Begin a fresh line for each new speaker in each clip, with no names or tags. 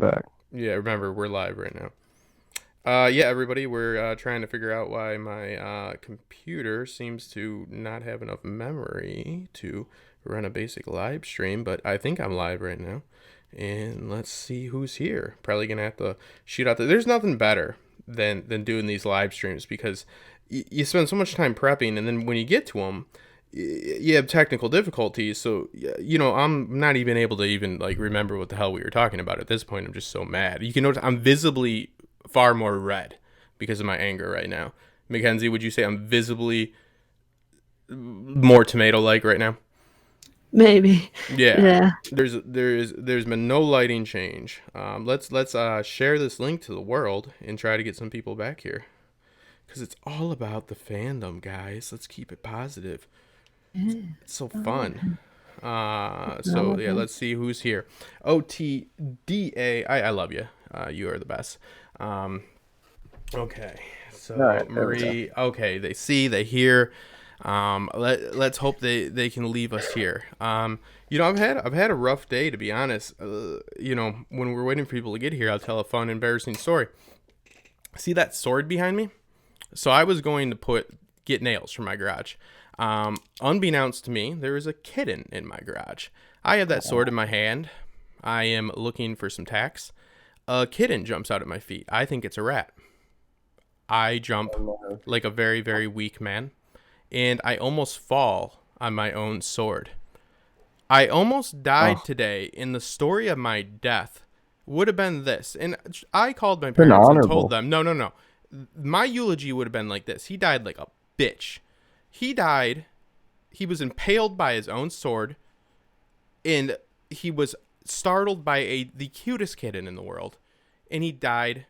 back.
Yeah, remember, we're live right now. Yeah, everybody, we're trying to figure out why my computer seems to not have enough memory to run a basic live stream, but I think I'm live right now. And let's see who's here. Probably gonna have to shoot out There's nothing better than doing these live streams because you spend so much time prepping, and then when you get to them, you have technical difficulties. So I'm not even able to even like remember what the hell we were talking about at this point. I'm just so mad. You can notice I'm visibly far more red because of my anger right now. Mackenzie, would you say I'm visibly more tomato like right now?
Maybe.
Yeah.
Yeah.
There's been no lighting change. Let's share this link to the world and try to get some people back here, because it's all about the fandom, guys. Let's keep it positive. It's so fun. So yeah, let's see who's here. OTDA, I love you. You are the best. Okay, so
right,
Marie. Okay, they hear. Let's hope they can leave us here. I've had a rough day, to be honest. When we're waiting for people to get here, I'll tell a fun, embarrassing story. See that sword behind me? So I was going to get nails from my garage. Unbeknownst to me, there is a kitten in my garage. I have that sword in my hand. I am looking for some tacks. A kitten jumps out at my feet. I think it's a rat. I jump like a very, very weak man, and I almost fall on my own sword. I almost died today, and the story of my death would have been this. And I called my parents and told them, no. My eulogy would have been like this. He died like a bitch. He was impaled by his own sword, and he was startled by the cutest kitten in the world, and he died.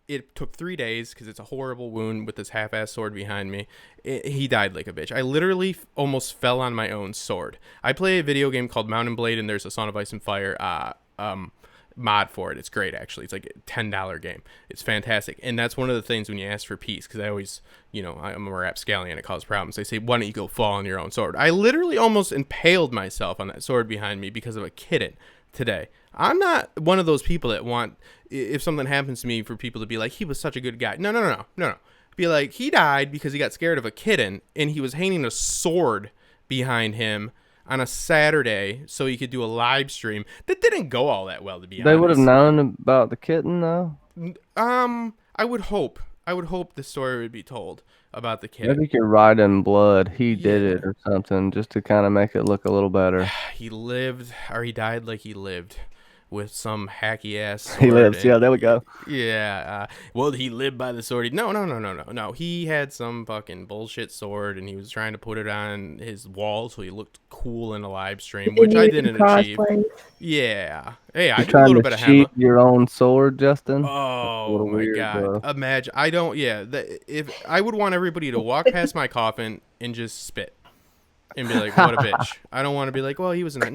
It took 3 days because it's a horrible wound with this half-ass sword behind me. He died like a bitch. I literally almost fell on my own sword. I play a video game called Mountain Blade, and there's a Son of Ice and Fire mod for it. It's great, actually. It's like a $10 game. It's fantastic. And that's one of the things when you ask for peace, because I always, I'm a rapscallion, it causes problems. They say, why don't you go fall on your own sword? I literally almost impaled myself on that sword behind me because of a kitten today. I'm not one of those people that want, if something happens to me, for people to be like, he was such a good guy. No. Be like, he died because he got scared of a kitten, and he was hanging a sword behind him on a Saturday so he could do a live stream that didn't go all that well, to be honest.
They would have known about the kitten, though?
I would hope the story would be told about the kitten.
Maybe you could write in blood, he did it or something, just to kind of make it look a little better.
He died like he lived. With some hacky ass sword.
He lives. Yeah, there we go.
Yeah. Well, he lived by the sword. No. He had some fucking bullshit sword, and he was trying to put it on his wall so he looked cool in a live stream, which I didn't achieve. Yeah. Hey, I do a little bit of hammer.
Your own sword, Justin?
Oh my god! Imagine. I don't. Yeah. If I would want everybody to walk past my coffin and just spit. And be like, what a bitch. I don't want to be like, well, he was in he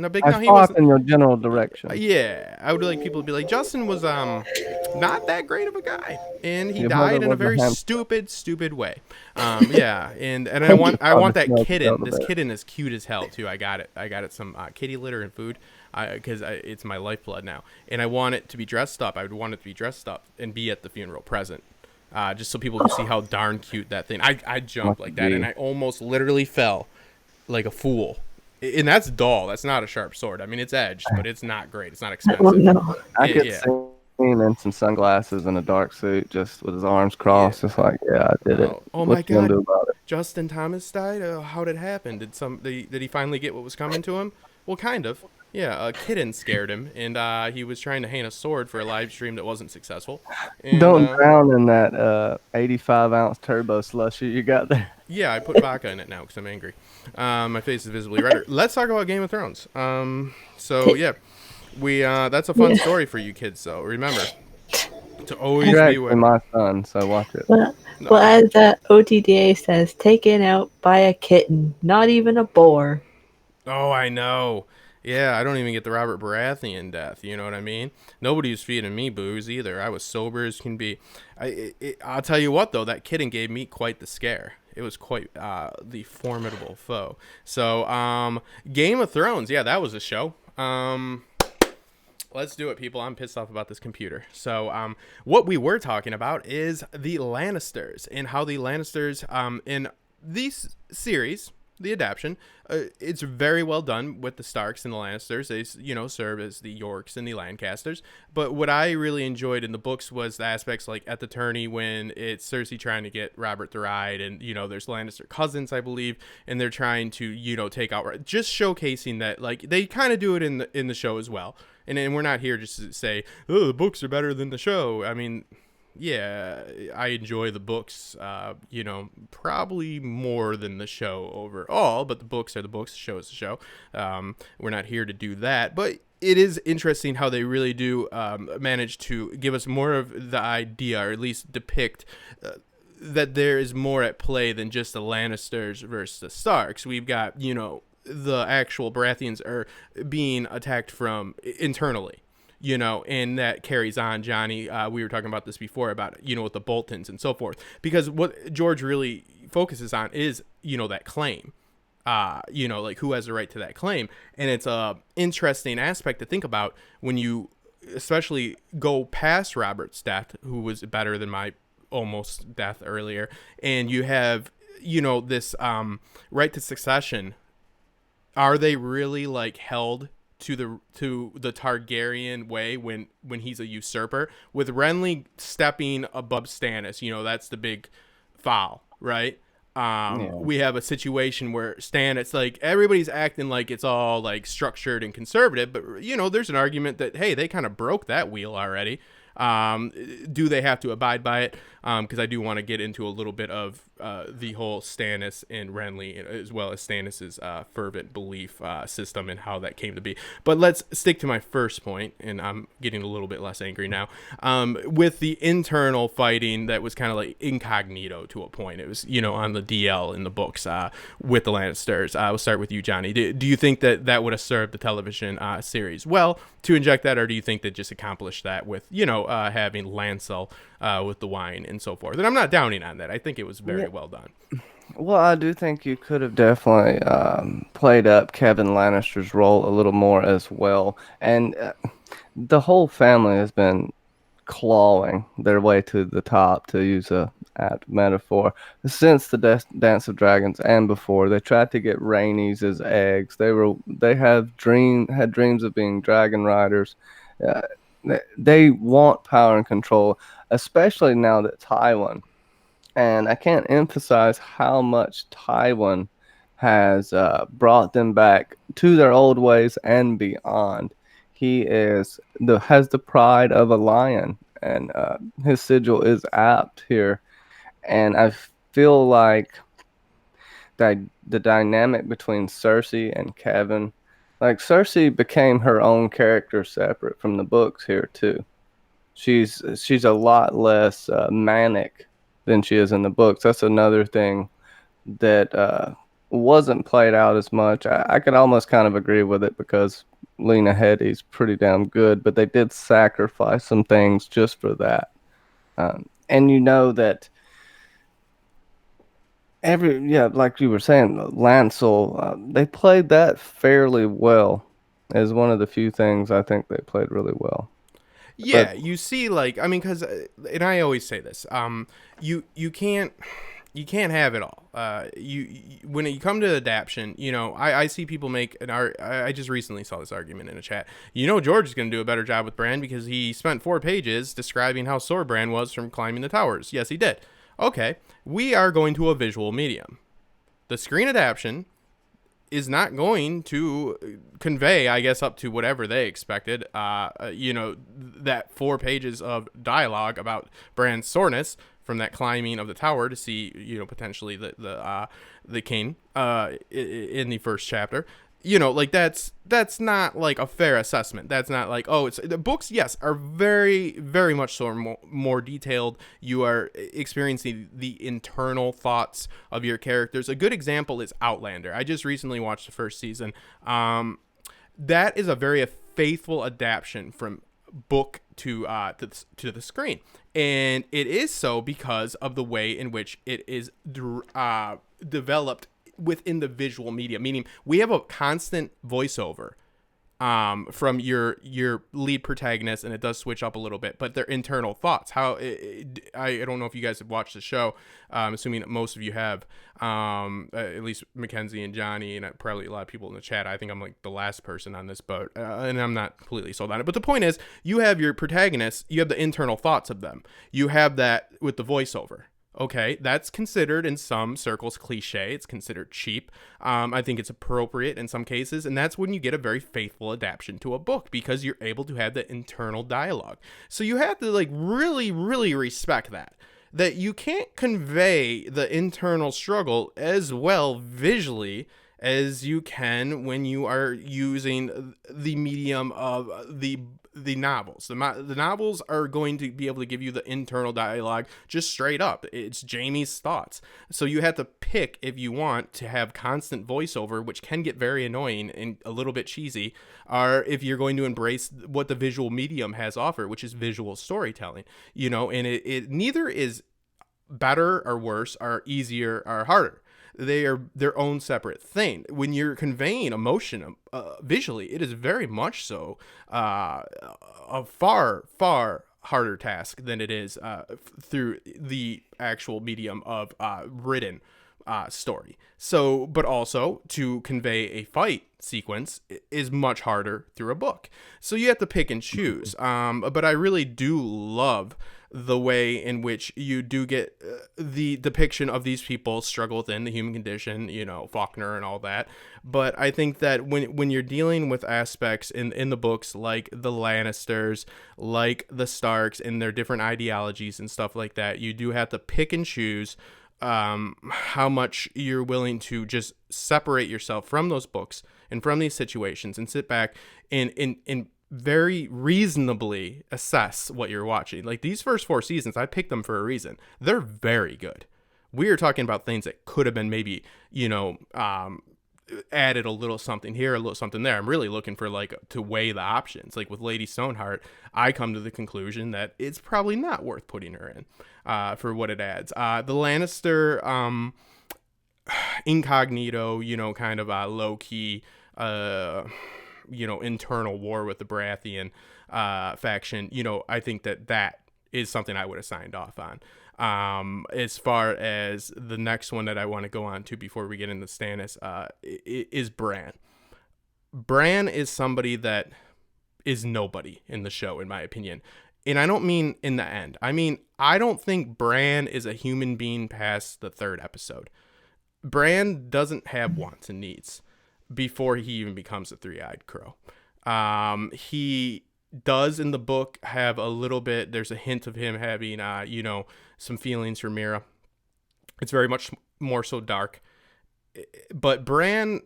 was
in your general direction.
Yeah, I would like people to be like, Justin was not that great of a guy, and he died in a very stupid way. Yeah, and I want that kitten. This kitten is cute as hell too. I got it some kitty litter and food, because it's my lifeblood now, and I want it to be dressed up. I would want it to be dressed up and be at the funeral present. Just so people can see how darn cute that thing. I jumped like that, and I almost literally fell like a fool, and that's dull. That's not a sharp sword. I mean, it's edged, but it's not great. It's not expensive.
I could see him in some sunglasses and a dark suit, just with his arms crossed, just like, yeah, I did it.
Oh my god! Justin Thomas died. How did it happen? Did he finally get what was coming to him? Well, kind of. Yeah, a kitten scared him, and he was trying to hang a sword for a live stream that wasn't successful. And,
don't drown in that 85-ounce turbo slushy you got there.
Yeah, I put vodka in it now because I'm angry. My face is visibly redder. Let's talk about Game of Thrones. So yeah, that's a fun story for you kids. So remember to always be with
my son. So watch it.
Well, as OTDA says, taken out by a kitten, not even a boar.
Oh, I know. Yeah, I don't even get the Robert Baratheon death. You know what I mean? Nobody was feeding me booze either. I was sober as can be. I'll tell you what, though, that kitten gave me quite the scare. It was quite the formidable foe. So, Game of Thrones, yeah, that was a show. Let's do it, people. I'm pissed off about this computer. So, what we were talking about is the Lannisters and how the Lannisters, in this series, the adaptation, it's very well done with the Starks and the Lannisters. They, serve as the Yorks and the Lancasters. But what I really enjoyed in the books was the aspects like at the tourney when it's Cersei trying to get Robert the Ride, and there's Lannister cousins, I believe, and they're trying to take out, just showcasing that like they kind of do it in the show as well. And we're not here just to say, oh, the books are better than the show. I mean, yeah, I enjoy the books, probably more than the show overall, but the books are the books, the show is the show. We're not here to do that, but it is interesting how they really do manage to give us more of the idea, or at least depict that there is more at play than just the Lannisters versus the Starks. We've got, the actual Baratheons are being attacked from internally, and that carries on, Johnny. We were talking about this before about, with the Boltons and so forth, because what George really focuses on is, that claim, like who has the right to that claim. And it's a interesting aspect to think about when you especially go past Robert's death, who was better than my almost death earlier. And you have, this right to succession. Are they really like held to the Targaryen way when he's a usurper, with Renly stepping above Stannis? That's the big foul, right? We have a situation where Stannis, like, everybody's acting like it's all like structured and conservative, but there's an argument that, hey, they kind of broke that wheel already. Do they have to abide by it? Because I do want to get into a little bit of the whole Stannis and Renly, as well as Stannis's fervent belief system and how that came to be. But let's stick to my first point, and I'm getting a little bit less angry now. With the internal fighting that was kind of like incognito to a point. It was, on the DL in the books with the Lannisters. We'll start with you, Johnny. Do you think that would have served the television series well to inject that, or do you think that just accomplished that with, having Lancel with the wine and so forth? And I'm not downing on that. I think it was very well done.
Well, I do think you could have definitely played up Kevin Lannister's role a little more as well. And the whole family has been clawing their way to the top, to use a apt metaphor, since the Dance of Dragons and before. They tried to get Rhaenys as eggs. They had dreams of being dragon riders. They want power and control, especially now that Tywin, and I can't emphasize how much Tywin has brought them back to their old ways and beyond. He has the pride of a lion, and his sigil is apt here. And I feel like that the dynamic between Cersei and Kevin, like Cersei became her own character separate from the books here too. She's a lot less manic than she is in the books. That's another thing that wasn't played out as much. I could almost kind of agree with it because Lena Headey's pretty damn good, but they did sacrifice some things just for that. And that like you were saying, Lancel, they played that fairly well as one of the few things I think they played really well.
Yeah, you see, like, I mean, because, and I always say this, you can't have it all. When you come to adaptation, I see people make I just recently saw this argument in a chat. George is going to do a better job with Bran because he spent 4 pages describing how sore Bran was from climbing the towers. Yes, he did. Okay, we are going to a visual medium. The screen adaptation is not going to convey, I guess, up to whatever they expected. That 4 pages of dialogue about Bran's soreness from that climbing of the tower to see, potentially the Kane in the first chapter. Like that's not like a fair assessment. That's not like, it's the books, yes, are very, very much so more detailed. You are experiencing the internal thoughts of your characters. A good example is Outlander. I just recently watched the first season. That is a very faithful adaptation from book to the screen, and it is so because of the way in which it is developed within the visual media, meaning we have a constant voiceover from your lead protagonist, and it does switch up a little bit, but their internal thoughts. I don't know if you guys have watched the show. I'm assuming that most of you have, at least Mackenzie and Johnny, and probably a lot of people in the chat. I think I'm like the last person on this boat, and I'm not completely sold on it. But the point is, you have your protagonists, you have the internal thoughts of them. You have that with the voiceover. Okay, that's considered in some circles cliche. It's considered cheap. I think it's appropriate in some cases, and that's when you get a very faithful adaptation to a book, because you're able to have the internal dialogue. So you have to like really, really respect that you can't convey the internal struggle as well visually as you can when you are using the medium of the novels. The novels are going to be able to give you the internal dialogue just straight up. It's Jamie's thoughts. So you have to pick if you want to have constant voiceover, which can get very annoying and a little bit cheesy, or if you're going to embrace what the visual medium has offered, which is visual storytelling. And it neither is better or worse or easier or harder. They are their own separate thing. When you're conveying emotion visually, it is very much so a far, far harder task than it is through the actual medium of written story. So, but also to convey a fight sequence is much harder through a book. So you have to pick and choose. But I really do love the way in which you do get the depiction of these people struggle within the human condition, Faulkner and all that. But I think that when you're dealing with aspects in the books like the Lannisters, like the Starks and their different ideologies and stuff like that, you do have to pick and choose how much you're willing to just separate yourself from those books and from these situations and sit back and very reasonably assess what you're watching. Like these first 4 seasons, I picked them for a reason. They're very good. We are talking about things that could have been maybe, added a little something here, a little something there. I'm really looking for to weigh the options. Like with Lady Stoneheart, I come to the conclusion that it's probably not worth putting her in for what it adds. The Lannister incognito, kind of low key, internal war with the Baratheon faction. I think that is something I would have signed off on. As far as the next one that I want to go on to before we get into Stannis, is Bran. Bran is somebody that is nobody in the show, in my opinion. And I don't mean in the end. I mean, I don't think Bran is a human being past the 3rd episode. Bran doesn't have wants and needs before he even becomes a 3-eyed crow. He does in the book have a little bit, there's a hint of him having, some feelings for Mira. It's very much more so dark. But Bran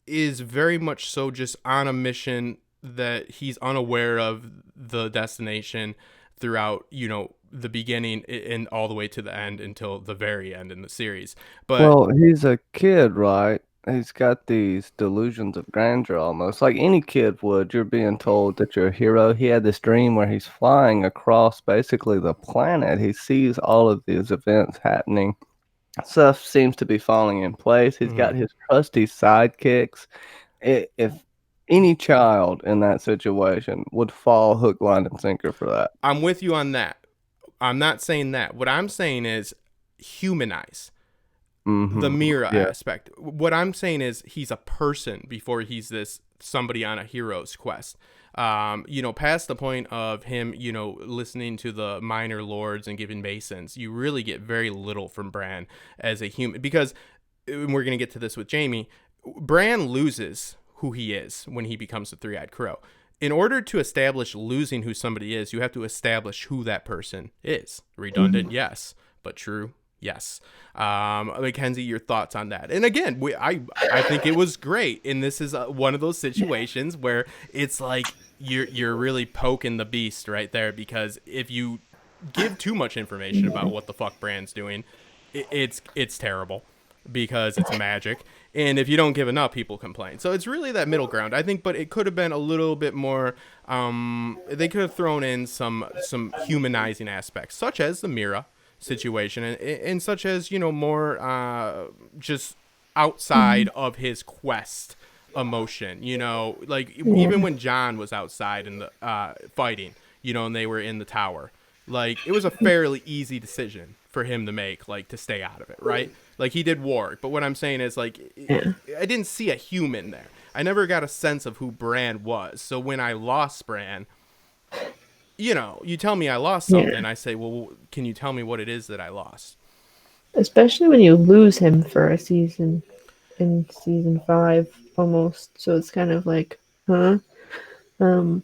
is very much so just on a mission that he's unaware of the destination throughout, the beginning and all the way to the end until the very end in the series. But
Well, he's a kid, right? He's got these delusions of grandeur almost like any kid would. You're being told that you're a hero. He had this dream where he's flying across basically the planet. He sees all of these events happening. Stuff seems to be falling in place. He's got his trusty sidekicks. If any child in that situation would fall hook, line, and sinker for that.
I'm with you on that. I'm not saying that. What I'm saying is humanize. The Mira aspect. What I'm saying is he's a person before he's this somebody on a hero's quest. Past the point of him, listening to the minor lords and giving masons, you really get very little from Bran as a human, because and we're going to get to this with Jamie. Bran loses who he is when he becomes a 3-eyed crow. In order to establish losing who somebody is, you have to establish who that person is. Redundant, yes, but true. Yes. Mackenzie, your thoughts on that? And again, I think it was great. And this is one of those situations where it's like you're really poking the beast right there, because if you give too much information about what the fuck Bran's doing, it's terrible because it's magic. And if you don't give enough, people complain. So it's really that middle ground, I think. But it could have been a little bit more. They could have thrown in some humanizing aspects, such as the Mira situation, and such as more just outside of his quest emotion, you know, like
Yeah.
even when John was outside in the fighting, you know, and they were in the tower, like it was a fairly easy decision for him to make, like to stay out of it, right? Like he did Warwick, but what I'm saying is like
Yeah.
I didn't see a human there. I never got a sense of who Bran was. So when I lost Bran, you know, you tell me I lost
Yeah.
something, I say, well, can you tell me what it is that I lost?
Especially when you lose him for a season in season 5 almost. So it's kind of like, huh? Um,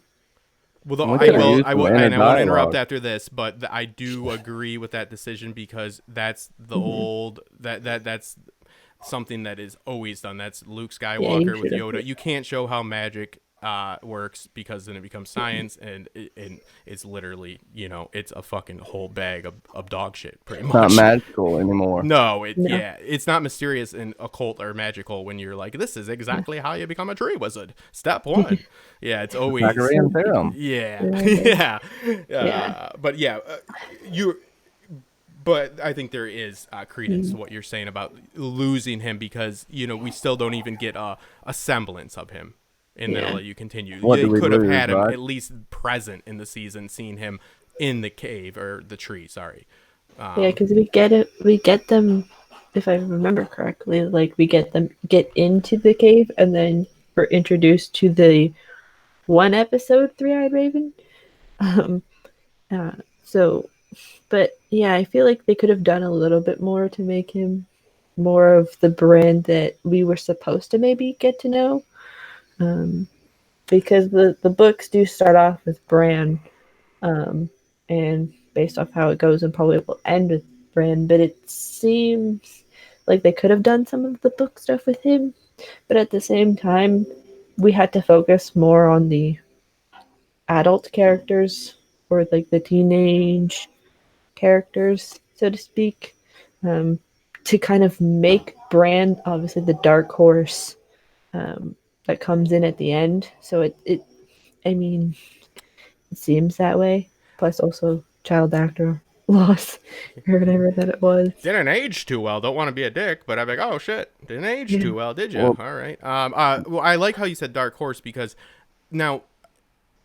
Well,
We
but
could have used some inner
and I won't interrupt
dialogue.
after this, but I do agree with that decision because that's the
mhm.
old that's something that is always done. That's Luke
Yeah, you
Skywalker with
should have.
Yoda. You can't show how magic works because then it becomes science, and it's literally, you know, it's a fucking whole bag of dog shit, pretty
It's not
much.
magical anymore.
No,
No.
yeah, it's not mysterious and occult or magical when you're like, this is
Yeah.
exactly how you become a tree wizard. Step one. Yeah, it's always
Pythagorean theorem.
yeah,
Yeah.
yeah,
Yeah.
but yeah, you. But I think there is credence to
Mm.
what you're saying about losing him because, you know, we still don't even get a semblance of him. And then I'll
Yeah.
let you continue.
What
They
do we
could have
lose,
had him
right?
at least present in the season, seeing him in the cave or the tree. Sorry.
Yeah, because we get it. We get them, if I remember correctly. Like we get them get into the cave, and then we're introduced to the one episode Three-Eyed Raven. Um. Uh, so, but yeah, I feel like they could have done a little bit more to make him more of the brand that we were supposed to maybe get to know. Um, because the books do start off with Bran, um, and based off how it goes, and probably will end with Bran. But it seems like they could have done some of the book stuff with him, but at the same time, we had to focus more on the adult characters or like the teenage characters, so to speak, um, to kind of make Bran obviously the dark horse that comes in at the end. So I mean, it seems that way. Plus, also child actor loss or whatever that it was.
Didn't age too well. Don't want to be a dick, but I'm like, oh shit, didn't age
Yeah.
too well, did you?
Well,
All right. Well, I like how you said dark horse because now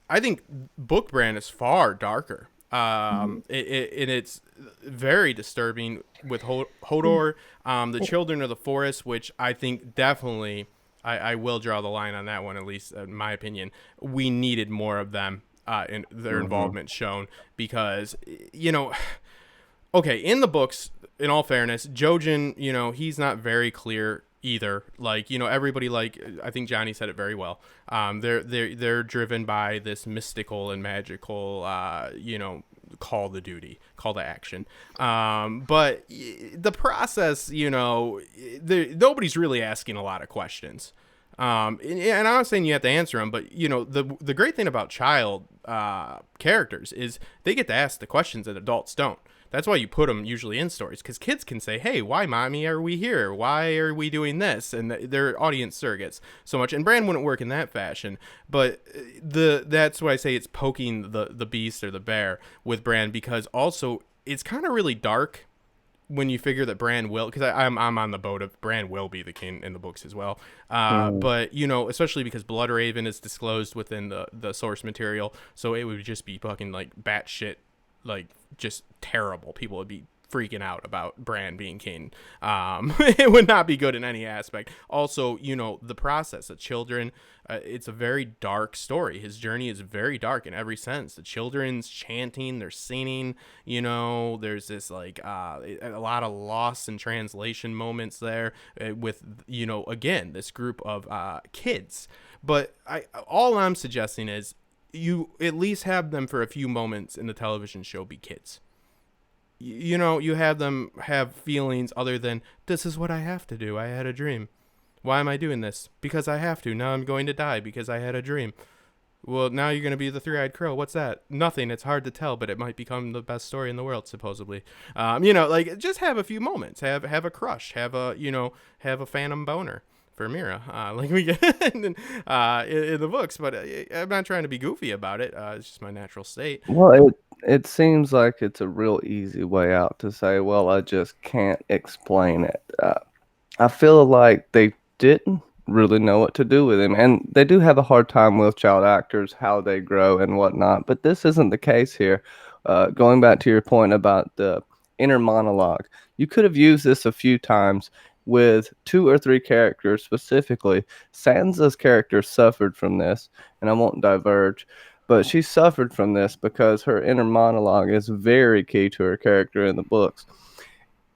I think book brand is far darker. And it's very disturbing with Hodor, the Children of the Forest, which I think definitely, I will draw the line on that one, at least in my opinion. We needed more of them in their involvement shown because, you know, okay, in the books, in all fairness, Jojen, you know, he's not very clear either. Like, you know, everybody, like, I think Johnny said it very well. They're driven by this mystical and magical, you know, call to duty, call to action. But the process, you know, nobody's really asking a lot of questions. And I'm not saying you have to answer them, but you know the great thing about child characters is they get to ask the questions that adults don't. That's why you put them usually in stories, because kids can say, "Hey, why, mommy, are we here? Why are we doing this?" And they're audience surrogates so much. And Bran wouldn't work in that fashion, but that's why I say it's poking the beast or the bear with Bran, because also it's kind of really dark when you figure that Bran will, because I'm on the boat of Bran will be the king in the books as well. But you know, especially because Bloodraven is disclosed within the source material, so it would just be fucking like batshit, like just terrible. People would be freaking out about Bran being king. It would not be good in any aspect. Also, you know, the process of children, it's a very dark story. His journey is very dark in every sense. The children's chanting, they're singing, you know, there's this like a lot of loss and translation moments there with, you know, again, this group of kids. But all I'm suggesting is you at least have them for a few moments in the television show be kids. You know, you have them have feelings other than, this is what I have to do. I had a dream. Why am I doing this? Because I have to. Now I'm going to die because I had a dream. Well, now you're going to be the three-eyed crow. What's that? Nothing. It's hard to tell, but it might become the best story in the world, supposedly. You know, like, just have a few moments. Have a crush. Have a, you know, have a phantom boner for Mira, like we get in the books. But I'm not trying to be goofy about it. It's just my natural state.
Well, it seems like it's a real easy way out to say, well, I just can't explain it. I feel like they didn't really know what to do with him. And they do have a hard time with child actors, how they grow and whatnot. But this isn't the case here. Going back to your point about the inner monologue, you could have used this a few times with two or three characters specifically. Sansa's character suffered from this, and I won't diverge, but she suffered from this because her inner monologue is very key to her character in the books.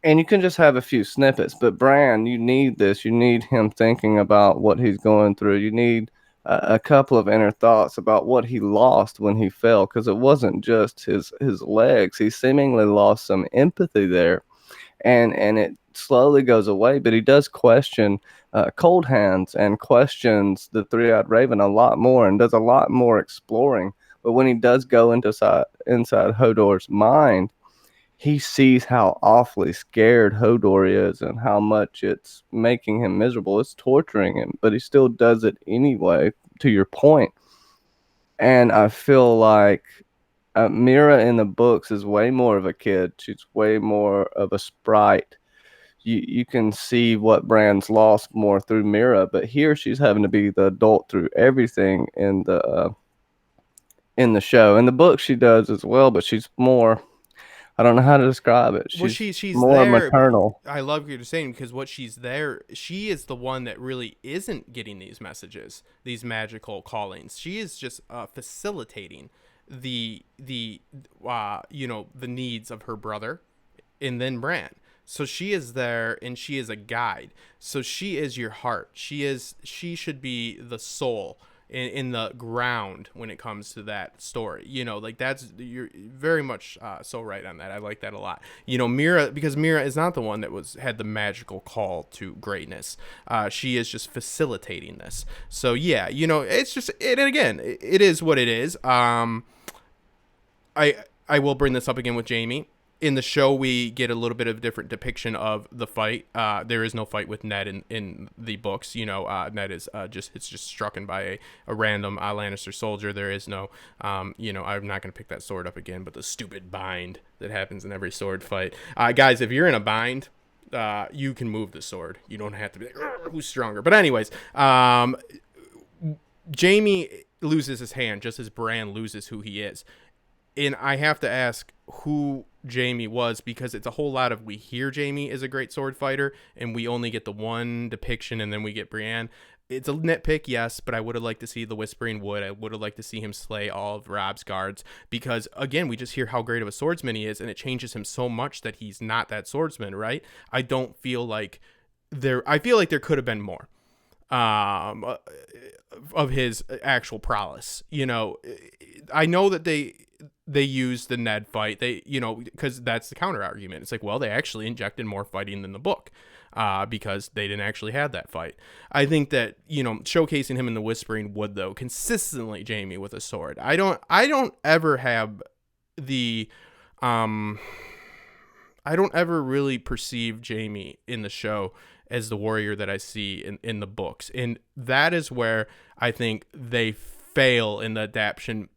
And you can just have a few snippets, but Bran, you need this. You need him thinking about what he's going through. You need a couple of inner thoughts about what he lost when he fell, because it wasn't just his legs. He seemingly lost some empathy there, and it slowly goes away. But he does question Cold Hands and questions the Three-Eyed Raven a lot more, and does a lot more exploring. But when he does go inside Hodor's mind, he sees how awfully scared Hodor is and how much it's making him miserable. It's torturing him, but he still does it anyway, to your point. And I feel like Mira in the books is way more of a kid. She's way more of a sprite. You can see what Bran's lost more through Mira, but here she's having to be the adult through everything in the show. In the book, she does as well, but she's more. I don't know how to describe it.
Well,
She's
she's
more
there. But
maternal.
I love what you're saying, because what she's there, she is the one that really isn't getting these messages, these magical callings. She is just facilitating the needs of her brother, and then Bran. So she is there, and she is a guide. So she is your heart. She should be the soul in the ground when it comes to that story. Like, you're very much so right on that. I like that a lot. Mira, because Mira is not the one that had the magical call to greatness. She is just facilitating this. So yeah, it's just it. And again, it is what it is. I will bring this up again with Jaime. In the show, we get a little bit of a different depiction of the fight. There is no fight with Ned in the books. Ned is it's just struck by a random Lannister soldier. There is no, I'm not going to pick that sword up again, but the stupid bind that happens in every sword fight. Guys, if you're in a bind, you can move the sword. You don't have to be like, who's stronger. But anyways, Jaime loses his hand just as Bran loses who he is. And I have to ask who Jaime was, because it's a whole lot of, we hear Jaime is a great sword fighter and we only get the one depiction, and then we get Brienne. It's a nitpick, yes, but I would have liked to see the Whispering Wood. I would have liked to see him slay all of Robb's guards, because again, we just hear how great of a swordsman he is, and it changes him so much that he's not that swordsman, right? I feel like there could have been more of his actual prowess. I know that they used the Ned fight, because that's the counter argument. It's like, well, they actually injected more fighting than the book, because they didn't actually have that fight. I think that, showcasing him in the Whispering Wood, though, consistently Jaime with a sword. I don't ever have the, I don't ever really perceive Jaime in the show as the warrior that I see in the books. And that is where I think they fail in the adaptation,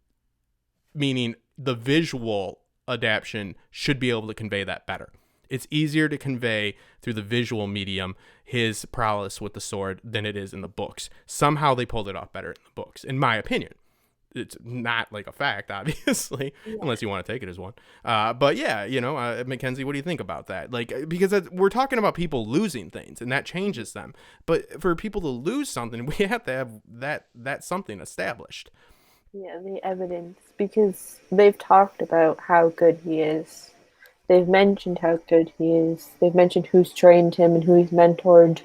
meaning the visual adaptation should be able to convey that better. It's easier to convey through the visual medium his prowess with the sword than it is in the books. Somehow they pulled it off better in the books, in my opinion. It's not like a fact, obviously, unless you want to take it as one. But yeah, Mackenzie, what do you think about that? Like, because we're talking about people losing things, and that changes them. But for people to lose something, we have to have that something established.
Yeah, the evidence, because they've talked about how good he is. They've mentioned how good he is. They've mentioned who's trained him and who he's mentored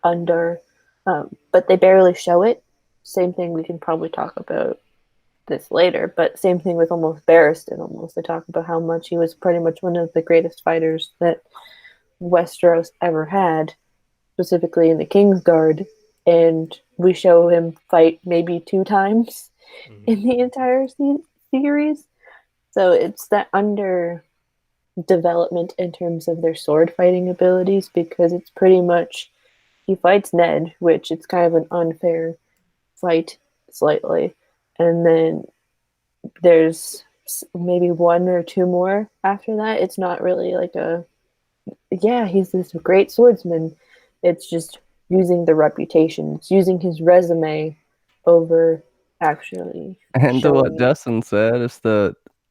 under, but they barely show it. Same thing, we can probably talk about this later, but same thing with almost Barristan. Almost, they talk about how much he was pretty much one of the greatest fighters that Westeros ever had, specifically in the Kingsguard, and we show him fight maybe 2 times in the entire series. So it's that under development in terms of their sword fighting abilities, because it's pretty much, he fights Ned, which it's kind of an unfair fight slightly, and then there's maybe 1 or 2 more after that. It's not really like he's this great swordsman. It's just, using the reputations, using his resume over actually
And to what
showing.
Justin said,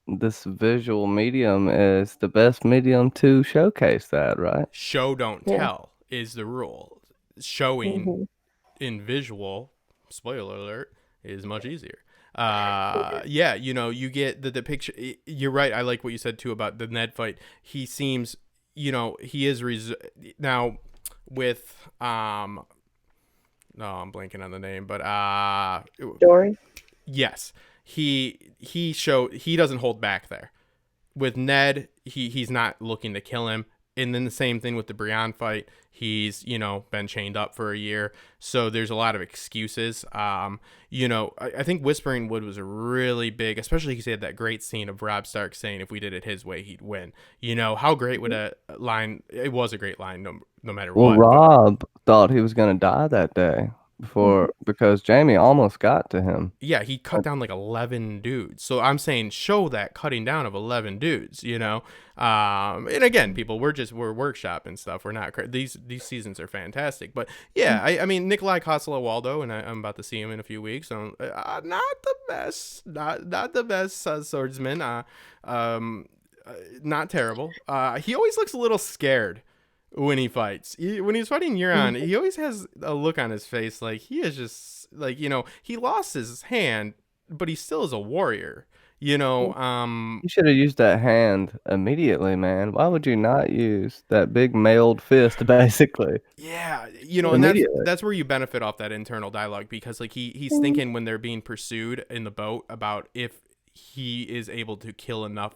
this visual medium is the best medium to showcase that, right?
Show don't
Yeah.
tell is the rule. Showing
Hmm.
in visual, spoiler alert, is much easier. Yeah, you get the picture. You're right. I like what you said too about the Ned fight. He seems, he is now with no, I'm blanking on the name, but
Dory.
yes, he doesn't hold back there. With Ned, he's not looking to kill him. And then the same thing with the Brienne fight. He's, been chained up for a year. So there's a lot of excuses. I think Whispering Wood was a really big, especially because he had that great scene of Robb Stark saying if we did it his way, he'd win. How great would a line, it was a great line no matter
Well,
what. But
Rob thought he was going to die that day because Jamie almost got to him.
yeah, he cut down like 11 dudes. So I'm saying show that cutting down of 11 dudes. And again, people, we're workshopping stuff. We're not these seasons are fantastic. But yeah, I mean Nikolai Costello-Waldo, and I'm about to see him in a few weeks. So not the best, not the best swordsman. Not terrible. He always looks a little scared when he fights. When he's fighting Euron, he always has a look on his face like he is just like, he lost his hand, but he still is a warrior.
You should have used that hand immediately, man. Why would you not use that big mailed fist, basically?
Yeah, and
Immediately.
that's where you benefit off that internal dialogue because like he's thinking when they're being pursued in the boat about if he is able to kill enough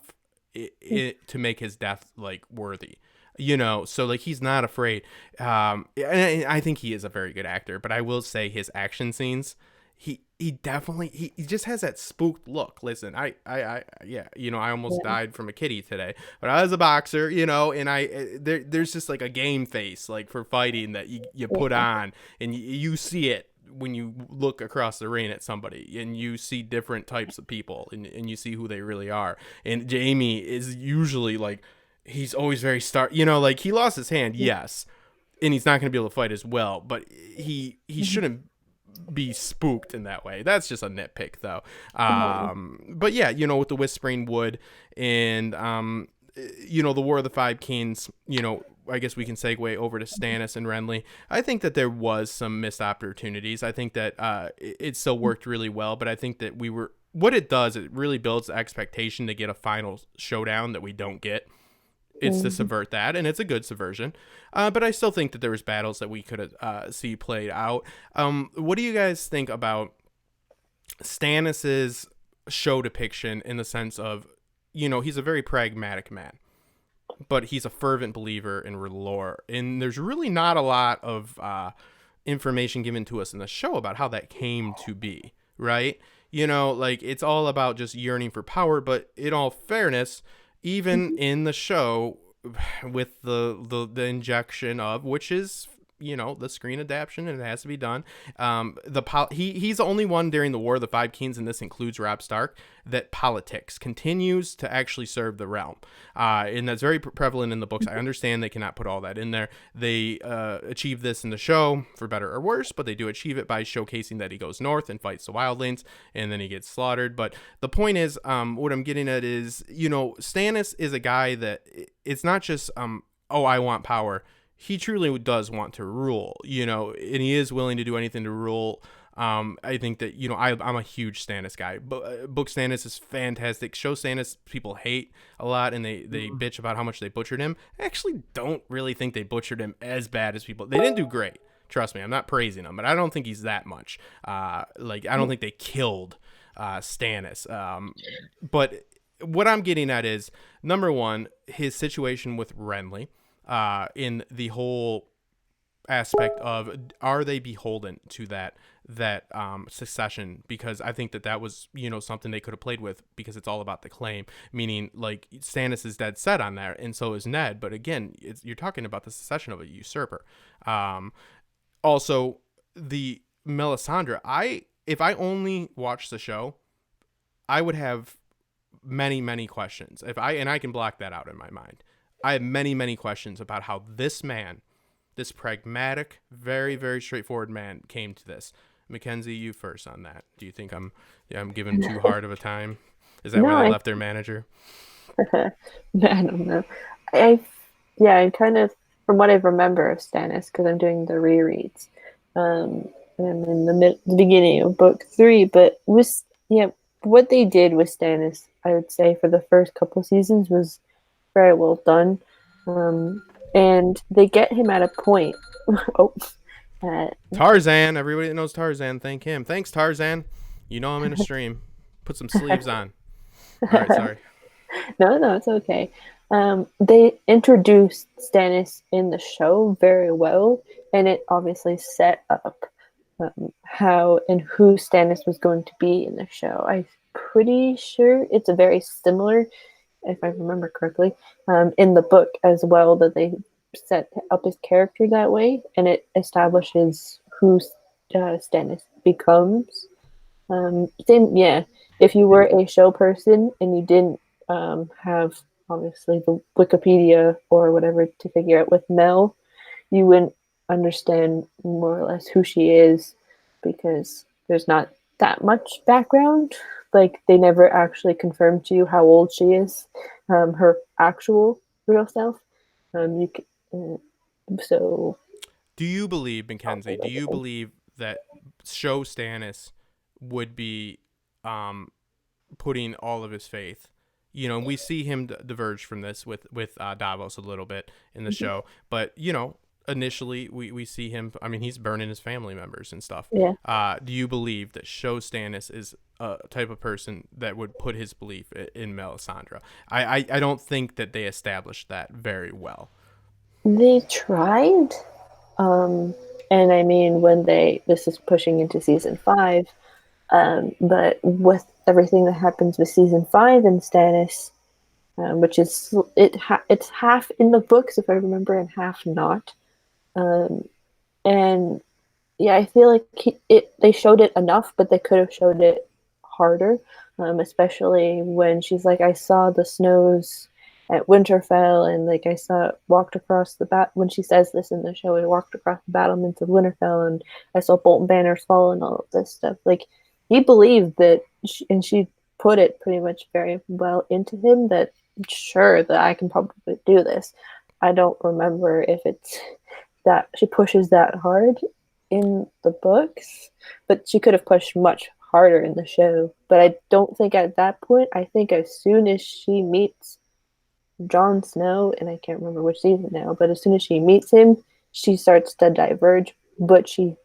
to make his death like worthy. So like he's not afraid. And I think he is a very good actor, but I will say his action scenes, he definitely he just has that spooked look. Listen, yeah, I almost died from a kitty today, but I was a boxer, and there's just like a game face like for fighting that you put on, and you see it when you look across the ring at somebody and you see different types of people and you see who they really are. And Jamie is usually like, he's always very like he lost his hand, yes, and he's not going to be able to fight as well, but he shouldn't be spooked in that way. That's just a nitpick though. But yeah, with the Whispering Wood and the War of the Five Kings, I guess we can segue over to Stannis and Renly. I think that there was some missed opportunities. I think that it still worked really well, but I think that what it does, it really builds the expectation to get a final showdown that we don't get. It's to subvert that, and it's a good subversion. But I still think that there was battles that we could see played out. What do you guys think about Stannis's show depiction in the sense of, he's a very pragmatic man, but he's a fervent believer in lore, and there's really not a lot of information given to us in the show about how that came to be, right? Like it's all about just yearning for power, but in all fairness, even in the show with the injection of, which is the screen adaptation and it has to be done, he's the only one during the War of the Five Kings, and this includes Robb Stark, that politics continues to actually serve the realm, and that's very prevalent in the books. I understand they cannot put all that in there. They achieve this in the show for better or worse, but they do achieve it by showcasing that he goes north and fights the wildlings and then he gets slaughtered. But the point is, what I'm getting at is, Stannis is a guy that it's not just oh, I want power. He truly does want to rule, and he is willing to do anything to rule. I think that, I'm a huge Stannis guy. Book Stannis is fantastic. Show Stannis people hate a lot, and they bitch about how much they butchered him. I actually don't really think they butchered him as bad as people. They didn't do great. Trust me, I'm not praising him, but I don't think he's that much. I don't think they killed Stannis. But what I'm getting at is, number one, his situation with Renly. In the whole aspect of, are they beholden to that succession? Because I think that was something they could have played with, because it's all about the claim, meaning like Stannis is dead set on that, and so is Ned. But again, you're talking about the succession of a usurper. Also, the Melisandre. If I only watched the show, I would have many questions. And I can block that out in my mind. I have many questions about how this man this pragmatic, very, very straightforward man came to this. Mackenzie, you first on that. Do you think I'm giving too hard of a time? Is that where
No,
they
I
left their manager?
I don't know. I yeah, I kind of from what I remember of Stannis because I'm doing the rereads. I'm in the beginning of book 3, but with yeah, what they did with Stannis, I would say for the first couple seasons was very well done. Um, and they get him at a point. oh, uh,
Tarzan, everybody that knows Tarzan, thank him. Thanks, Tarzan. You know I'm in a stream. Put some sleeves on. All right, sorry.
no, it's okay. They introduced Stannis in the show very well, and it obviously set up how and who Stannis was going to be in the show. I'm pretty sure it's a very similar, if I remember correctly, in the book as well, that they set up his character that way, and it establishes who Stannis becomes. Same, yeah. If you were a show person and you didn't have obviously the Wikipedia or whatever to figure out with Mel, you wouldn't understand more or less who she is because there's not that much background. Like they never actually confirmed to you how old she is, her actual real self. You can, so
Do you believe, Mackenzie? Do you believe that show Stannis would be putting all of his faith? You know, we see him diverge from this with Davos a little bit in the show, but you know, initially we see him. I mean, he's burning his family members and stuff.
yeah.
Do you believe that show Stannis is a type of person that would put his belief in Melisandre? I don't think that they established that very well.
They tried. And I mean, when this is pushing into season 5, but with everything that happens with season 5 in Stannis, which is it's half in the books if I remember, and half not. And yeah, I feel like they showed it enough, but they could have showed it harder, especially when she's like, "I saw the snows at Winterfell," and like I saw walked across the when she says this in the show, I walked across the battlements of Winterfell, and I saw Bolton banners fall and all of this stuff. Like he believed that, and she put it pretty much very well into him that sure that I can probably do this. I don't remember if it's that she pushes that hard in the books, but she could have pushed much harder in the show. But I don't think at that point, I think as soon as she meets Jon Snow, and I can't remember which season now, but as soon as she meets him, she starts to diverge, but she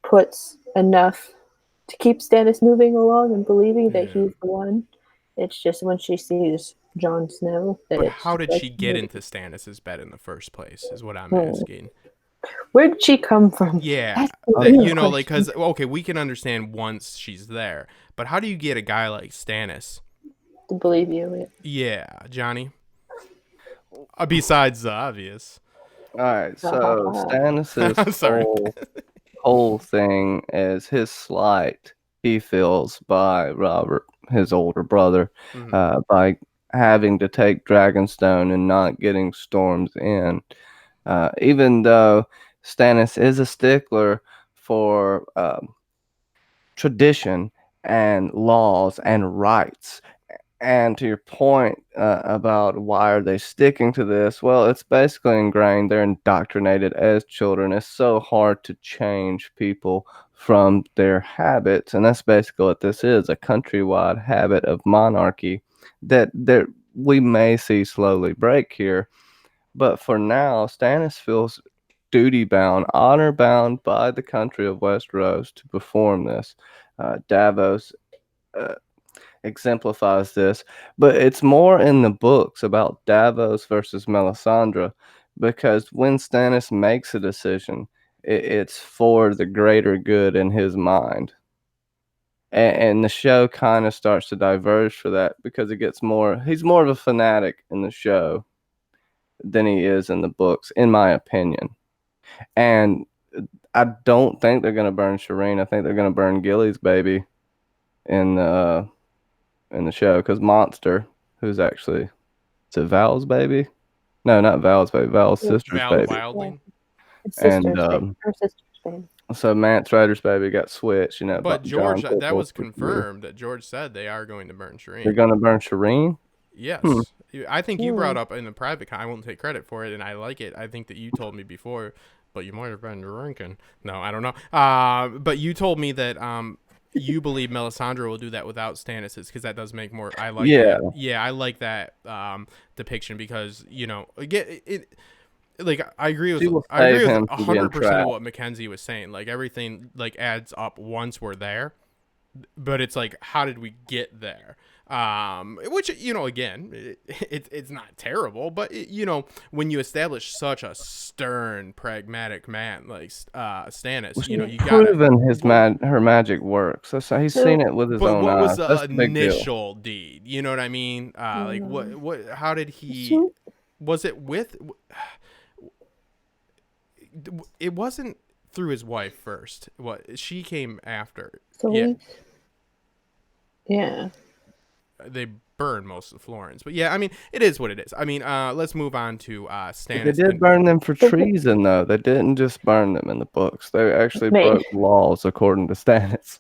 puts enough to keep Stannis moving along and believing that he's the one. It's just when she sees Jon Snow that
But
it's
how did
like,
she get into Stannis's bed in the first place? Is what I'm
hmm,
asking.
where did she come from?
Yeah,
That's the
that
real
you know, like,
question.
cause okay, we can understand once she's there, but how do you get a guy like Stannis?
To believe you.
Yeah, Johnny. Besides the obvious.
All right, so Stannis's
I'm sorry.
whole thing is his slight he feels by Robert, his older brother,
Mhm.
by having to take Dragonstone and not getting storms in. Even though Stannis is a stickler for tradition and laws and rights. And to your point about why are they sticking to this? Well, it's basically ingrained. They're indoctrinated as children. It's so hard to change people from their habits, and that's basically what this is: a countrywide habit of monarchy that we may see slowly break here. But for now, Stannis feels duty bound, honor bound by the country of Westeros to perform this. Davos uh, exemplifies this, but it's more in the books about Davos versus Melisandre because when Stannis makes a decision, it's for the greater good in his mind. And the show kind of starts to diverge for that because it gets more, he's more of a fanatic in the show than he is in the books, in my opinion. And I don't think they're gonna burn Shireen. I think they're gonna burn Gilly's baby in the show because Monster, who's actually is it Val's baby? No, not Val's baby. Val's sister's
Val the
baby.
Wildling.
His
and
sister's baby. Her sister's baby.
so Mance Raider's baby got switched. You know,
But
but John
George,
took
that
over
was
for Shireen.
confirmed. That George said they are going to burn
They're
Shireen.
gonna burn Shireen. Hmm.
Yes, I think you
Hmm.
brought up in the private. I won't take credit for it, and I like it. I think that you told me before, but you might have been drinking. No, I don't know. But you told me that you believe Melisandre will do that without Stannis's, because that does make more. I like
Yeah.
that. Yeah, I like that depiction, because again like I agree with
She will save him from being
100% of
trapped.
what Mackenzie was saying. Like everything like adds up once we're there, but it's like, how did we get there? Which again, it's not terrible, but when you establish such a stern, pragmatic man like Stannis, you gotta.
Proven her magic works. He's seen it with his
But
own
what was
eyes.
the
That's the big deal.
initial deed? You know what I mean? Like what? How did he?
So,
Was it with? It wasn't through his wife first. What, she came after? Yeah,
yeah.
they burned most of Florence, but yeah, I mean, it is what it is. I mean, let's move on to
They
Stannis.
did burn them for treason, though. They didn't just burn them in the books. They actually
Mate.
broke laws, according to Stannis.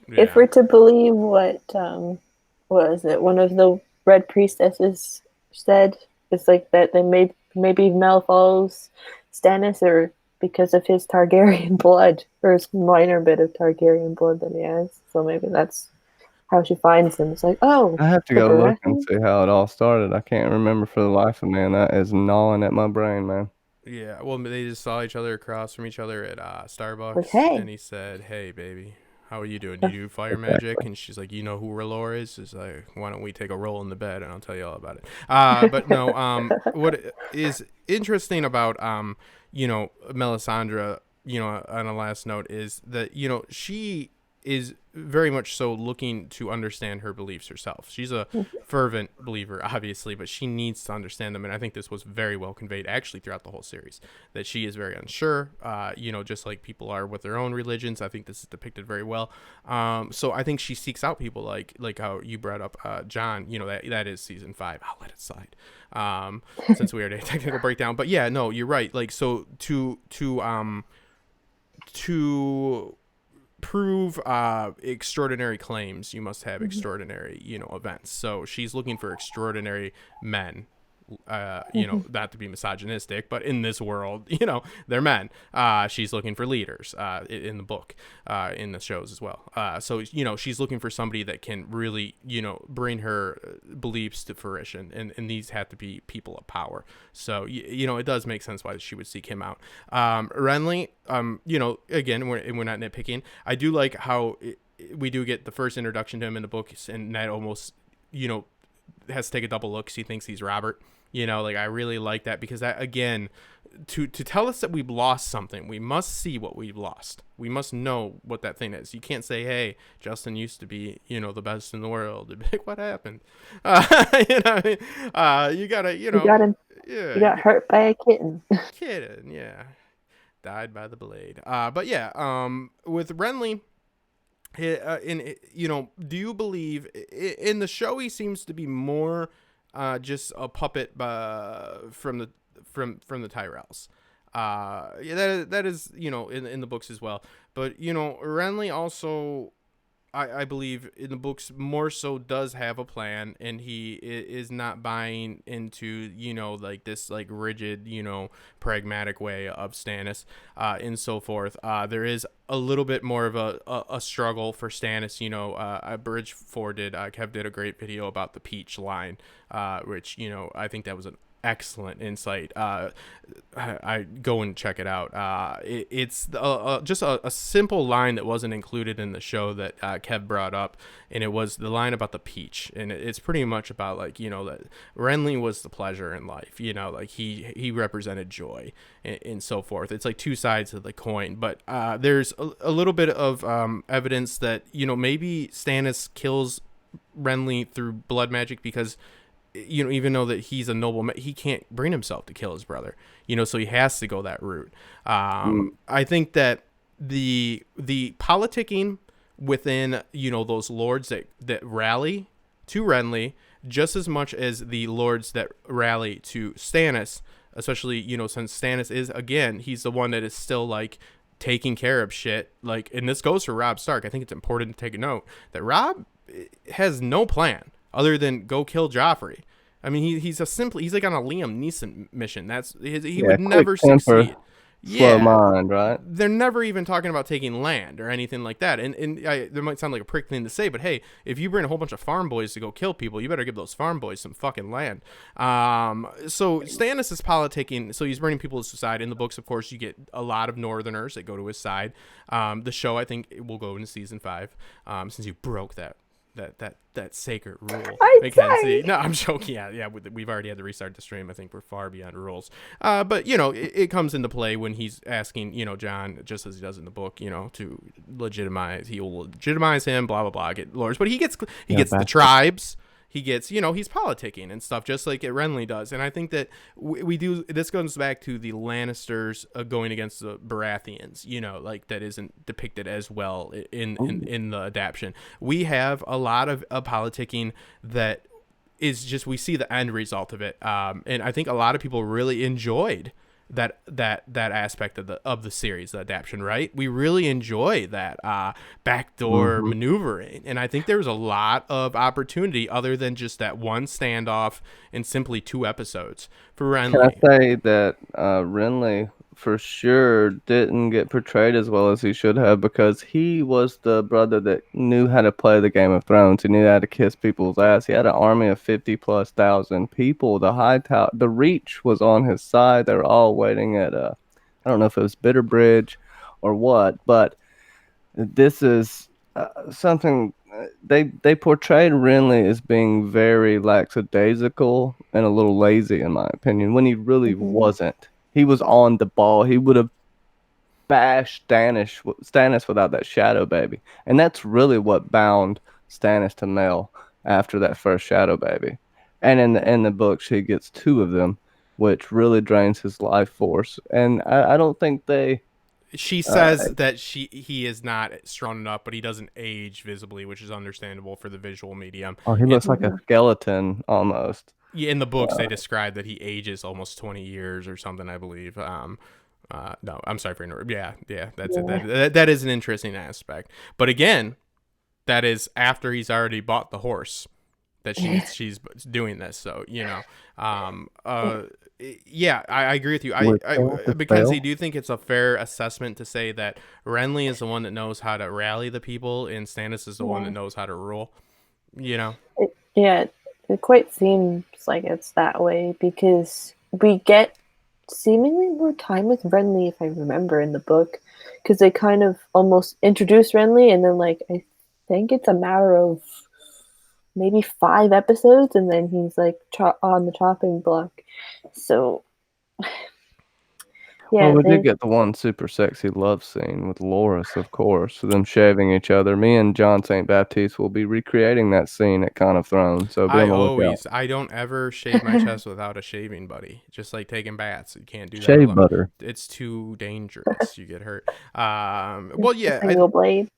If
Yeah.
we're to believe what is it? One of the Red Priestesses said, it's like that they maybe Mel follows Stannis or because of his Targaryen blood, or his minor bit of Targaryen blood that he has. So maybe that's how she finds him. It's like, oh,
I have to
the
go look and
Baratheon?
see how it all started. I can't remember for the life of me, and that is gnawing at my brain, man.
Yeah, well, they just saw each other across from each other at Starbucks,
Like, hey.
and he said, "Hey, baby, how are you doing? Do you do fire magic?" And she's like, "You know who R'hllor is?" She's like, "Why don't we take a roll in the bed and I'll tell you all about it." But no, what is interesting about Melisandre, on a last note, is that she is very much so looking to understand her beliefs herself. She's a fervent believer, obviously, but she needs to understand them. And I think this was very well conveyed actually throughout the whole series, that she is very unsure, just like people are with their own religions. I think this is depicted very well. So I think she seeks out people like how you brought up John, that is season 5. I'll let it slide. Since we already had a technical breakdown, but yeah, no, you're right. Like, so to prove extraordinary claims, you must have extraordinary events. So she's looking for extraordinary men, not to be misogynistic, but in this world, they're men. She's looking for leaders in the book, in the shows as well. So she's looking for somebody that can really bring her beliefs to fruition, and these have to be people of power. So it does make sense why she would seek him out. Renly, again, we're not nitpicking. I do like how we do get the first introduction to him in the books, and Ned almost has to take a double look because he thinks he's Robert. Like, I really like that, because that, again, to tell us that we've lost something, we must see what we've lost. We must know what that thing is. You can't say, hey, Justin used to be, the best in the world. It'd be like, what happened? You gotta,
You got him.
yeah,
You got hurt by a kitten.
kidding, yeah. Died by the blade. But yeah, with Renly, do you believe in the show he seems to be more just a puppet from the Tyrells? That is in the books as well. But Renly also, I believe in the books more so does have a plan, and he is not buying into like this like rigid pragmatic way of Stannis, and so forth. There is a little bit more of a struggle for Stannis. Kev did a great video about the peach line, which I think that was an excellent insight. I go and check it out. It's just a simple line that wasn't included in the show that Kev brought up, and it was the line about the peach, and it's pretty much about like that Renly was the pleasure in life. Like he represented joy, and so forth. It's like two sides of the coin, but there's a little bit of evidence that maybe Stannis kills Renly through blood magic, because even though that he's a noble man, he can't bring himself to kill his brother, so he has to go that route. I think that the politicking within, those lords that rally to Renly, just as much as the lords that rally to Stannis, especially, you know, since Stannis is, again, he's the one that is still like taking care of shit. Like, and this goes for Robb Stark. I think it's important to take a note that Robb has no plan other than go kill Joffrey. I mean, he's like on a Liam Neeson mission. He would never
quick temper,
succeed.
slow
Yeah,
mind, right?
they're never even talking about taking land or anything like that. And there might sound like a prick thing to say, but hey, if you bring a whole bunch of farm boys to go kill people, you better give those farm boys some fucking land. So Stannis is politicking. So he's bringing people to his side. In the books, of course, you get a lot of Northerners that go to his side. The show, I think, will go into season 5, since you broke that sacred rule. Mackenzie. No, I'm joking. Yeah. We've already had to restart the stream. I think we're far beyond rules. But you know, it comes into play when he's asking, you know, Jon, just as he does in the book, you know, to legitimize. He will legitimize him. Blah blah blah. Get lords, but he gets the tribes. He gets, you know, he's politicking and stuff just like Renly does. And I think that we do, this goes back to the Lannisters going against the Baratheons, you know, like that isn't depicted as well in the adaptation. We have a lot of politicking that is just, we see the end result of it. And I think a lot of people really enjoyed that aspect of the series, the adaptation, right? We really enjoy that backdoor maneuvering, and I think there was a lot of opportunity other than just that one standoff and simply 2 episodes for Renly.
Can I say that Renly for sure didn't get portrayed as well as he should have, because he was the brother that knew how to play the Game of Thrones. He knew how to kiss people's ass. He had an army of 50,000+ people. The Reach was on his side. They were all waiting at I don't know if it was Bitterbridge or what, but this is something they portrayed Renly as being very lackadaisical and a little lazy, in my opinion, when he really wasn't. He was on the ball. He would have bashed Stannis without that shadow baby. And that's really what bound Stannis to Mel after that first shadow baby. And in the books, he gets 2 of them, which really drains his life force. And I don't think they...
She says that he is not strong enough, but he doesn't age visibly, which is understandable for the visual medium.
Oh, he looks like a skeleton almost.
Yeah, in the books, they describe that he ages almost 20 years or something, I believe. No, I'm sorry for interrupting. Yeah, that's it. That is an interesting aspect. But again, that is after he's already bought the horse that she's doing this. So, you know, yeah, I agree with you. Mackenzie, do you think it's a fair assessment to say that Renly is the one that knows how to rally the people and Stannis is the one that knows how to rule? You know?
It quite seems like it's that way, because we get seemingly more time with Renly, if I remember, in the book, because they kind of almost introduce Renly, and then, like, I think it's a matter of maybe 5 episodes, and then he's, like, on the chopping block. So, yeah.
Well, we did get the one super sexy love scene with Loras, of course, them shaving each other. Me and John St. Baptiste will be recreating that scene at Con of Thrones. So
I don't ever shave my chest without a shaving buddy. Just like taking baths, you can't do that.
Shave butter.
It's too dangerous. You get hurt. Well, yeah.
Blade.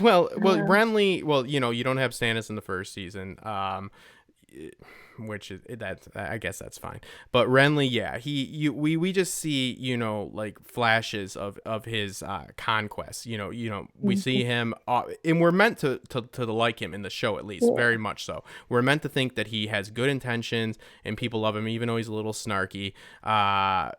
Well, Renly. Well, you know, you don't have Stannis in the first season. Which is I guess that's fine. But Renly, yeah, we just see, you know, like flashes of his conquest. You know, we see him, and we're meant to like him in the show, at least, very much so. We're meant to think that he has good intentions and people love him, even though he's a little snarky.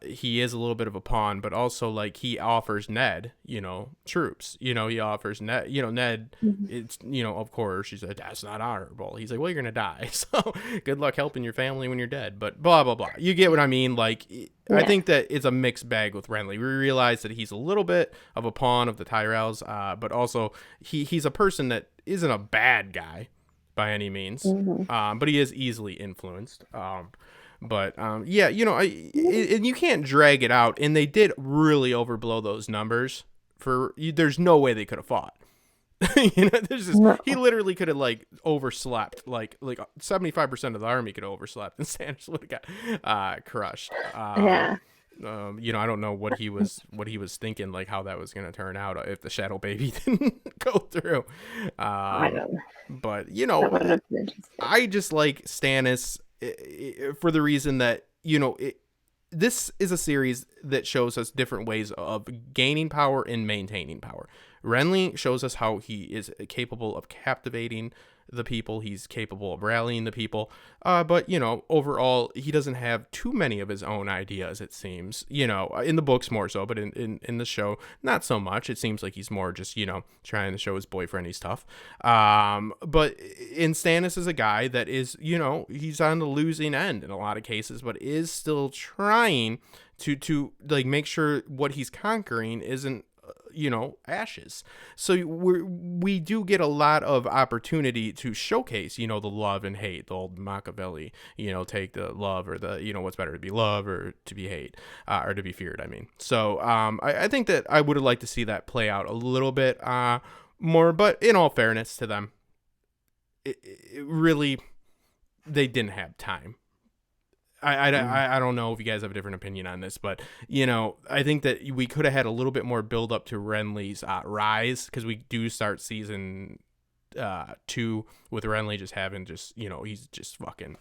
He is a little bit of a pawn, but also like he offers Ned, you know, troops. You know, he offers Ned. You know, Ned. It's, you know, of course, she's like, that's not honorable. He's like, well, you're gonna die, so good luck helping your family when you're dead, but blah blah blah. You get what I mean? Like, I think that it's a mixed bag with Renly. We realize that he's a little bit of a pawn of the Tyrells, but also he's a person that isn't a bad guy by any means, but he is easily influenced. Yeah, you know, and you can't drag it out, and they did really overblow those numbers. There's no way they could have fought. You know, he literally could have like overslept, like 75% of the army could have overslept, and Stannis would have got crushed. You know, I don't know what he was thinking, like how that was going to turn out if the shadow baby didn't go through. I don't know. But you know, I just like Stannis for the reason that, you know, this is a series that shows us different ways of gaining power and maintaining power. Renly shows us how he is capable of captivating the people. He's capable of rallying the people. But, overall, he doesn't have too many of his own ideas, it seems. In the books more so, but in the show, not so much. It seems like he's more just, trying to show his boyfriend he's tough. But in Stannis is a guy that is, he's on the losing end in a lot of cases, but is still trying to like make sure what he's conquering isn't ashes. So we do get a lot of opportunity to showcase the love and hate, the old Machiavelli, take the love or the what's better, to be loved or to be hate, or to be feared, I mean. So I think that I would have liked to see that play out a little bit more, but in all fairness to them, it really, they didn't have time. I don't know if you guys have a different opinion on this, but I think that we could have had a little bit more build up to Renly's rise, because we do start season 2 with Renly just having he's just fucking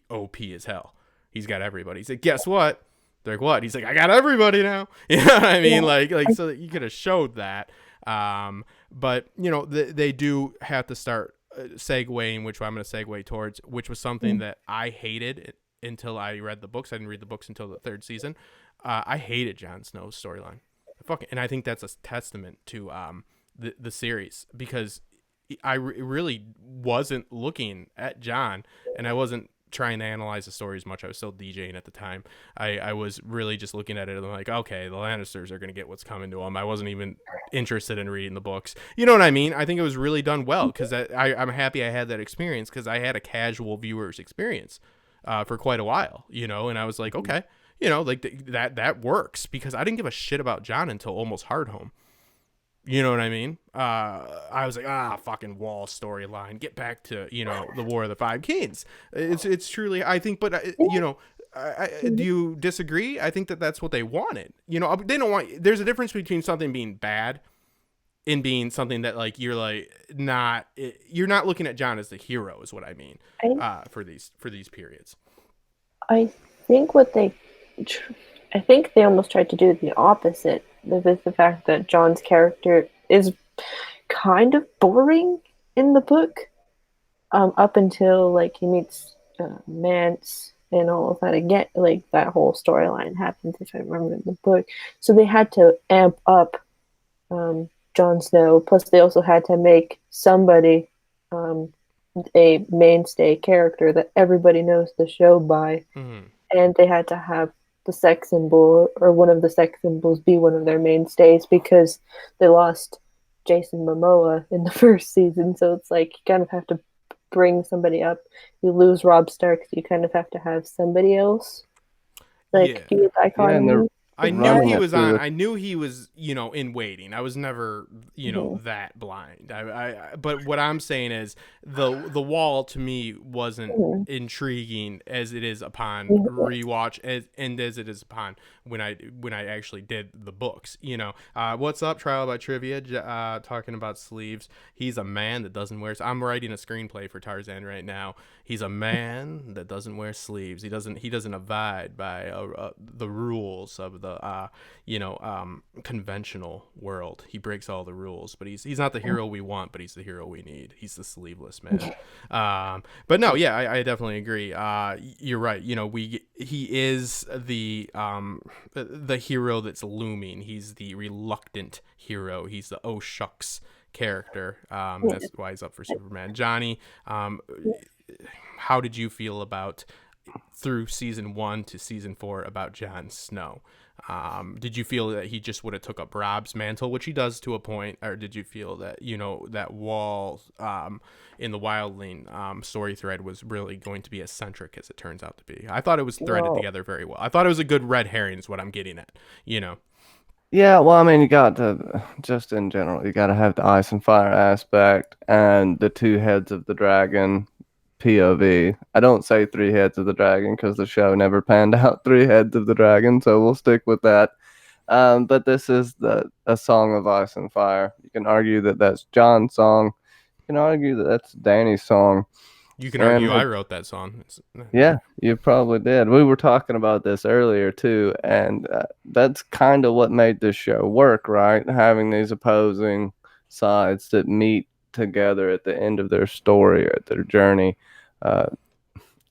OP as hell. He's got everybody. He's like, guess what? They're like, what? He's like, I got everybody now. You know what I mean? Yeah. So you could have showed that. But they do have to start segueing, which I'm going to segue towards, which was something that I hated until I read the books. I didn't read the books until the 3rd season. I hated Jon Snow's storyline. And I think that's a testament to the series, because I really wasn't looking at Jon, and I wasn't trying to analyze the story as much. I was still DJing at the time. I was really just looking at it and like, okay, the Lannisters are going to get what's coming to them. I wasn't even interested in reading the books. You know what I mean? I think it was really done well, because I'm happy I had that experience, because I had a casual viewer's experience for quite a while, and I was like, okay, that works, because I didn't give a shit about Jon until almost Hardhome. You know what I mean? I was like, fucking Wall storyline. Get back to, the War of the Five Kings. It's truly, I think, but, do you disagree? I think that that's what they wanted. They don't want, there's a difference between something being bad and being something that, like, you're not looking at Jon as the hero, is what I mean, for these periods.
I think I think they almost tried to do the opposite, with the fact that Jon's character is kind of boring in the book, up until, like, he meets Mance and all of that again. Like, that whole storyline happens, if I remember, in the book. So they had to amp up Jon Snow. Plus, they also had to make somebody a mainstay character that everybody knows the show by. Mm-hmm. And they had to have the sex symbol, or one of the sex symbols, be one of their mainstays, because they lost Jason Momoa in the 1st season. So it's like, you kind of have to bring somebody up. You lose Robb Stark, so you kind of have to have somebody else be the icon.
I knew he was on. I knew he was, in waiting. I was never, that blind. But what I'm saying is the Wall to me wasn't intriguing as it is upon rewatch, and as it is upon when I actually did the books. What's up, Trial by Trivia? Talking about sleeves. He's a man that doesn't wear. I'm writing a screenplay for Tarzan right now. He's a man that doesn't wear sleeves. He doesn't abide by the rules of the conventional world. He breaks all the rules, but he's not the hero we want, but he's the hero we need. He's the sleeveless man. But no, yeah, I definitely agree. You're right. He is the hero that's looming. He's the reluctant hero. He's the oh shucks character. That's why he's up for Superman. Johnny, how did you feel about through season 1 to season 4 about Jon Snow? Did you feel that he just would have took up Robb's mantle, which he does to a point, or did you feel that that Wall in the Wildling story thread was really going to be as centric as it turns out to be? I thought it was threaded together very well. I thought it was a good red herring, is what I'm getting at.
Yeah, well, I mean, you got to, just in general, you got to have the ice and fire aspect and the 2 heads of the dragon POV. I don't say 3 heads of the dragon because the show never panned out 3 heads of the dragon, so we'll stick with that. But this is a song of ice and fire. You can argue that that's Jon's song. You can argue that that's Dany's song.
You can
And
argue I wrote that song.
yeah, you probably did. We were talking about this earlier too, and that's kind of what made this show work, right? Having these opposing sides that meet together at the end of their story or their journey, uh,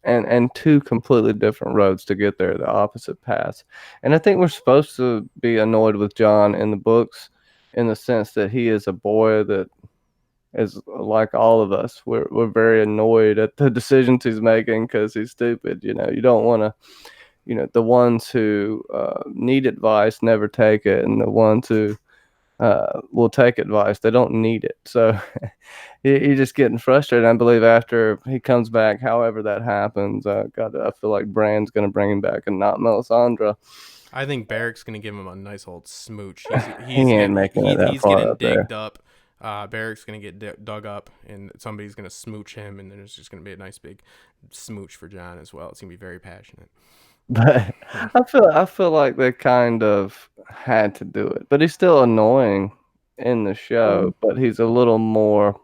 and two completely different roads to get there, the opposite paths. And I think we're supposed to be annoyed with John in the books, in the sense that he is a boy that is like all of us. We're very annoyed at the decisions he's making because he's stupid. You don't want to. The ones who need advice never take it, and the ones who will take advice, they don't need it. So you're just getting frustrated. I believe after he comes back, however that happens, God, I feel like Bran's gonna bring him back and not Melisandre.
I think Barrick's gonna give him a nice old smooch.
He ain't making it that
He's
far
getting
up there.
digged up. Barrick's gonna get dug up, and somebody's gonna smooch him, and then there's just gonna be a nice big smooch for John as well. It's gonna be very passionate.
But I feel like they kind of had to do it. But he's still annoying in the show, but he's a little more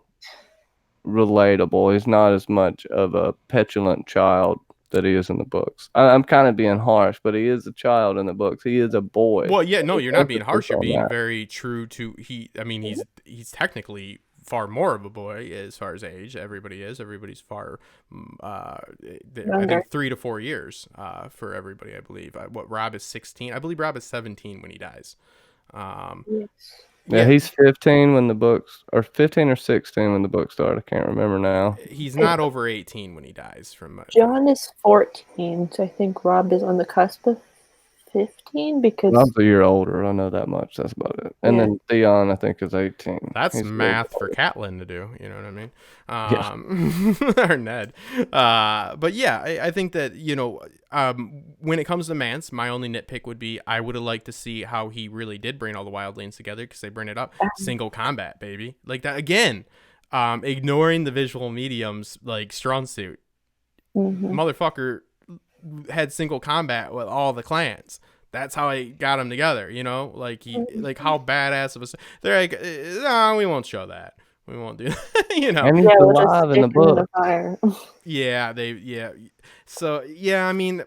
relatable. He's not as much of a petulant child that he is in the books. I'm kind of being harsh, but he is a child in the books. He is a boy.
Well, yeah, no, you're not being harsh. You're
On
being
that.
very true to I mean, he's technically far more of a boy as far as age. Everybody is. Everybody's far. I think 3 to 4 years for everybody. I believe. What Rob is 16. I believe Rob is 17 when he dies.
Yes.
Yeah, he's 15 when the books, or 15 or 16 when the book started. I can't remember now.
He's not over 18 when he dies.
John is 14, so I think Rob is on the cusp of 15 because
Rob's a year older. I know that much. That's about it. And
Yeah.
then Theon, I think, is 18.
That's
He's
math for Catelyn to do. You know what I mean? Or Ned. But yeah, I think that, when it comes to Mance, my only nitpick would be I would have liked to see how he really did bring all the wildlings together, because they bring it up. Single combat, baby. Like that again. Ignoring the visual medium's like strong suit. Motherfucker had single combat with all the clans. That's how I got them together, like like how badass of a, they're like, no, we won't show that. We won't do that,
And he's alive in the book.
So yeah, I mean,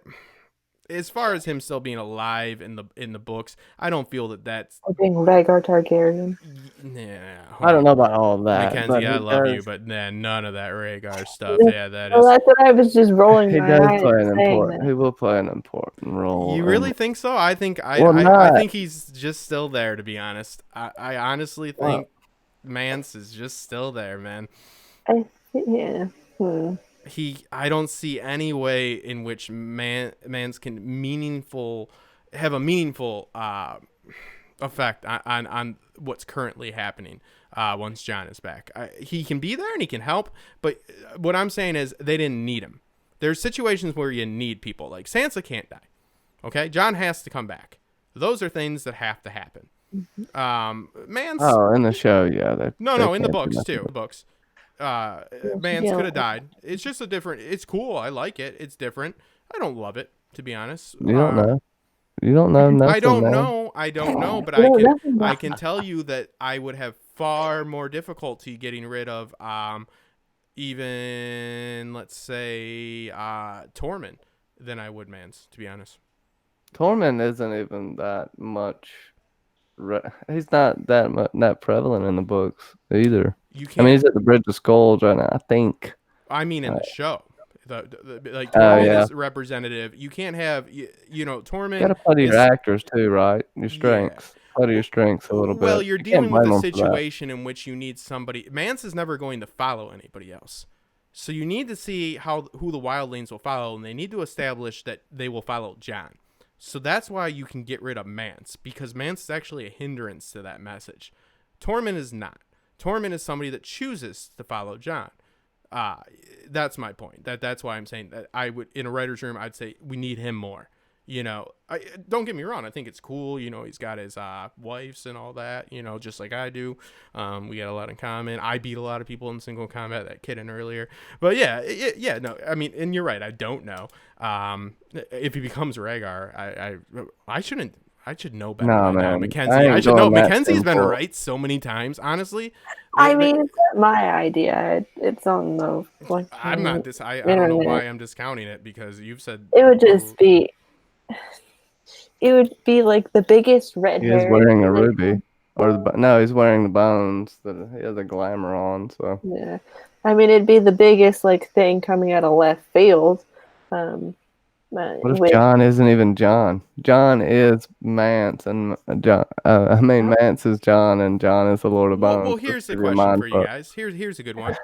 as far as him still being alive in the books, I don't feel that's
being Rhaegar Targaryen.
Yeah,
I don't know about all of that.
Mackenzie, I love you, but none of that Rhaegar stuff. Yeah, that is.
Well, that's what I was just rolling
He
my
does
eyes
play an
saying
important.
that.
He will play an important role.
You really think so? I think I think he's just still there. To be honest, I honestly think Mance is just still there, man.
Yeah.
I don't see any way in which Mance can have a meaningful effect on what's currently happening once John is back. He can be there and he can help, but what I'm saying is they didn't need him. There's situations where you need people. Like Sansa can't die. Okay? John has to come back. Those are things that have to happen. Mance.
Oh, in the show, yeah.
No, in the books too. The books. Mance could have died. It's just a different. It's cool. I like it. It's different. I don't love it, to be honest.
You don't know. You don't know nothing.
I don't know, but I can tell you that I would have far more difficulty getting rid of even, let's say, Tormund than I would Mance, to be honest.
Tormund isn't even that much. He's not that prevalent in the books either. He's at the Bridge of Skulls right now, I think.
I mean, in the show. Tormund is representative. You can't have, Tormund.
You gotta play to your actors too, right? Your strengths. Play to your strengths a little bit.
Well, you're dealing with a situation in which you need somebody. Mance is never going to follow anybody else. So you need to see who the wildlings will follow, and they need to establish that they will follow Jon. So that's why you can get rid of Mance, because Mance is actually a hindrance to that message. Tormund is not. Tormund is somebody that chooses to follow Jon. That's my point. That's why I'm saying that I would, in a writer's room, I'd say we need him more. Don't get me wrong. I think it's cool. He's got his wives and all that, just like I do. We got a lot in common. I beat a lot of people in single combat, that kid in earlier. But yeah, no, I mean, and you're right. I don't know. If he becomes Rhaegar, I shouldn't. I should know better
No,
by now,
man, I
Mackenzie. I
ain't
should know.
going that
Mackenzie's been
simple.
right so many times. Honestly,
I mean, it's not my idea. It's on the
I'm not this. I don't know why
internet.
I'm discounting it because you've said.
It would just be. It would be like the biggest red
He is
herring
wearing a
thing.
ruby, or no, he's wearing the bones. That he has a glamour on. So
Yeah, I mean, it'd be the biggest like thing coming out of left field. Um,
what if
with
John isn't even John? John is Mance, and John. I mean, Mance is John, and John is the Lord of
Well,
Bones. Just
here's the
give you a
question
mind
for you
fuck.
guys. Here's a good one.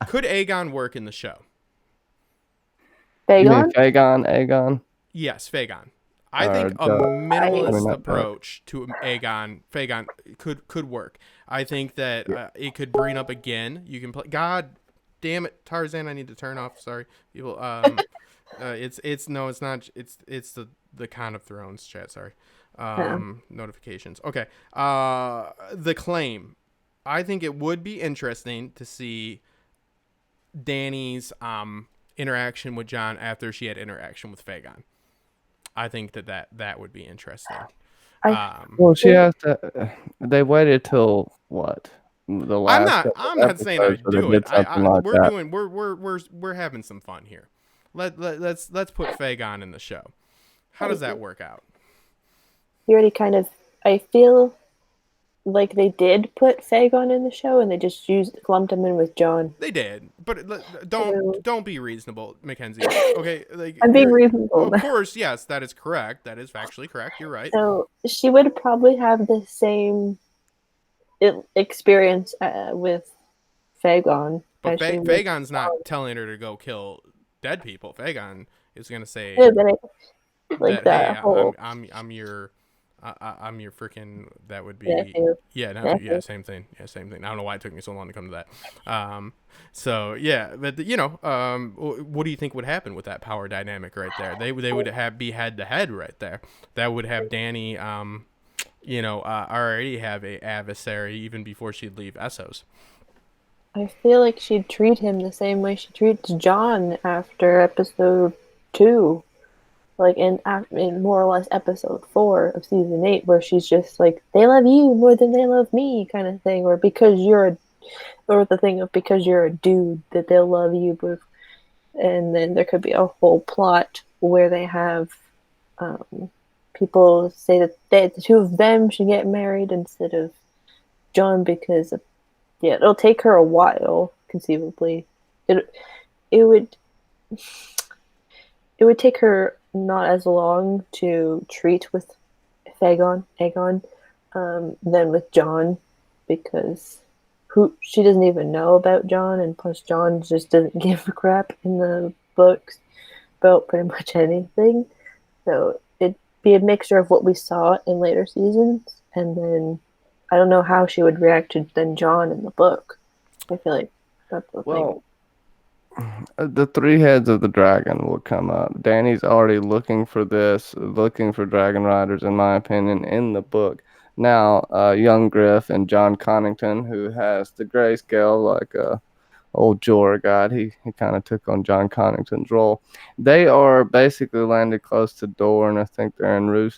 Could Aegon work in the show?
You mean
Fagon,
Fagon, Aegon,
Yes, Fagon. I
or
think a
Doug? I mean,
minimalist
not Doug.
approach to Fagon could work. I think that it could bring up again. You can play. God damn it, Tarzan! I need to turn off. Sorry, people. It's no, it's not. It's the Con of Thrones chat. Sorry,
yeah.
notifications. Okay. The claim. I think it would be interesting to see Dany's interaction with John after she had interaction with Fagon. I think that would be interesting.
Well, she has to. They waited till what? The
I'm
last
not
couple
I'm
of
not saying I
episodes where they
do it.
did something
I
like
we're
that.
doing we're having some fun here. Let's put Fagon in the show. How does that work out?
You already kind of. I feel like they did put Fagon in the show, and they just lumped him in with John.
They did, but
So,
don't be reasonable, Mackenzie. Okay, like
I'm being reasonable.
of course, yes, that is correct. That is factually correct. You're right.
So she would probably have the same experience with Fagon
But
as she would.
Fagon's not telling her to go kill dead people. Fagon is gonna say
Yeah, but like
that hey,
that whole
I'm your I'm your freaking that would be
nephew.
yeah, same thing. I don't know why it took me so long to come to that. So yeah, but what do you think would happen with that power dynamic right there? They would be head to head right there. That would have Dany already have a adversary even before she'd leave Essos.
I feel like she'd treat him the same way she treats John after episode 2. Like in more or less episode 4 of season 8, where she's just like, they love you more than they love me, kind of thing, or the thing of because you're a dude that they'll love you, and then there could be a whole plot where they have people say that the two of them should get married instead of John because it'll take her a while, conceivably. It would take her not as long to treat with Aegon, than with John, because she doesn't even know about John, and plus John just doesn't give a crap in the books about pretty much anything. So it'd be a mixture of what we saw in later seasons, and then I don't know how she would react to then John in the book. I feel like that's the thing.
The three heads of the dragon will come up. Danny's already looking for dragon riders, in my opinion, in the book. Now, young Griff and John Connington, who has the grayscale like old Jorah god, he kind of took on John Connington's role. They are basically landed close to Dorne. I think they're in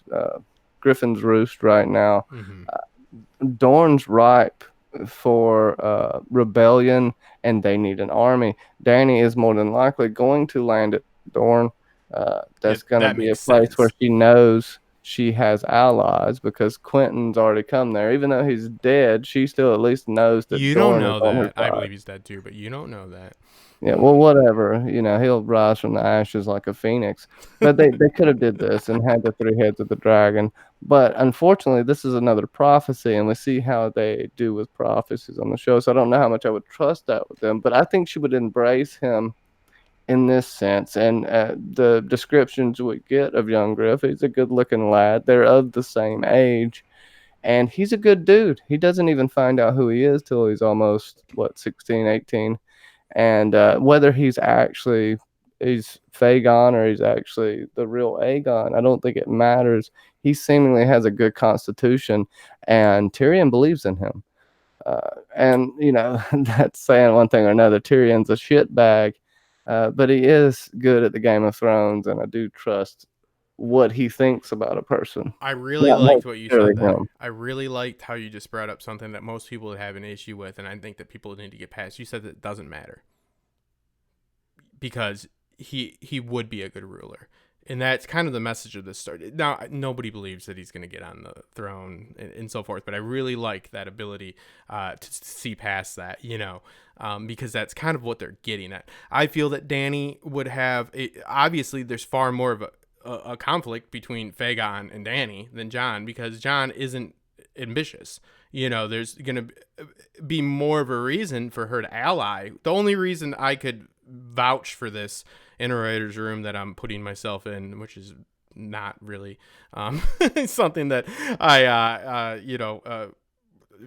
Griffin's Roost right now.
Mm-hmm.
Dorne's ripe for rebellion, and they need an army. Dany is more than likely going to land at Dorne. That's going to be a place where she knows she has allies, because Quentin's already come there. Even though he's dead, she still at least knows that
You
Dorne
don't know
is on her
that. I
side.
believe he's dead too, but you don't know that.
Yeah, well, whatever. He'll rise from the ashes like a phoenix. But they could have did this and had the three heads of the dragon. But unfortunately, this is another prophecy, and we see how they do with prophecies on the show. So I don't know how much I would trust that with them. But I think she would embrace him in this sense. And the descriptions we get of young Griff, he's a good-looking lad. They're of the same age. And he's a good dude. He doesn't even find out who he is till he's almost, 16, 18. And whether he's Fagon or he's actually the real Aegon, I don't think it matters. He seemingly has a good constitution, and Tyrion believes in him. And that's saying one thing or another. Tyrion's a shitbag, but he is good at the Game of Thrones, and I do trust what he thinks about a person.
I really
Not
liked what you
necessarily
said there.
him.
I really liked how you just brought up something that most people would have an issue with, and I think that people need to get past. You said that it doesn't matter because he would be a good ruler. And that's kind of the message of this story. Now, nobody believes that he's going to get on the throne and so forth, but I really like that ability to see past that, because that's kind of what they're getting at. I feel that Dany would have, obviously, there's far more of a conflict between Fagon and Dany than Jon, because Jon isn't ambitious. There's going to be more of a reason for her to ally. The only reason I could vouch for this in a writer's room that I'm putting myself in, which is not really something that I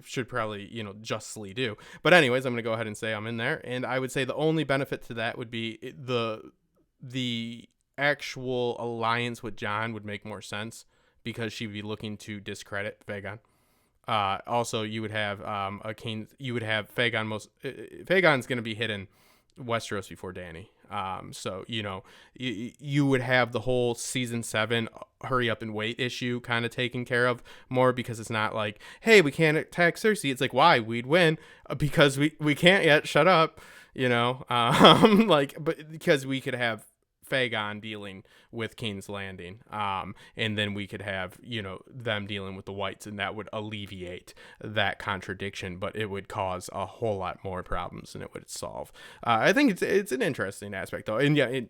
should probably justly do. But anyways, I'm gonna go ahead and say I'm in there, and I would say the only benefit to that would be the actual alliance with Jon would make more sense because she'd be looking to discredit Fagon. Also, you would have a Kane. You would have Fagon. Fagon's gonna be hidden Westeros before Dany. So you would have the whole season 7 hurry up and wait issue kind of taken care of more, because it's not like, hey, we can't attack Cersei. It's like, why? We'd win because we can't yet. Shut up. But because we could have Fagon dealing with King's Landing, and then we could have them dealing with the Whites, and that would alleviate that contradiction, but it would cause a whole lot more problems than it would solve. I think it's an interesting aspect though, and yeah,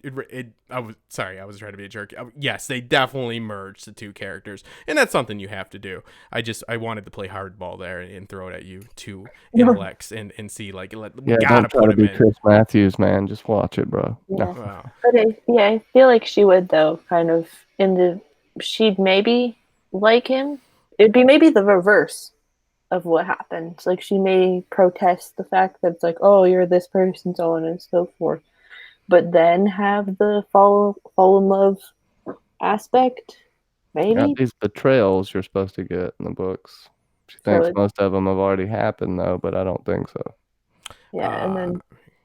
I was trying to be a jerk. Yes, they definitely merged the two characters, and that's something you have to do. I wanted to play hardball there and throw it at you two intellects and see we gotta
don't try
put
to be
him in.
Chris Matthews, man. Just watch it, bro.
Yeah.
No.
Wow.
But I feel like she would, though, kind of she'd maybe like him. It'd be maybe the reverse of what happened. Like, she may protest the fact that it's like, oh, you're this person, so on and so forth. But then have the fall in love aspect, maybe.
These betrayals you're supposed to get in the books. She thinks most of them have already happened, though, but I don't think so.
Yeah, and then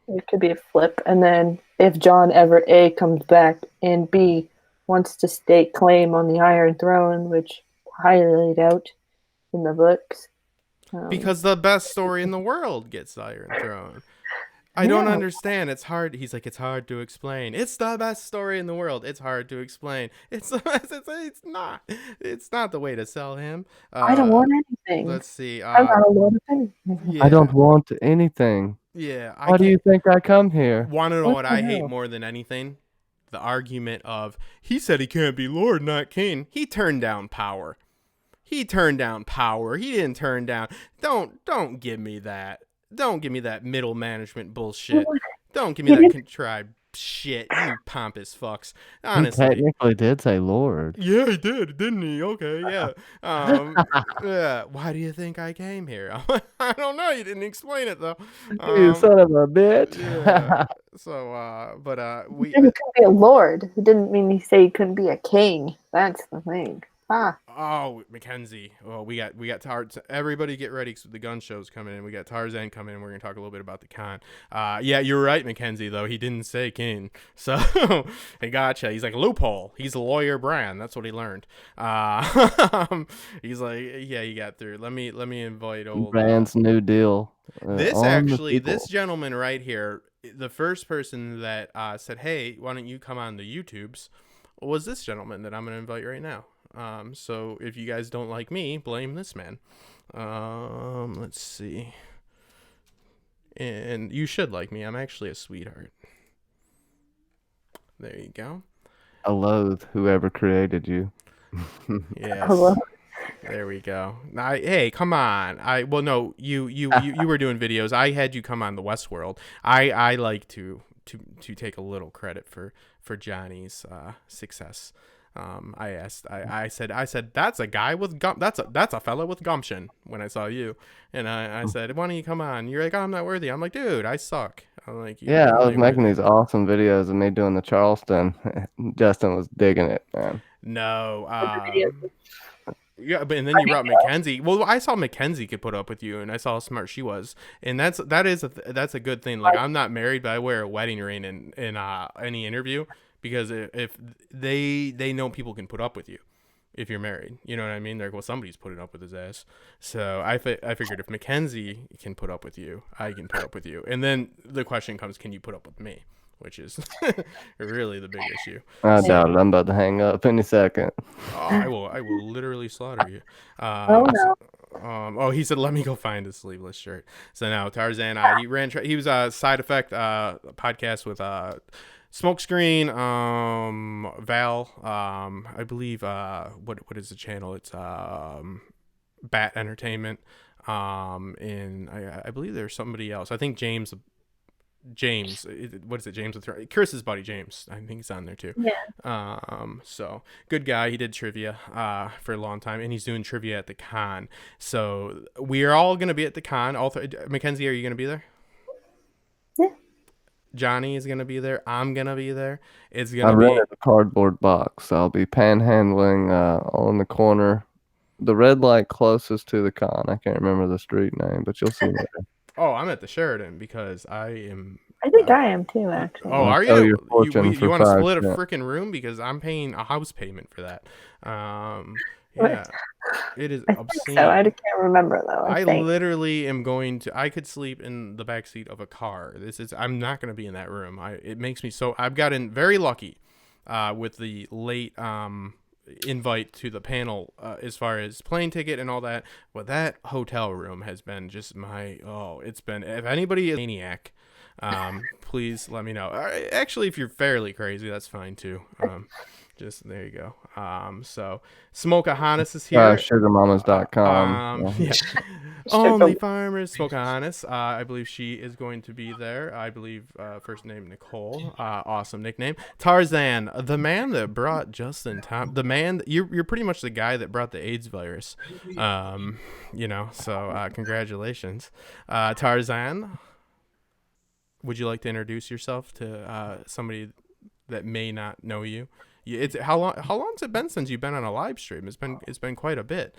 it could be a flip. And then if Jon ever A comes back and B wants to stake claim on the Iron Throne, which I highly doubt in the books.
Because the best story in the world gets the Iron Throne. I don't understand. It's hard. He's like, it's hard to explain. It's the best story in the world. It's hard to explain. It's not. It's not the way to sell him.
I don't want anything.
Let's see.
I'm not a lot of things.
I don't want anything.
Yeah.
Why do you think I come here?
Want to know what I hate more than anything? The argument of, he said he can't be Lord, not King. He turned down power. He turned down power. He didn't turn down. Don't give me that. Don't give me that middle management bullshit. Don't give me that contrived shit, you pompous fucks. Honestly.
He technically did say Lord.
Yeah, he did, didn't he? Okay, yeah. Yeah. Why do you think I came here? I don't know. You didn't explain it though.
You son of a bitch.
Yeah. So, we.
He couldn't be a lord. It didn't mean he said he couldn't be a king. That's the thing.
Oh, Mackenzie. Well, we got Tarzan. Everybody get ready because the gun show's coming in. We got Tarzan coming in. We're going to talk a little bit about the con. Yeah, you're right, Mackenzie, though. He didn't say king. So, I gotcha. He's like, loophole. He's a lawyer Bran. That's what he learned. He's like, yeah, he got through. Let me invite old...
Bran's New Deal.
This gentleman right here, the first person that said, hey, why don't you come on the YouTubes, was this gentleman that I'm going to invite right now. So if you guys don't like me, blame this man. Let's see. And you should like me. I'm actually a sweetheart. There you go.
I loathe whoever created you.
Yes. There we go. Hey, come on. You were doing videos. I had you come on the Westworld. I like to take a little credit for Johnny's success. I said that's a guy with that's a fella with gumption when I saw you, and I said, why don't you come on? You're like, oh, I'm not worthy. I'm like, dude, I suck. I'm like,
yeah, I was making these awesome videos of me doing the Charleston. Justin was digging it, man.
No, yeah, but and then you brought Mackenzie. Well, I saw Mackenzie could put up with you, and I saw how smart she was, and that's a good thing. Like, I'm not married, but I wear a wedding ring in any interview because if they know people can put up with you if you're married. You know what I mean? They're like, well, somebody's putting up with his ass. So I figured if Mackenzie can put up with you, I can put up with you. And then the question comes, can you put up with me? Which is really the big issue.
I doubt it. I'm about to hang up any second.
Oh, I will literally slaughter you.
Oh no.
He said, let me go find his sleeveless shirt. So now Tarzan, he was a Side Effect podcast with Smokescreen, Val, I believe, what is the channel? It's Bat Entertainment, and I believe there's somebody else. I think James, what is it? James with Chris's buddy James. I think he's on there too.
Yeah.
So good guy. He did trivia for a long time, and he's doing trivia at the con. So we are all gonna be at the con. Mackenzie, are you gonna be there?
Yeah.
Johnny is gonna be there. I'm gonna be there. It's
I
gonna be.
rented a cardboard box. I'll be panhandling on the corner, the red light closest to the con. I can't remember the street name, but you'll see me there.
Oh, I'm at the Sheridan because I am.
I think I am too, actually.
Oh, are
Sell
you?
your fortune
You
for
want to
5
split a
cents.
freaking room because I'm paying a house payment for that. Yeah, it is
I think
obscene.
so. I can't remember though.
I
think.
literally am going to. I could sleep in the back seat of a car. I'm not going to be in that room. It makes me so. I've gotten very lucky, with the late invite to the panel as far as plane ticket and all that. But that hotel room has been just it's been. If anybody is a maniac, please let me know. Actually, if you're fairly crazy, that's fine too. Just there you go. So Smokeahannes is here.
Sugarmamas.com.
Yeah. Only Farmers, Smokeahannes. I believe she is going to be there. I believe first name Nicole. Awesome nickname. Tarzan, the man that brought Justin Tom. The man you're pretty much the guy that brought the AIDS virus. So congratulations. Tarzan, would you like to introduce yourself to somebody that may not know you? How long's it been since you've been on a live stream? It's been quite a bit.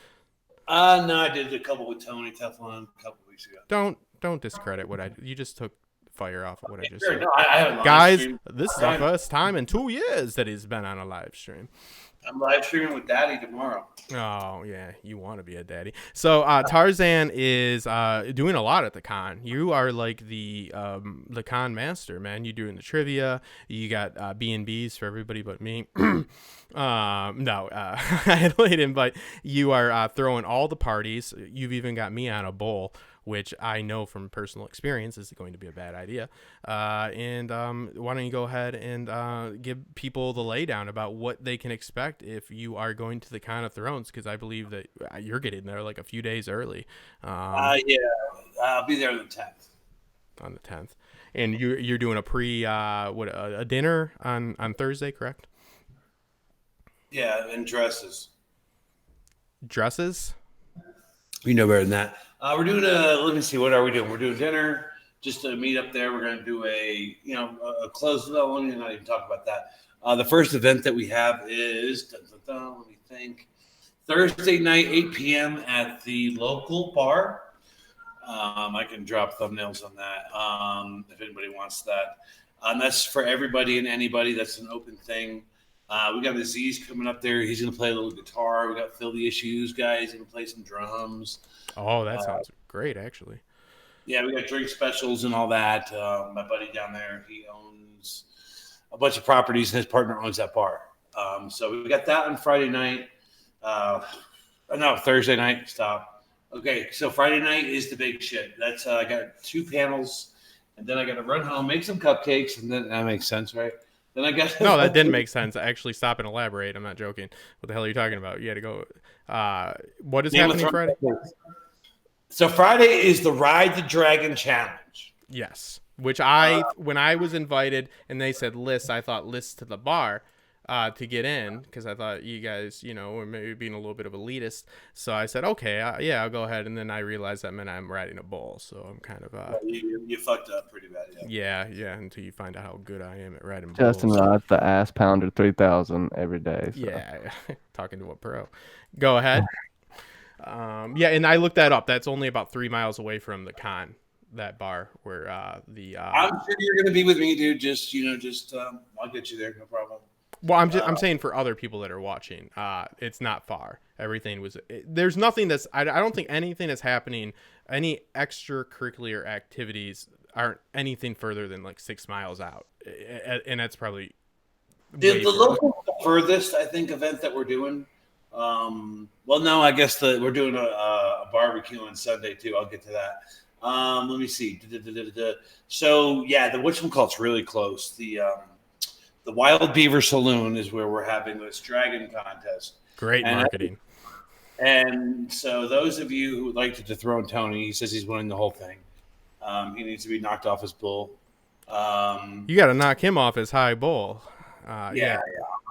No, I did a couple with Tony Teflon a couple weeks ago.
Don't discredit what I. You just took fire off of what I just
Sure,
said.
no, I haven't live
Guys,
streamed.
this is the first time in 2 years that he's been on a live stream.
I'm live streaming with Daddy tomorrow.
Oh yeah, you want to be a daddy. So Tarzan is doing a lot at the con. You are like the con master, man. You doing the trivia. You got B&Bs for everybody but me. I had late invite. You are throwing all the parties. You've even got me on a bowl, which I know from personal experience is going to be a bad idea. And why don't you go ahead and give people the laydown about what they can expect if you are going to the Con of Thrones, because I believe that you're getting there like a few days early.
Yeah, I'll be there on the 10th.
On the 10th. And you're doing a dinner on Thursday, correct?
Yeah, and dresses.
Dresses?
You know better than that. We're doing let me see, what are we doing? We're doing dinner just to meet up there. We're going to do a closed event. Let me not even talk about that. The first event that we have is, let me think, Thursday night, 8 p.m. at the local bar. I can drop thumbnails on that if anybody wants that. That's for everybody and anybody. That's an open thing. We got Aziz coming up there. He's going to play a little guitar. We got Phil the Issues guys going to play some drums.
Oh, that sounds great, actually.
Yeah, we got drink specials and all that. My buddy down there, he owns a bunch of properties, and his partner owns that bar. So we got that on Friday night. Thursday night. Stop. Okay, so Friday night is the big shit. That's I got 2 panels, and then I got to run home, make some cupcakes, and then that makes sense, right? Then I got
no, that didn't make sense. Actually, stop and elaborate. I'm not joking. What the hell are you talking about? You had to go. What is happening Friday?
So Friday is the Ride the Dragon Challenge.
Yes, which when I was invited and they said list, I thought list to the bar to get in, because I thought you guys, were maybe being a little bit of elitist. So I said, okay, yeah, I'll go ahead. And then I realized that meant I'm riding a bull. So I'm kind of
you fucked up pretty bad.
Yeah, until you find out how good I am at riding bulls.
Justin rides the ass pounder 3000 every day. So.
Yeah, talking to a pro. Go ahead. And I looked that up. That's only about 3 miles away from the con, that bar where the.
I'm sure you're gonna be with me, dude. Just I'll get you there, no problem.
Well, I'm saying for other people that are watching, it's not far. Everything was. There's nothing that's. I don't think anything that's happening. Any extracurricular activities aren't anything further than like 6 miles out, and that's probably.
The local furthest I think event that we're doing. Well, no, I guess we're doing a barbecue on Sunday too. I'll get to that. Let me see. So yeah, the whatchamacallit's really close. The Wild Beaver Saloon is where we're having this dragon contest.
Great marketing.
And so those of you who would like to dethrone Tony, he says he's winning the whole thing. He needs to be knocked off his bull.
You got to knock him off his high bull.
Yeah.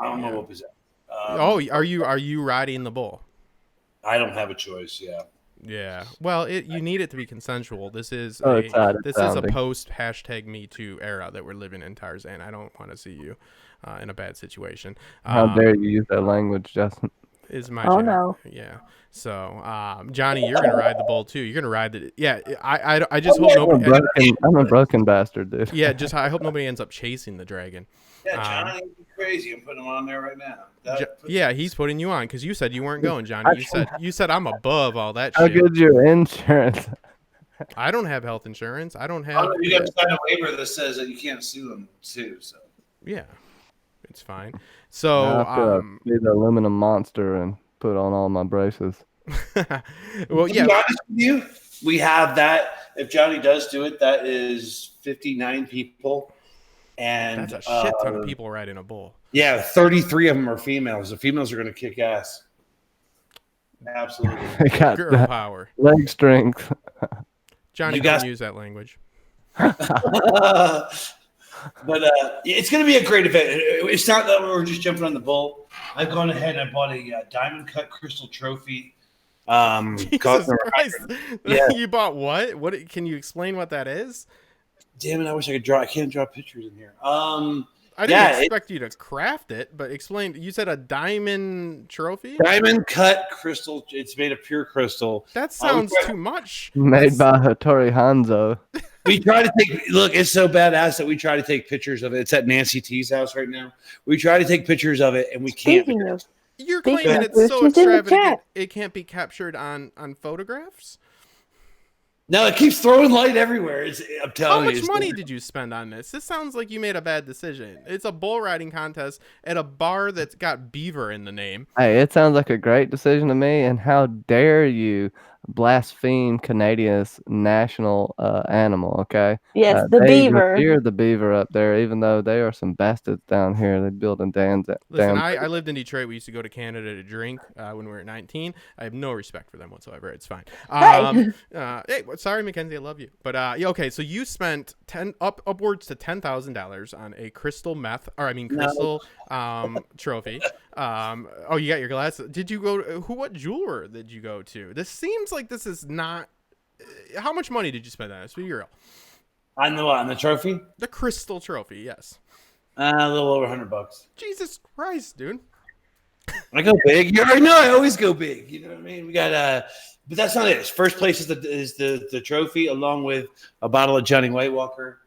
I don't know what was that.
Are you riding the bull?
I don't have a choice. Yeah.
Yeah. Well, you need it to be consensual. This is
it's
a
sounding.
post #MeToo era that we're living in, Tarzan. I don't want to see you in a bad situation.
How dare you use that language, Justin?
Is my
Oh,
job.
no.
Yeah. So, Johnny, you're gonna ride the bull too. You're gonna ride the. Yeah. I just hope nobody.
I'm a broken bastard, dude.
Yeah. I hope nobody ends up chasing the dragon.
Yeah, Johnny, you're crazy. I'm putting him on there right now.
Yeah, he's putting you on because you said you weren't going, Johnny. You said I'm above all that
How
shit.
good's your insurance?
I don't have health insurance. I don't have.
You got to sign a waiver that says that you can't sue him too. So
Yeah, it's fine. So
I have to be the aluminum monster and put on all my braces.
well,
to
yeah.
be honest with you, we have that. If Johnny does do it, that is 59 people. And
That's a shit ton of people riding a bull.
Yeah, 33 of them are females. The females are going to kick ass. Absolutely.
They got
Girl
that
power.
leg strength.
Johnny,
You
don't
guys-
use that language.
But it's going to be a great event. It's not that we're just jumping on the bull. I've gone ahead and I bought a diamond cut crystal trophy.
Jesus Christ.
Yeah.
You bought what? What? Can you explain what that is?
Damn it! I wish I could draw. I can't draw pictures in here.
I didn't expect you to craft it, but explain. You said a diamond trophy?
Diamond cut crystal. It's made of pure crystal.
That sounds too much.
Made by Hattori Hanzo.
We try to take look. It's so badass that we try to take pictures of it. It's at Nancy T's house right now. We try to take pictures of it, and we can't.
Speaking of,
You're
Speaking
claiming
of
it's
which,
so
it's in the
extravagant
chat.
it can't be captured on photographs?
No, it keeps throwing light everywhere. I'm
How
telling you.
much
it's-
money did you spend on this? This sounds like you made a bad decision. It's a bull riding contest at a bar that's got beaver in the name.
Hey, it sounds like a great decision to me. And how dare you blaspheme Canada's national animal? Okay.
yes, the
They
beaver.
revere the beaver up there, even though they are some bastards down here. They're building dams.
Listen, I lived in Detroit. We used to go to Canada to drink when we were 19. I have no respect for them whatsoever. It's fine. Hey, sorry, Mackenzie, I love you. But yeah, okay, so you spent upwards to $10,000 on a crystal trophy. Oh, you got your glasses. Did you go to what jeweler did you go to? This seems like this is not. How much money did you spend on this? Be real.
On the trophy?
The crystal trophy, yes.
A little over $100.
Jesus Christ, dude.
I go big. You already know I always go big. You know what I mean? We got but that's not it. First place is the trophy, along with a bottle of Johnny White Walker.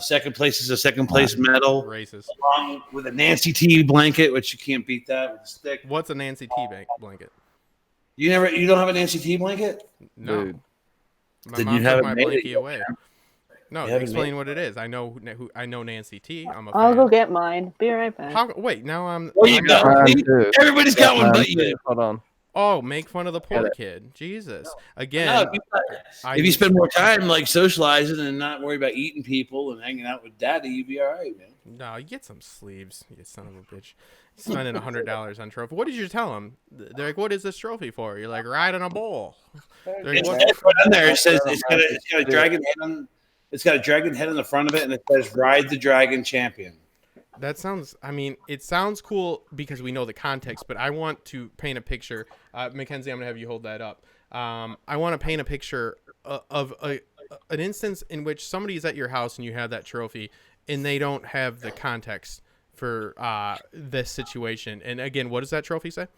Second place is a second place medal,
Racist.
along with a Nancy T blanket, which you can't beat that with a stick.
What's a Nancy T blanket?
You don't have a Nancy T blanket?
No.
Dude.
My
Then
mom
you
took
haven't
my
made it
blankie
yet,
away. No,
You haven't
explain
made
what it is. I know Nancy T. I'm a
I'll
fan.
go get mine. Be right back.
Wait, now I'm.
Well, you
I'm-
go.
Mine
See?
too.
Everybody's got one
Mine
but
too.
you.
Hold on.
Oh, make fun of the poor
Get it.
kid. Jesus.
No,
Again,
if you spend more time like socializing and not worry about eating people and hanging out with daddy, you'd be all right, man.
no, you get some sleeves, you son of a bitch. Spending $100 on trophy. What did you tell them? They're like, "What is this trophy for?" You're like, "Riding a bull." They're like,
It's
"What?"
right on there. It says it's got a dragon head on. It's got a dragon head on the front of it, and it says "Ride the Dragon Champion."
That sounds. I mean, it sounds cool because we know the context. But I want to paint a picture. Mackenzie, I'm gonna have you hold that up. I want to paint a picture of an instance in which somebody's at your house and you have that trophy, and they don't have the context for this situation. And again, what does that trophy say?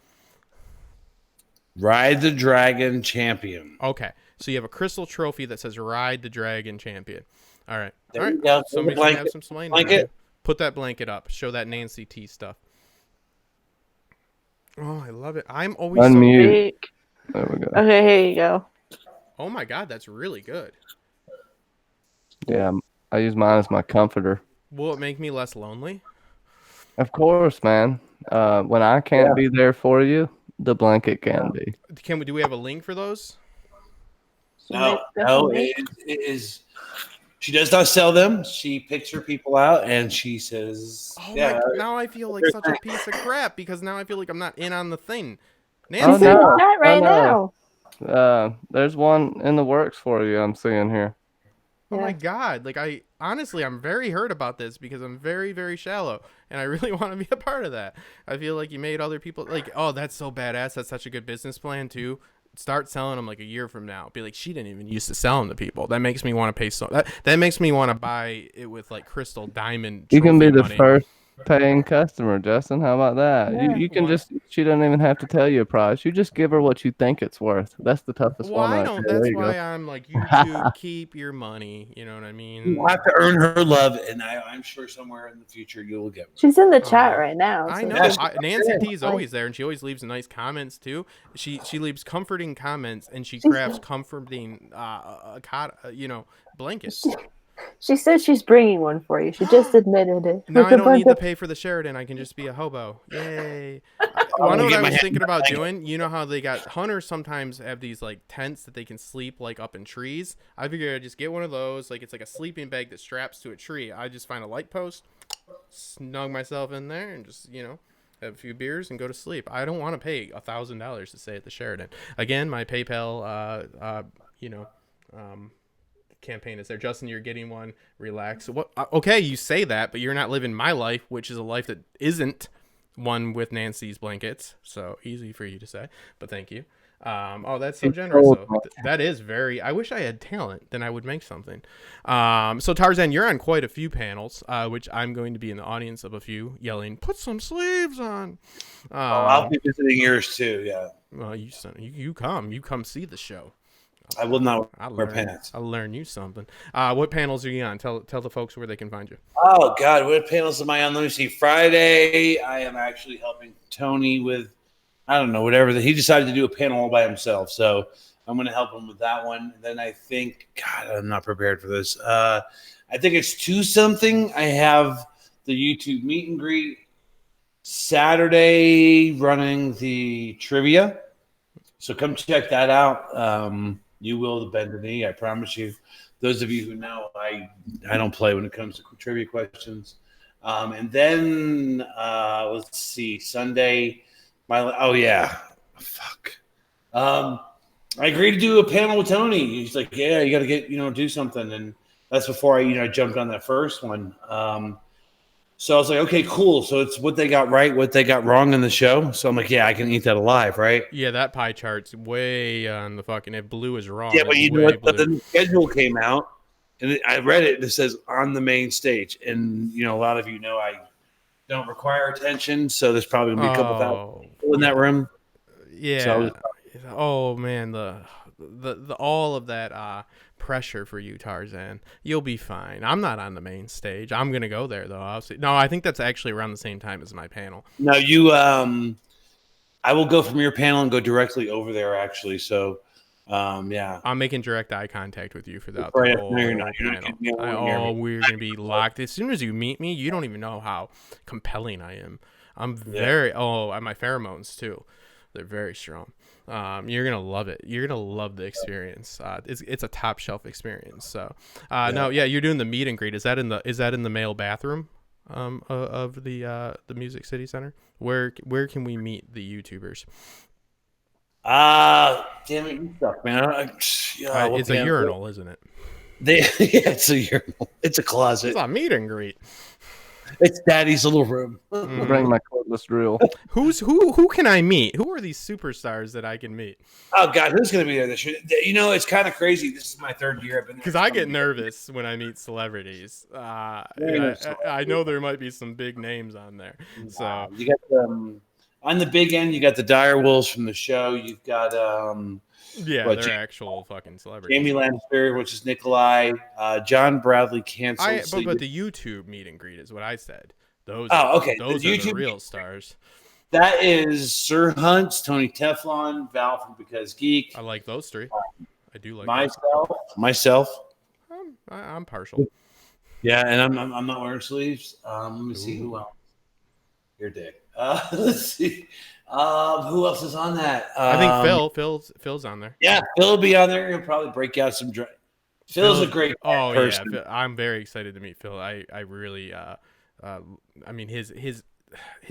Ride the Dragon Champion.
Okay, So you have a crystal trophy that says "Ride the Dragon Champion." All right,
There
all
you
right.
go.
Somebody's gonna have some slaying.
Blanket.
Put that blanket up. Show that Nancy T stuff. Oh, I love it. I'm always
Unmute.
Big.
There we go.
Okay, here you go.
Oh my god, that's really good.
Yeah, I use mine as my comforter.
Will it make me less lonely?
Of course, man. When I can't be there for you, the blanket can be.
Do we have a link for those?
No, it is. She does not sell them. She picks her people out and she says,
Oh
"Yeah,
now I feel like such a piece of crap because now I feel like I'm not in on the thing.
She's
Nancy,
in
no.
the chat right
no.
now.
There's one in the works for you. I'm seeing here.
oh my
Yeah.
god! Like I'm very hurt about this because I'm very, very shallow and I really want to be a part of that. I feel like you made other people like, oh, that's so badass. That's such a good business plan too. Start selling them like a year from now. Be like, she didn't even used to sell them to people. That makes me want to pay that makes me want to buy it with like crystal diamond.
You can be the
money.
first paying customer, Justin. How about that?
Yeah.
You can
What?
just. She doesn't even have to tell you a price. You just give her what you think it's worth. That's the toughest
Well,
one.
I
Right
don't.
there.
That's
There you
why
go.
I'm like, YouTube, keep your money. You know what I mean?
you have to earn her love," and I'm sure somewhere in the future you will get one.
She's in the chat right now.
I
so
know.
Yes.
Nancy T is always there, and she always leaves nice comments too. She leaves comforting comments, and she crafts comforting, blankets.
She said she's bringing one for you. She just admitted it.
Now
With
I
a
don't
bunch
need to
of-
pay for the Sheridan. I can just be a hobo. Yay!
wanna
Know what
get
I
my
was
hand
thinking
in
about
the
doing? You know how they got hunters sometimes have these like tents that they can sleep like up in trees. I figured I'd just get one of those. Like it's like a sleeping bag that straps to a tree. I just find a light post, snug myself in there, and just have a few beers and go to sleep. I don't want to pay $1,000 to stay at the Sheridan. Again, my PayPal, campaign is there. Justin, you're getting one. Relax. What? Okay, you say that, but you're not living my life, which is a life that isn't one with Nancy's blankets. So easy for you to say, but thank you. Oh, that's so generous. So that is very. I wish I had talent, then I would make something. So Tarzan, you're on quite a few panels, which I'm going to be in the audience of a few, yelling, "Put some sleeves on."
I'll be visiting yours too. Yeah,
Well, you come see the show.
I will not
I'll
wear
learn,
pants.
I'll learn you something. What panels are you on? Tell the folks where they can find you.
Oh God, what panels am I on? Let me see. Friday, I am actually helping Tony with, I don't know, whatever. He decided to do a panel all by himself, so I'm going to help him with that one. And then I think, God, I'm not prepared for this. I think it's 2 something. I have the YouTube meet and greet Saturday, running the trivia. So come check that out. You will bend the knee, I promise you. Those of you who know, I don't play when it comes to trivia questions. And then let's see, Sunday. I agreed to do a panel with Tony. He's like, "Yeah, you got to get do something," and that's before I jumped on that first one. So I was like, okay, cool. So it's what they got right, what they got wrong in the show. So I'm like, yeah, I can eat that alive, right?
Yeah, that pie chart's way on the fucking. If blue is wrong.
Yeah, but
it's
you know
way
what?
blue.
The schedule came out, and I read it. And it says on the main stage, and a lot of I don't require attention, so there's probably gonna be a couple thousand people in that room.
Yeah.
So
Oh man, the all of that pressure for you, Tarzan. You'll be fine. I'm not on the main stage. I'm gonna go there though. I'll see. No, I think that's actually around the same time as my panel.
No, you. I will go from your panel and go directly over there. Actually, so yeah.
I'm making direct eye contact with you for that.
Right,
The whole
no, you're not. You're not
panel.
getting me over here.
We're gonna be locked. As soon as you meet me, you don't even know how compelling I am. I'm very. Oh, and my pheromones too. They're very strong. You're gonna love it. You're gonna love the experience. It's a top shelf experience. So, no, yeah, you're doing the meet and greet. Is that in the male bathroom, of the Music City Center? Where can we meet the YouTubers?
Damn it, you suck, man.
It's a urinal, isn't it?
Yeah, it's a urinal. It's a closet.
It's a meet and greet.
It's Daddy's little room.
Bring my cordless drill.
Who can I meet? Who are these superstars that I can meet?
Oh God, who's gonna be there this year? It's kind of crazy. This is my 3rd year. I've been there
Because I get nervous when I meet celebrities. I know there might be some big names on there. So
you got on the big end. You got the Dire Wolves from the show. You've got
Yeah,
But
they're actual fucking celebrities.
Jamie Lannister, which is Nikolai, John Bradley canceled.
But the YouTube meet and greet is what I said. Those
okay.
Those
The
are the
YouTube
real stars.
That is Sir Hunt, Tony Teflon, Val from Because Geek.
I like those three. I do like
myself.
I'm partial.
Yeah, and I'm not wearing sleeves. Let me see who else. Your dick. Let's see. Who else is on that?
I think Phil's on there.
Yeah, Phil will be on there. He'll probably break out some. Phil's a great person.
Yeah, I'm very excited to meet Phil. I really I mean his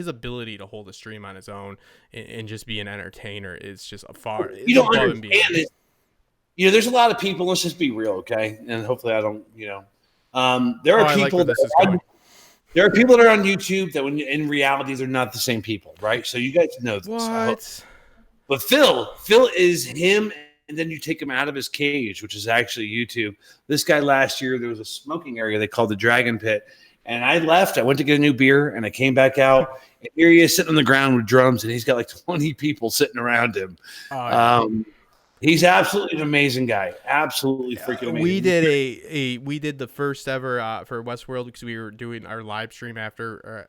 ability to hold a stream on his own and just be an entertainer is just
you don't understand it. There's a lot of people. Let's just be real, okay? And hopefully I don't. There are people there are people that are on YouTube that, when in reality, they're not the same people, right? So you guys know this.
What?
But Phil is him, and then you take him out of his cage, which is actually YouTube. This guy last year, there was a smoking area they called the Dragon Pit, and I left. I went to get a new beer, and I came back out, and here he is sitting on the ground with drums, and he's got like 20 people sitting around him. He's absolutely an amazing guy. Absolutely freaking amazing.
We did the first ever for Westworld, because we were doing our live stream at the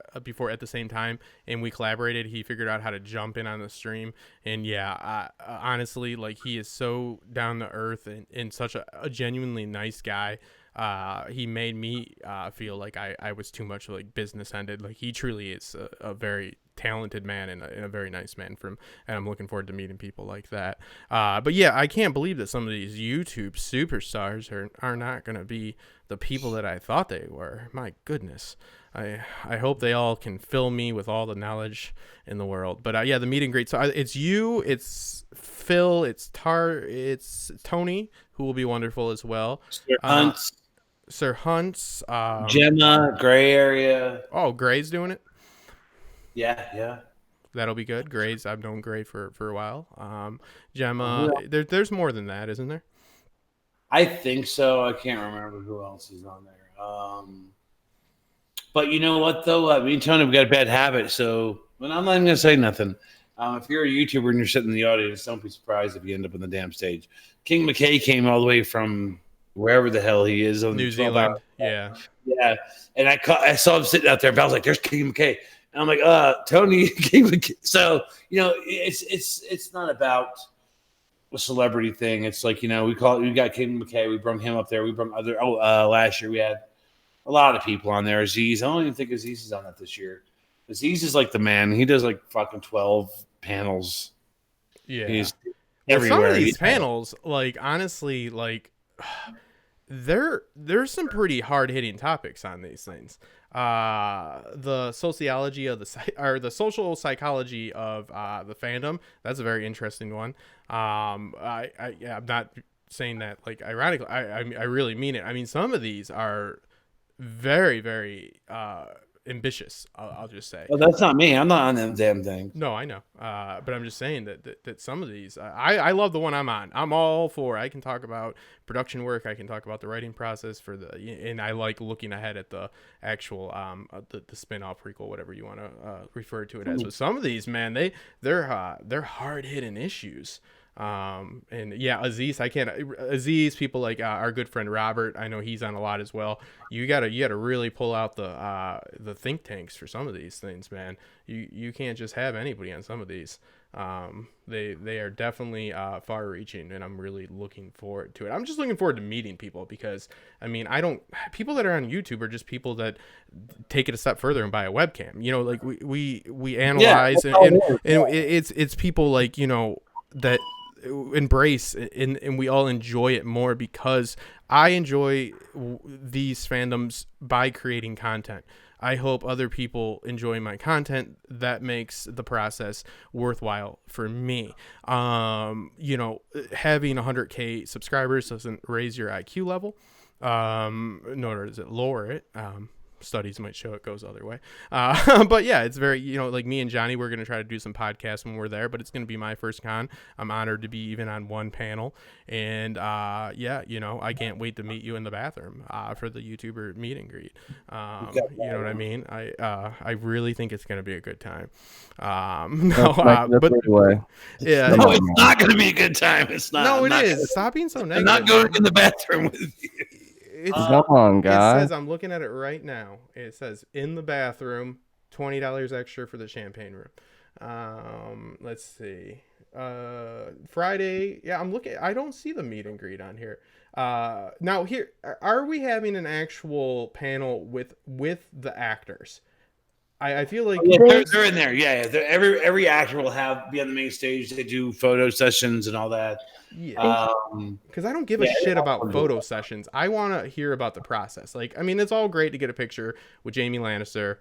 same time, and we collaborated. He figured out how to jump in on the stream, and honestly, like, he is so down to earth and such a genuinely nice guy. He made me feel like I was too much like business ended. Like, he truly is a very talented man and a very nice man and I'm looking forward to meeting people like that. But yeah, I can't believe that some of these YouTube superstars are not going to be the people that I thought they were. My goodness. I hope they all can fill me with all the knowledge in the world. But yeah, the meet and greet. So it's you, it's Phil, it's Tony, who will be wonderful as well. Sir Hunt's,
Gemma, Gray Area.
Oh, Gray's doing it.
Yeah.
That'll be good. Gray's, I've known Gray for a while. Gemma, there's more than that, isn't there?
I think so. I can't remember who else is on there. But you know what, though? Me and Tony, we got a bad habit, so I'm not even going to say nothing. If you're a YouTuber and you're sitting in the audience, don't be surprised if you end up on the damn stage. King McKay came all the way from wherever the hell he is on
New Zealand. Yeah.
And I saw him sitting out there, and I was like, "There's King McKay," and I'm like, Tony King McKay. So it's not about a celebrity thing. It's like, we got King McKay. We brought him up there. We brought other. Last year we had a lot of people on there. Aziz, I don't even think Aziz is on that this year. Aziz is like the man. He does like fucking 12 panels.
Yeah.
He's everywhere.
Some of these panels, like, honestly, like, there's some pretty hard-hitting topics on these things. The sociology of the social psychology of the fandom, that's a very interesting one. I'm not saying that like ironically. I really mean it. I mean, some of these are very, very ambitious. I'll just say.
Well, that's not me. I'm not on them damn things.
No, I know. But I'm just saying that some of these, I love the one I'm on. I'm all for. I can talk about production work. I can talk about the writing process and I like looking ahead at the actual the spin-off prequel, whatever you want to refer to it as. But some of these, man, they're hard hitting issues. And yeah, Aziz, people like our good friend Robert, I know he's on a lot as well. You gotta really pull out the think tanks for some of these things, man. You can't just have anybody on some of these. They are definitely far reaching, and I'm really looking forward to it. I'm just looking forward to meeting people, because I mean, people that are on YouTube are just people that take it a step further and buy a webcam. Like we analyze, and it's people like, that embrace and we all enjoy it more, because I enjoy these fandoms by creating content. I hope other people enjoy my content. That makes the process worthwhile for me. Having 100K subscribers doesn't raise your IQ level, nor does it lower it. studies might show it goes the other way. But yeah, it's very, like me and Johnny, we're going to try to do some podcasts when we're there, but it's going to be my first con. I'm honored to be even on one panel. And yeah, I can't wait to meet you in the bathroom for the YouTuber meet and greet. You know what I mean? I really think it's going to be a good time. But yeah,
No, it's not going to be a good time. It's not.
No, it is. Stop being so negative.
I'm not going in the bathroom with you.
Come on, guys.
It says, I'm looking at it right now. It says in the bathroom, $20 extra for the champagne room. Let's see. Friday. Yeah, I'm looking. I don't see the meet and greet on here. Now here, are we having an actual panel with the actors? I feel like
they're in there. Yeah. Every actor will be on the main stage. They do photo sessions and all that.
Yeah. Because I don't give a shit about photo sessions. I want to hear about the process. Like, I mean, it's all great to get a picture with Jaime Lannister,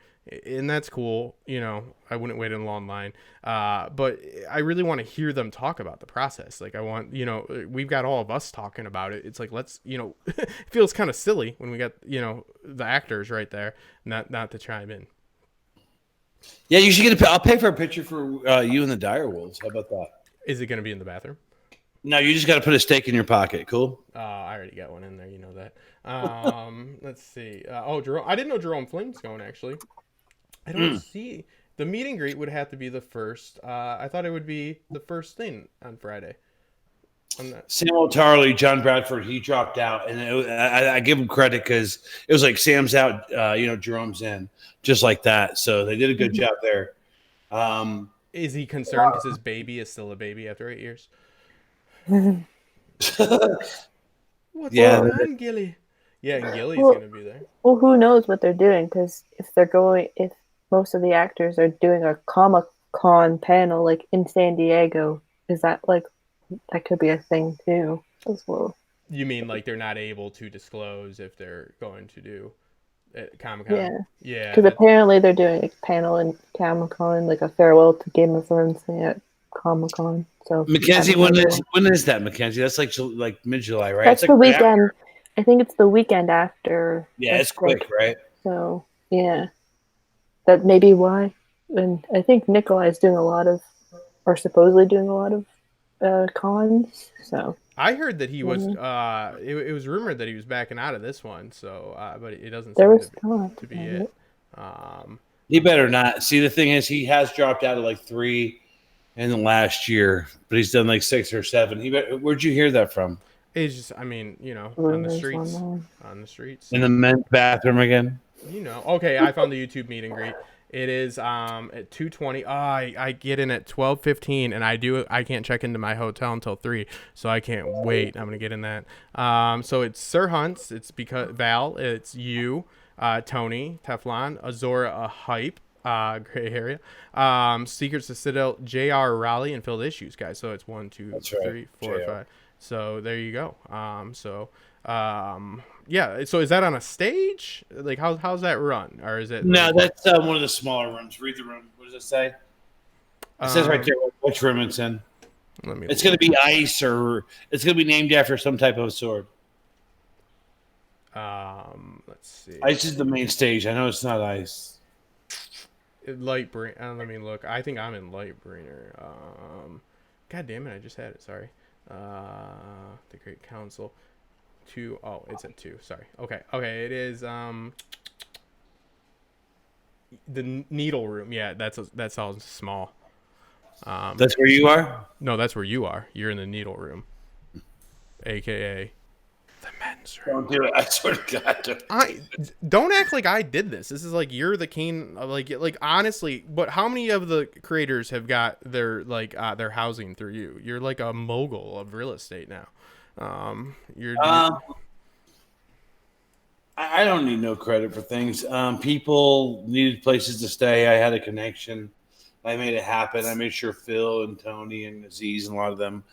and that's cool. I wouldn't wait in a long line. But I really want to hear them talk about the process. Like, I want, we've got all of us talking about it. It's like, let's, it feels kind of silly when we got, the actors right there, not to chime in.
Yeah, you should I'll pay for a picture for you and the Dire Wolves. How about that?
Is it going to be in the bathroom?
No, you just got to put a steak in your pocket. Cool.
I already got one in there. You know that. Let's see. Jerome. I didn't know Jerome Flynn's going, actually. I don't see. The meet and greet would have to be the first. I thought it would be the first thing on Friday.
Samuel Tarley, John Bradford, he dropped out. And I give him credit because it was like Sam's out, Jerome's in. Just like that. So they did a good job there.
Is he concerned because his baby is still a baby after 8 years? What's going on, Gilly? Yeah, and Gilly's going to be there.
Well, who knows what they're doing? Because if most of the actors are doing a Comic-Con panel like in San Diego, is that like that could be a thing too as well?
You mean like they're not able to disclose if they're going to do Comic-Con? Yeah.
Because apparently they're doing a panel in Comic-Con, like a farewell to Game of Thrones thing at Comic-Con. So
Mackenzie, when is that, Mackenzie? That's like mid-July, right?
That's
it's
the weekend. I think it's the weekend after.
Yeah, it's quick, right?
So yeah, that may be why. And I think Nikolai's doing supposedly doing a lot of cons. So
I heard that he was. It was rumored that he was backing out of this one. So, but it doesn't
seem
to be it.
He better not. See, the thing is, he has dropped out of like 3 in the last year, but he's done like 6 or 7. Where'd you hear that from?
It's just, on the streets,
in the men's bathroom again.
Okay, I found the YouTube meet and greet. It is at 2:20. I get in at 12:15, and I can't check into my hotel until 3, so I can't wait. I'm gonna get in that. So it's Sir Hunts. It's because Val. It's you, Tony, Teflon, Azora, a hype. Gray area. Secrets of Citadel, J.R. Raleigh, and Filled Issues, guys. So it's 1, 2, 3, 4, 5. So there you go. Yeah. So is that on a stage? Like, how's that run? Or is it?
No, that's one of the smaller rooms. Read the room. What does it say? It says right there which room it's in. It's going to be ice, or it's going to be named after some type of sword.
Let's see.
Ice is the main stage. I know it's not ice.
Lightbringer. Let me look. I think I'm in Lightbringer. God damn it! I just had it. Sorry. The Great Council. 2. Oh, it's at 2. Sorry. Okay. It is the Needle Room. Yeah, that sounds small.
That's where you are?
No, that's where you are. You're in the Needle Room, aka the men's room.
Don't do it. I swear to God.
I don't act like I did this. This is like you're the king. Like honestly, but how many of the creators have got their their housing through you? You're like a mogul of real estate now.
I don't need no credit for things. People needed places to stay. I had a connection. I made it happen. I made sure Phil and Tony and Aziz and a lot of them,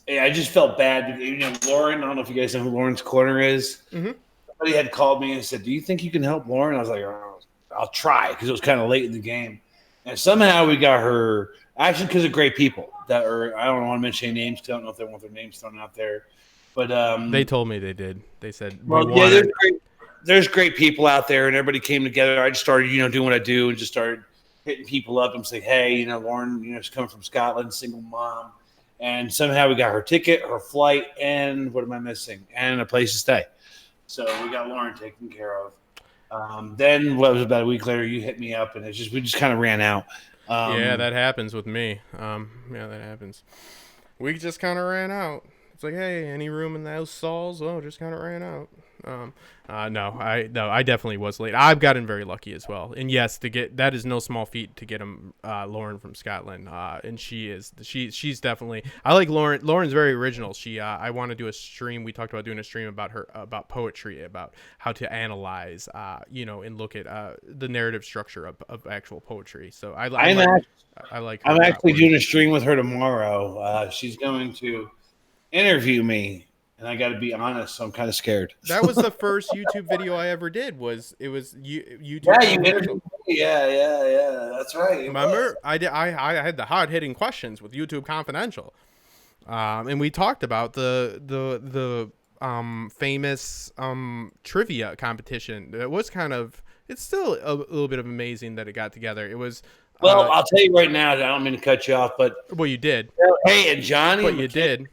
I just felt bad. Lauren, I don't know if you guys know who Lauren's Corner is. Mm-hmm. Somebody had called me and said, "Do you think you can help Lauren?" I was like, "Oh, I'll try," because it was kind of late in the game. And somehow we got her, actually because of great people that are, I don't want to mention any names because I don't know if they want their names thrown out there. But
they told me they did. They said,
they're great. there's great people out there, and everybody came together. I just started, doing what I do, and just started hitting people up and saying, hey, Lauren, she's coming from Scotland, single mom. And somehow we got her ticket, her flight, and what am I missing? And a place to stay. So we got Lauren taken care of. Then what was about a week later, you hit me up, and we just kind of ran out.
Yeah, that happens with me. Yeah, that happens. We just kind of ran out. It's like, hey, any room in those stalls? Oh, just kind of ran out. No, I definitely was late. I've gotten very lucky as well. And yes, that is no small feat to get him, Lauren from Scotland. And she's definitely, I like Lauren. Lauren's very original. I want to do a stream. We talked about doing a stream about poetry, about how to analyze, and look at, the narrative structure of actual poetry. So I like her.
I'm actually doing a stream with her tomorrow. She's going to interview me. And I got to be honest, so I'm kind of scared.
That was the first YouTube video I ever did. YouTube?
Yeah, you interviewed me. Yeah. That's right.
Remember, I had the hard hitting questions with YouTube Confidential, and we talked about the famous trivia competition. It was it's still a little bit of amazing that it got together. It was.
Well, I'll tell you right now. I don't mean to cut you off, but
you did.
Hey, and Johnny,
but you did.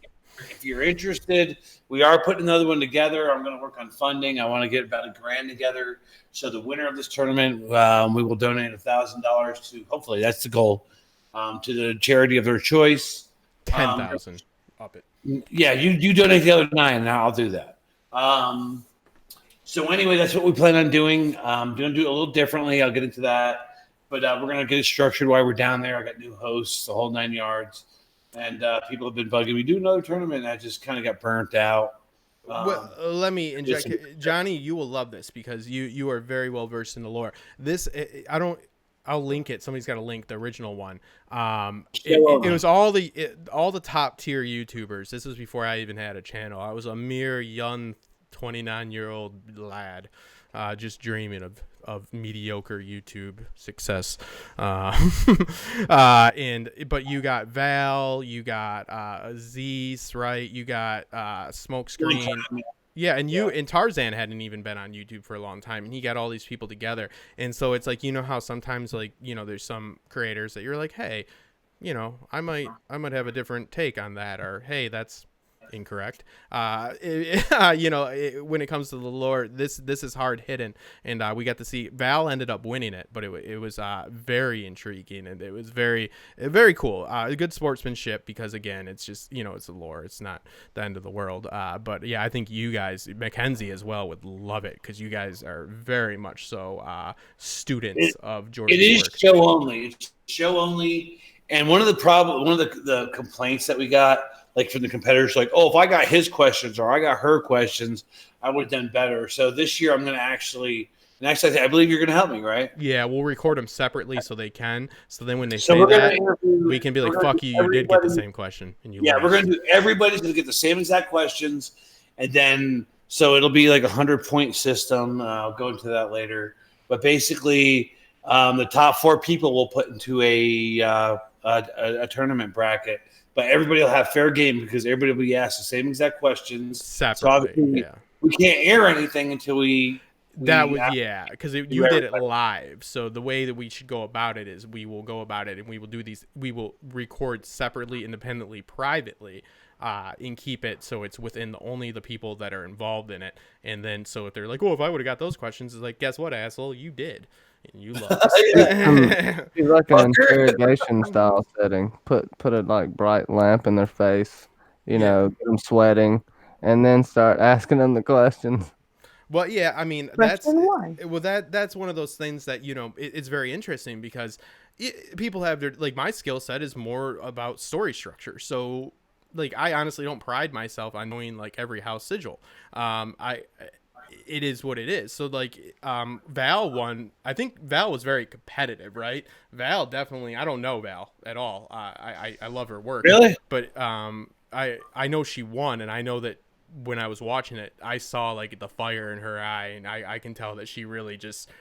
If you're interested, we are putting another one together. I'm going to work on funding. I want to get about $1,000 together. So the winner of this tournament, we will donate $1,000 to. Hopefully, that's the goal. To the charity of their choice.
10,000 up it.
Yeah, you donate the other 9, and I'll do that. So anyway, that's what we plan on doing. I'm going to do it a little differently. I'll get into that, but we're going to get it structured while we're down there. I got new hosts, the whole 9 yards. And people have been bugging me. Do another tournament. And I just kind of got burnt out.
Well, let me inject. Johnny, you will love this because you are very well versed in the lore. I'll link it. Somebody's got to link the original one. It was all the top tier YouTubers. This was before I even had a channel. I was a mere young 29-year-old lad, just dreaming of mediocre YouTube success. But you got Val, you got Aziz, right? You got Smokescreen. Yeah, and Tarzan hadn't even been on YouTube for a long time, and he got all these people together. And so it's like, how sometimes there's some creators that you're like, hey, I might have a different take on that, or hey, that's incorrect. When it comes to the lore, this is hard hidden, and we got to see Val ended up winning it, but it was very intriguing, and it was very very cool. Good sportsmanship, because again, it's just it's the lore, it's not the end of the world. But yeah, I think you guys, Mackenzie as well, would love it because you guys are very much so students of Jordan's
It is
work.
show only. It's show only, and one of the complaints that we got, like from the competitors, like, oh, if I got his questions or I got her questions, I would have done better. So this year I'm going to actually I believe you're going to help me, right?
Yeah, we'll record them separately so they can. So then when they say that, we can be like, fuck you, you did get the same question. And you
we're going to do, everybody's going to get the same exact questions. And then, so it'll be like 100-point system. I'll go into that later. But basically, the top 4 people will put into a tournament bracket. But everybody will have fair game because everybody will be asked the same exact questions
separately.
So we can't air anything until
because you did it live. So the way that we should go about it is we will go about it and we will record separately, independently, privately, and keep it so it's within only the people that are involved in it. And then so if they're like, oh, if I would have got those questions, it's like, guess what, asshole, you did. And you love it.
It's like an interrogation style setting. Put a like bright lamp in their face, get them sweating, and then start asking them the questions.
Well, yeah, I mean, that's one of those things that it's very interesting because people have their, like, my skill set is more about story structure. So, like, I honestly don't pride myself on knowing like every house sigil. It is what it is. So like Val won. I think Val was very competitive, right? Val definitely. I don't know Val at all. I love her work.
Really?
But I know she won, and I know that when I was watching it, I saw like the fire in her eye, and I can tell that she really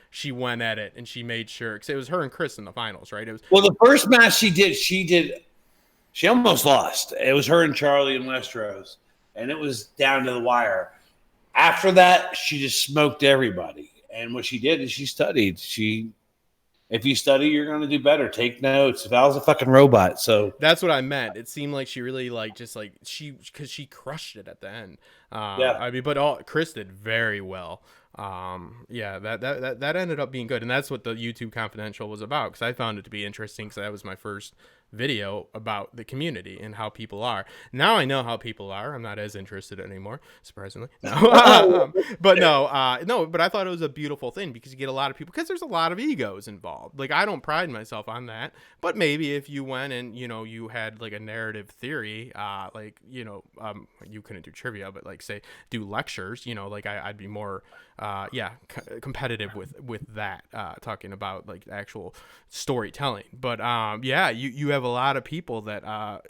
she went at it, and she made sure, because it was her and Chris in the finals, right? It was,
well, the first match she almost lost. It was her and Charlie and Westeros, and it was down to the wire. After that, she just smoked everybody. And what she did is she studied. If you study, you're going to do better. Take notes. Val's a fucking robot. So
that's what I meant. It seemed like she really because she crushed it at the end.
Yeah.
I mean, but Chris did very well. Yeah, that ended up being good, and that's what the YouTube Confidential was about. Because I found it to be interesting. Because that was my first video about the community and how people are. Now I know how people are. I'm not as interested anymore, surprisingly. No, but but I thought it was a beautiful thing because you get a lot of people, because there's a lot of egos involved. Like, I don't pride myself on that, but maybe if you went and, you had like a narrative theory, you couldn't do trivia, but like say do lectures, like I'd be more, competitive with that, talking about like actual storytelling. But you have a lot of people that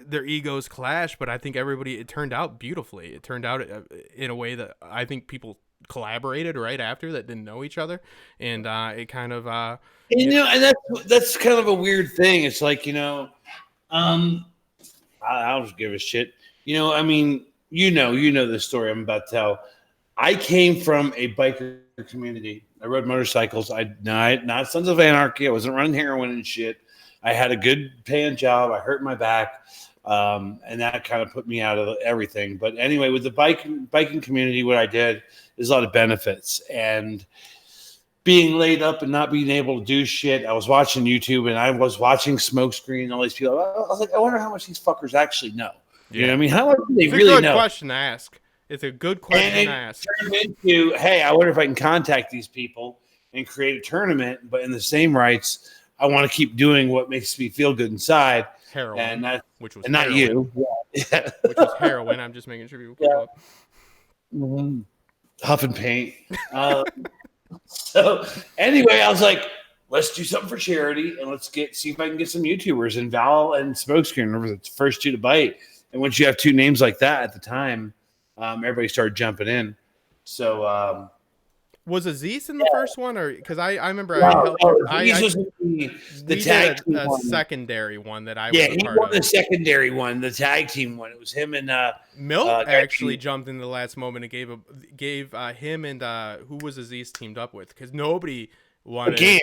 their egos clash, but I think it turned out beautifully. It turned out in a way that I think people collaborated right after that didn't know each other, and it kind of
and that's kind of a weird thing. It's like, I'll just give a shit. I mean, the story I'm about to tell. I came from a biker community. I rode motorcycles. Not Sons of Anarchy. I wasn't running heroin and shit. I had a good paying job. I hurt my back, and that kind of put me out of everything. But anyway, with the biking community, what I did is a lot of benefits. And being laid up and not being able to do shit, I was watching YouTube and I was watching Smokescreen and all these people. I was like, I wonder how much these fuckers actually know.
Yeah.
You know what I mean? How much do they
it's
really
a good
know?
question to ask. It's a good question to ask.
Turned into, hey, I wonder if I can contact these people and create a tournament, but in the same rights, I want to keep doing what makes me feel good inside.
Heroin,
and that,
which was
and not
heroin,
you, yeah.
which was heroin. I'm just making sure people keep up.
Mm-hmm. Huff and paint. So anyway, I was like, let's do something for charity and let's see if I can get some YouTubers. And Val and Smokescreen were the first two to bite. And once you have two names like that at the time, everybody started jumping in. So
was Aziz in the first one, or because I remember I helped.
Was the tag team
a
one.
Secondary one that I
was
a
he
part
won
of.
The secondary one, the tag team one. It was him and
Milk actually jumped in the last moment and gave him and who was Aziz teamed up with, because nobody wanted.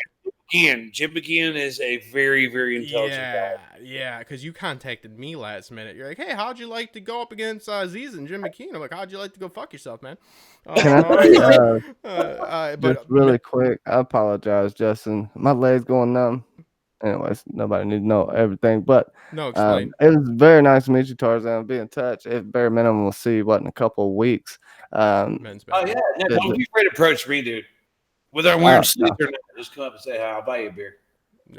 Jim McGeehan is a very, very intelligent guy.
Yeah, because you contacted me last minute. You're like, hey, how'd you like to go up against Aziz and Jim McGeehan? I'm like, how'd you like to go fuck yourself, man?
Can I just really quick, I apologize, Justin. My leg's going numb. Anyways, nobody needs to know everything, but
no, explain.
It was very nice to meet you, Tarzan. Be in touch. At bare minimum, we'll see you in a couple of weeks.
Men's
don't be afraid to approach me, dude. Whether I'm wearing sleeves or not, just come up and say hi. I'll buy you a beer.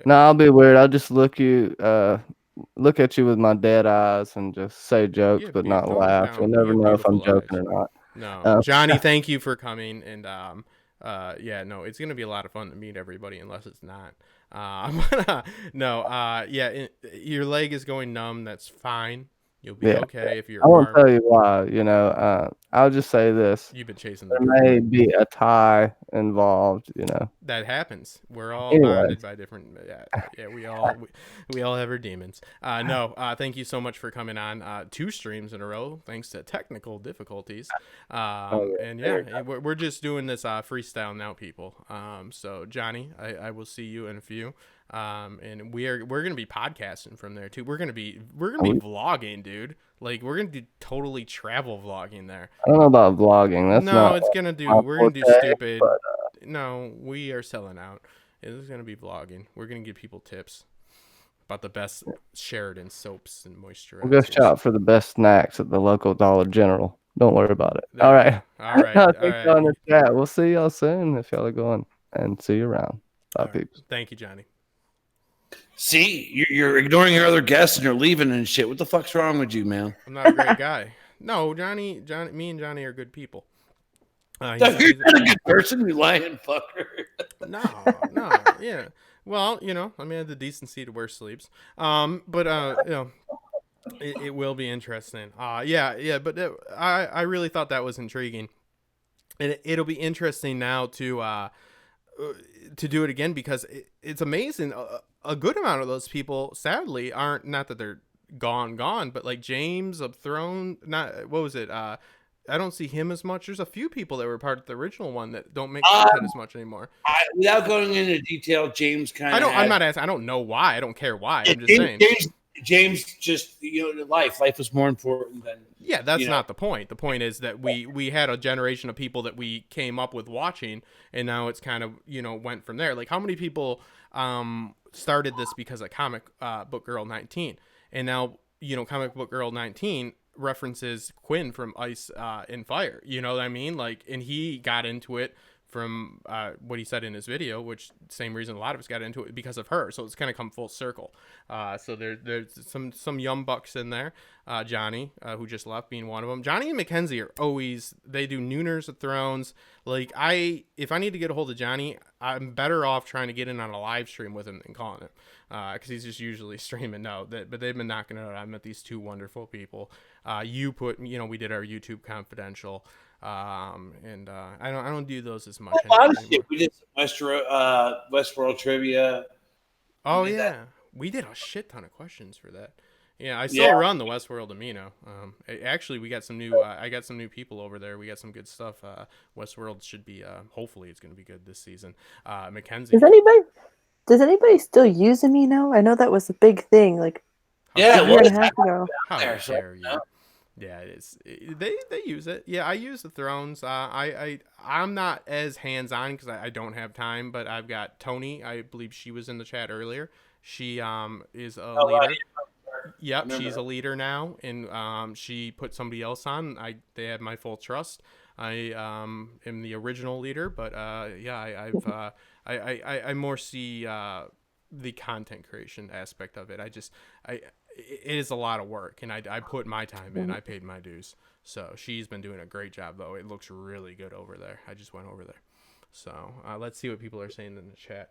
No, I'll be weird. I'll just look at you with my dead eyes and just say jokes, but not laugh. You'll never know if I'm joking or not.
No, Johnny, thank you for coming. And it's gonna be a lot of fun to meet everybody, unless it's not. Your leg is going numb. That's fine. You'll be okay if you're.
I won't tell you why. I'll just say this.
You've been chasing.
There may be a tie involved.
That happens. We're all bonded by different. Yeah, we all have our demons. Thank you so much for coming on 2 streams in a row, thanks to technical difficulties. We're just doing this freestyle now, people. So Johnny, I will see you in a few. And we're gonna be podcasting from there too. We're gonna be vlogging, dude. Like, we're gonna do totally travel vlogging there.
I don't know about vlogging.
We're gonna do stupid. But, no, we are selling out. It's gonna be vlogging. We're gonna give people tips about the best Sheridan soaps and moisturizers.
We'll go shop for the best snacks at the local Dollar General. Don't worry about it.
All right.
Thanks on the chat. We'll see y'all soon if y'all are going, and see you around. Bye, people.
Thank you, Johnny.
See, you're ignoring your other guests and you're leaving and shit. What the fuck's wrong with you, man?
I'm not a great guy. No, Johnny, me and Johnny are good people.
You're not a good person, you lying fucker.
No, yeah. Well, I had the decency to wear sleeves. It will be interesting. But I really thought that was intriguing, and it'll be interesting now to do it again, because it's amazing. A good amount of those people, sadly, aren't, not that they're gone. But like James of Throne, not what was it? I don't see him as much. There's a few people that were part of the original one that don't make content as much anymore.
Without going into detail, James kind of.
I'm not asking. I don't know why. I don't care why. I'm just
James,
saying.
James just life was more important than.
Yeah, that's not the point. The point is that we had a generation of people that we came up with watching, and now it's kind of went from there. Like how many people started this because of Comic Book Girl 19, and now Comic Book Girl 19 references Quinn from Ice and Fire. You know what I mean? Like, and he got into it from what he said in his video, which same reason a lot of us got into it because of her. So it's kind of come full circle. So there's some young bucks in there. Johnny, who just left, being one of them. Johnny and Mackenzie are always, they do Nooners of Thrones. Like if I need to get a hold of Johnny, I'm better off trying to get in on a live stream with him than calling him, because he's just usually streaming. But they've been knocking it out. I met these two wonderful people. We did our YouTube confidential. And I don't do those as much.
Honestly, we did some Westworld trivia.
Oh yeah, we did a shit ton of questions for that. Yeah, I still run the Westworld Amino. Actually, we got some new. I got some new people over there. We got some good stuff. Westworld should be. Hopefully, it's going to be good this season. Mackenzie.
Does anybody still use Amino? I know that was a big thing. Like a year and a half ago.
How dare you? Yeah, they use it. Yeah, I use the Thrones. I'm not as hands on because I don't have time. But I've got Tony. I believe she was in the chat earlier. She is a leader. Yep, she's a leader now, and she put somebody else on. They have my full trust. I am the original leader, but I more see the content creation aspect of it. It is a lot of work, and I put my time in. I paid my dues. So she's been doing a great job, though. It looks really good over there. I just went over there. So let's see what people are saying in the chat.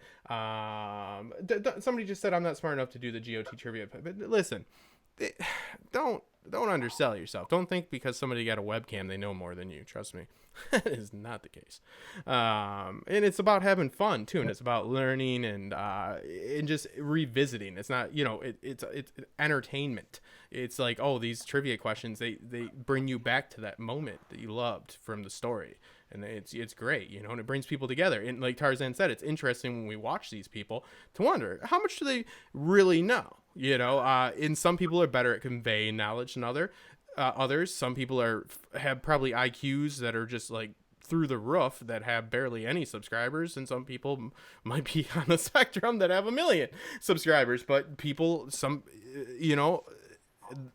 Somebody just said I'm not smart enough to do the GOT trivia. But listen, don't undersell yourself. Don't think because somebody got a webcam they know more than you. Trust me. That is not the case. And it's about having fun too, and it's about learning and just revisiting. It's not, it's entertainment. It's like, oh, these trivia questions, they bring you back to that moment that you loved from the story. And it's great, and it brings people together. And like Tarzan said, it's interesting when we watch these people to wonder, how much do they really know? And some people are better at conveying knowledge than others. Some people have probably IQs that are just like through the roof that have barely any subscribers, and some people might be on the spectrum that have 1 million subscribers. But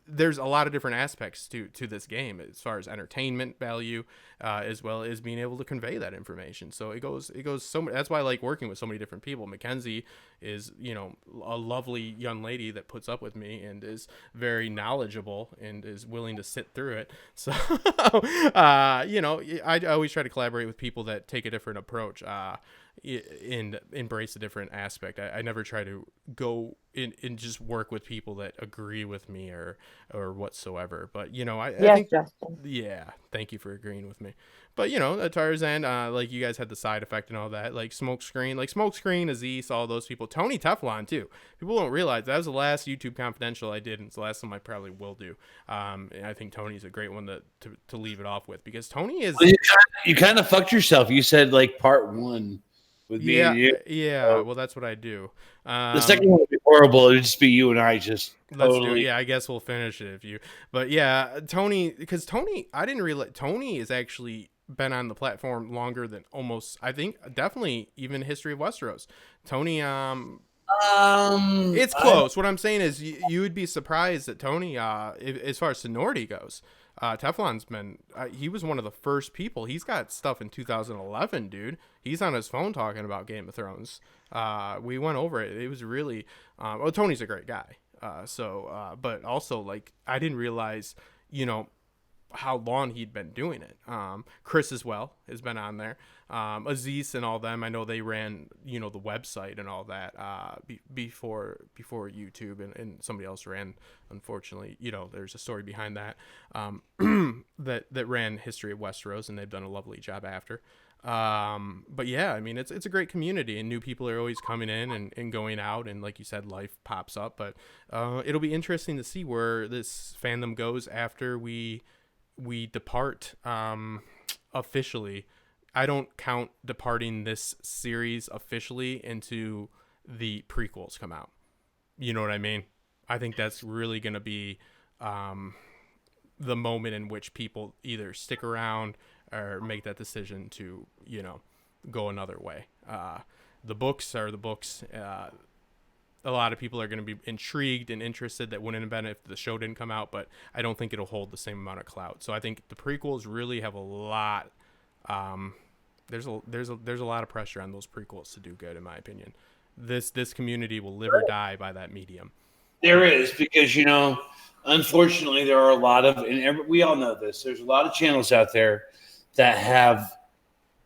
there's a lot of different aspects to this game as far as entertainment value, as well as being able to convey that information. So it goes so much. That's why I like working with so many different people. Mackenzie is, a lovely young lady that puts up with me and is very knowledgeable and is willing to sit through it. So, I always try to collaborate with people that take a different approach, and embrace a different aspect. I never try to go in and just work with people that agree with me or whatsoever. But I think,
Justin.
yeah, thank you for agreeing with me. But Tarzan, like you guys had the side effect and all that, like Smokescreen, Aziz, all those people, Tony Teflon too. People don't realize that was the last YouTube confidential I did, and it's the last one I probably will do. And I think Tony's a great one to leave it off with, because Tony is.
Well, you kind of fucked yourself. You said like part 1. With me and you.
Yeah. Well, that's what I do.
The second one would be horrible. It would just be you and I just totally.
Yeah, I guess we'll finish it if you. But yeah, Tony, because Tony, I didn't realize Tony has actually been on the platform longer than almost, I think, definitely even History of Westeros. Tony, it's close. What I'm saying is, you would be surprised that Tony, as far as seniority goes. Teflon's been, he was one of the first people. He's got stuff in 2011, dude. He's on his phone talking about Game of Thrones. We went over it. It was really, Tony's a great guy. But also, like, I didn't realize, how long he'd been doing it. Chris as well has been on there. Aziz and all them, I know they ran, the website and all that before YouTube, and somebody else ran, unfortunately, there's a story behind that, that ran History of Westeros, and they've done a lovely job after. But yeah, I mean, it's a great community, and new people are always coming in and going out, and like you said, life pops up. But it'll be interesting to see where this fandom goes after we depart officially. I don't count departing this series officially into the prequels come out. You know what I mean? I think that's really going to be the moment in which people either stick around or make that decision to, go another way. The books are the books. A lot of people are going to be intrigued and interested that wouldn't have been if the show didn't come out, but I don't think it'll hold the same amount of clout. So I think the prequels really have a lot. There's a lot of pressure on those prequels to do good, in my opinion. This community will live or die by that medium.
There is, because unfortunately, there are a lot of, and we all know this. There's a lot of channels out there that have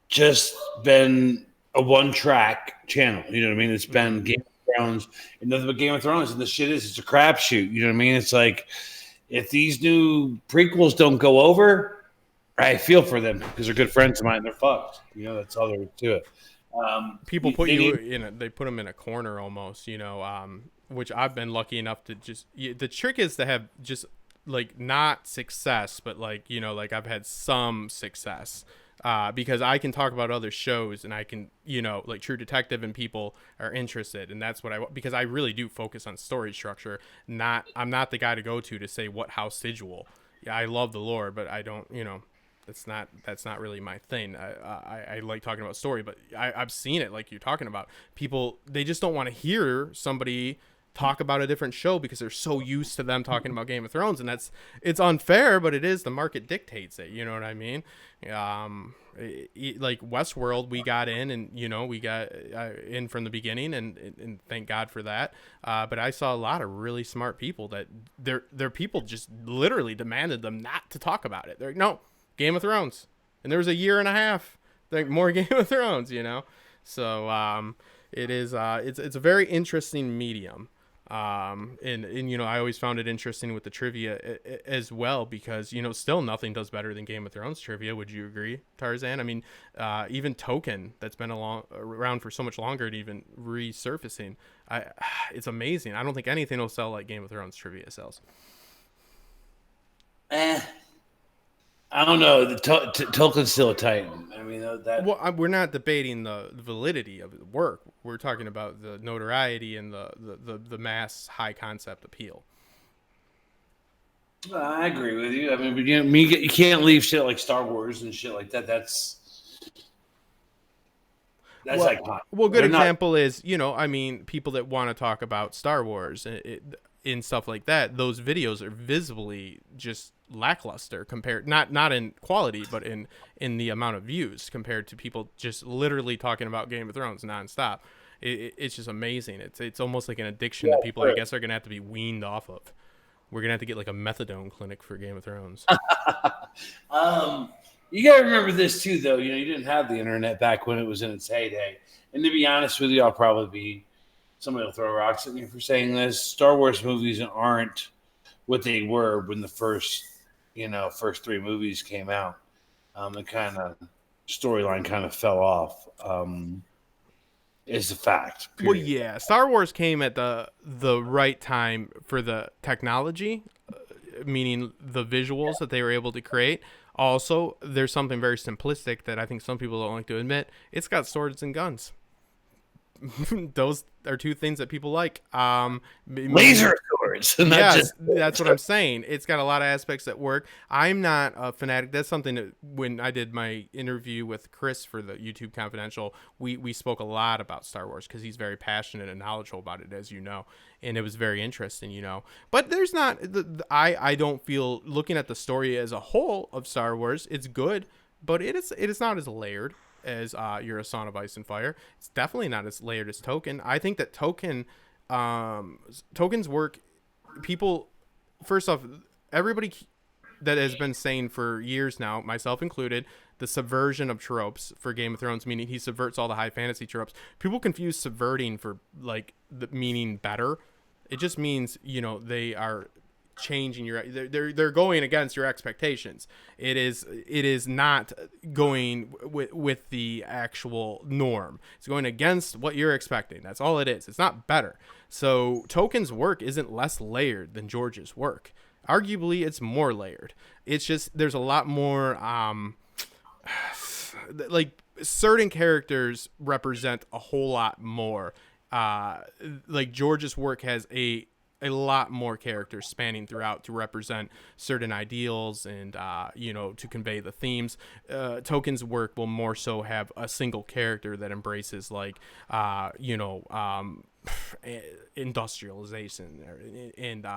just been a one-track channel. You know what I mean? It's been Game of Thrones and nothing but Game of Thrones, and the shit it's a crapshoot. You know what I mean? It's like, if these new prequels don't go over, I feel for them because they're good friends of mine. They're fucked. That's all there is to it.
People put they put them in a corner almost, which I've been lucky enough to just. The trick is to have just like not success, but like I've had some success. Because I can talk about other shows and I can, like True Detective, and people are interested, and that's what because I really do focus on story structure. I'm not the guy to go to say what house Sigil. Yeah, I love the lore, but I don't, that's not really my thing. I like talking about story, but I've seen it like you're talking about. People, they just don't want to hear somebody talk about a different show because they're so used to them talking about Game of Thrones, and it's unfair, but it is, the market dictates it. You know what I mean? Like Westworld, we got in, and we got in from the beginning, and thank God for that. But I saw a lot of really smart people that their people just literally demanded them not to talk about it. They're like, no, Game of Thrones, and there was a year and a half like more Game of Thrones. So it is it's a very interesting medium. And I always found it interesting with the trivia as well, because still nothing does better than Game of Thrones trivia. Would you agree, Tarzan? I mean, even Token, that's been around for so much longer, and even resurfacing, it's amazing. I don't think anything will sell like Game of Thrones trivia sells.
I don't know. The Tolkien's still a titan. I mean,
well, we're not debating the validity of the work. We're talking about the notoriety and the mass high concept appeal.
I agree with you. I mean, but you can't leave shit like Star Wars and shit like that. That's iconic.
Well, good example is, I mean, people that want to talk about Star Wars and stuff like that, those videos are visibly just lackluster compared, not in quality, but in the amount of views compared to people just literally talking about Game of Thrones nonstop. It's just amazing. It's almost like an addiction that people, I guess, are gonna have to be weaned off of. We're gonna have to get like a methadone clinic for Game of Thrones.
You gotta remember this too, though. You didn't have the internet back when it was in its heyday. And to be honest with you, I'll probably be, somebody will throw rocks at me for saying this. Star Wars movies aren't what they were when the first three movies came out. The kind of storyline kind of fell off. Is a fact.
Period. Well, yeah, Star Wars came at the right time for the technology, meaning the visuals that they were able to create. Also, there's something very simplistic that I think some people don't like to admit. It's got swords and guns. Those are two things that people like.
Laser swords.
Yes, that's what I'm saying. It's got a lot of aspects that work. I'm not a fanatic. That's something that when I did my interview with Chris for the YouTube Confidential, we spoke a lot about Star Wars because he's very passionate and knowledgeable about it, as you know, and it was very interesting, But there's not. I don't feel, looking at the story as a whole of Star Wars, it's good, but it is not as layered as you're a Song of Ice and Fire. It's definitely not as layered as Token. I think that Token's work, people, first off, everybody that has been saying for years now, myself included, the subversion of tropes for Game of Thrones, meaning he subverts all the high fantasy tropes. People confuse subverting for like the meaning better. It just means, they are changing your they're going against your expectations. It is not going with the actual norm. It's going against what you're expecting. That's all it is. It's not better. So Tolkien's work isn't less layered than George's work. Arguably it's more layered. It's just there's a lot more like certain characters represent a whole lot more. Like George's work has a lot more characters spanning throughout to represent certain ideals and to convey the themes. Tolkien's work will more so have a single character that embraces like industrialization and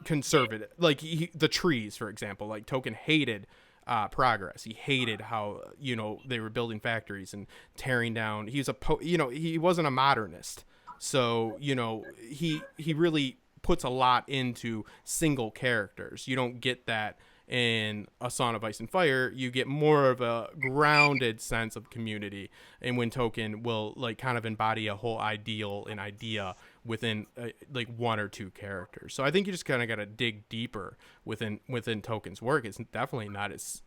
conservative, like the trees, for example. Like Tolkien hated progress. He hated how they were building factories and tearing down. He was he wasn't a modernist, so he really puts a lot into single characters. You don't get that in A Song of Ice and Fire. You get more of a grounded sense of community, and when Tolkien will like kind of embody a whole ideal and idea within like one or two characters. So I think you just kind of got to dig deeper within Tolkien's work. It's definitely not as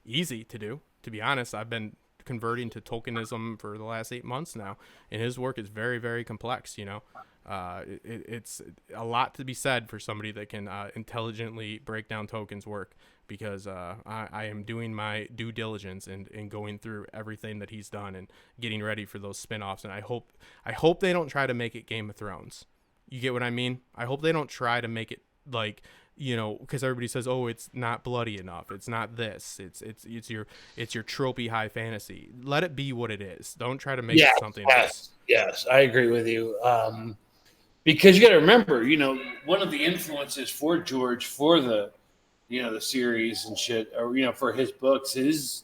easy to do, to be honest. I've been converting to Tolkienism for the last 8 months now, and his work is very, very complex. It's a lot to be said for somebody that can intelligently break down Tolkien's work, because I am doing my due diligence and going through everything that he's done and getting ready for those spin-offs. And I hope they don't try to make it Game of Thrones. You get what I mean? I hope they don't try to make it like, because everybody says, oh, it's not bloody enough. It's not this. It's your tropey high fantasy. Let it be what it is. Don't try to make it something else.
Yes, I agree with you. Because you got to remember, one of the influences for George for the the series and shit, or for his books is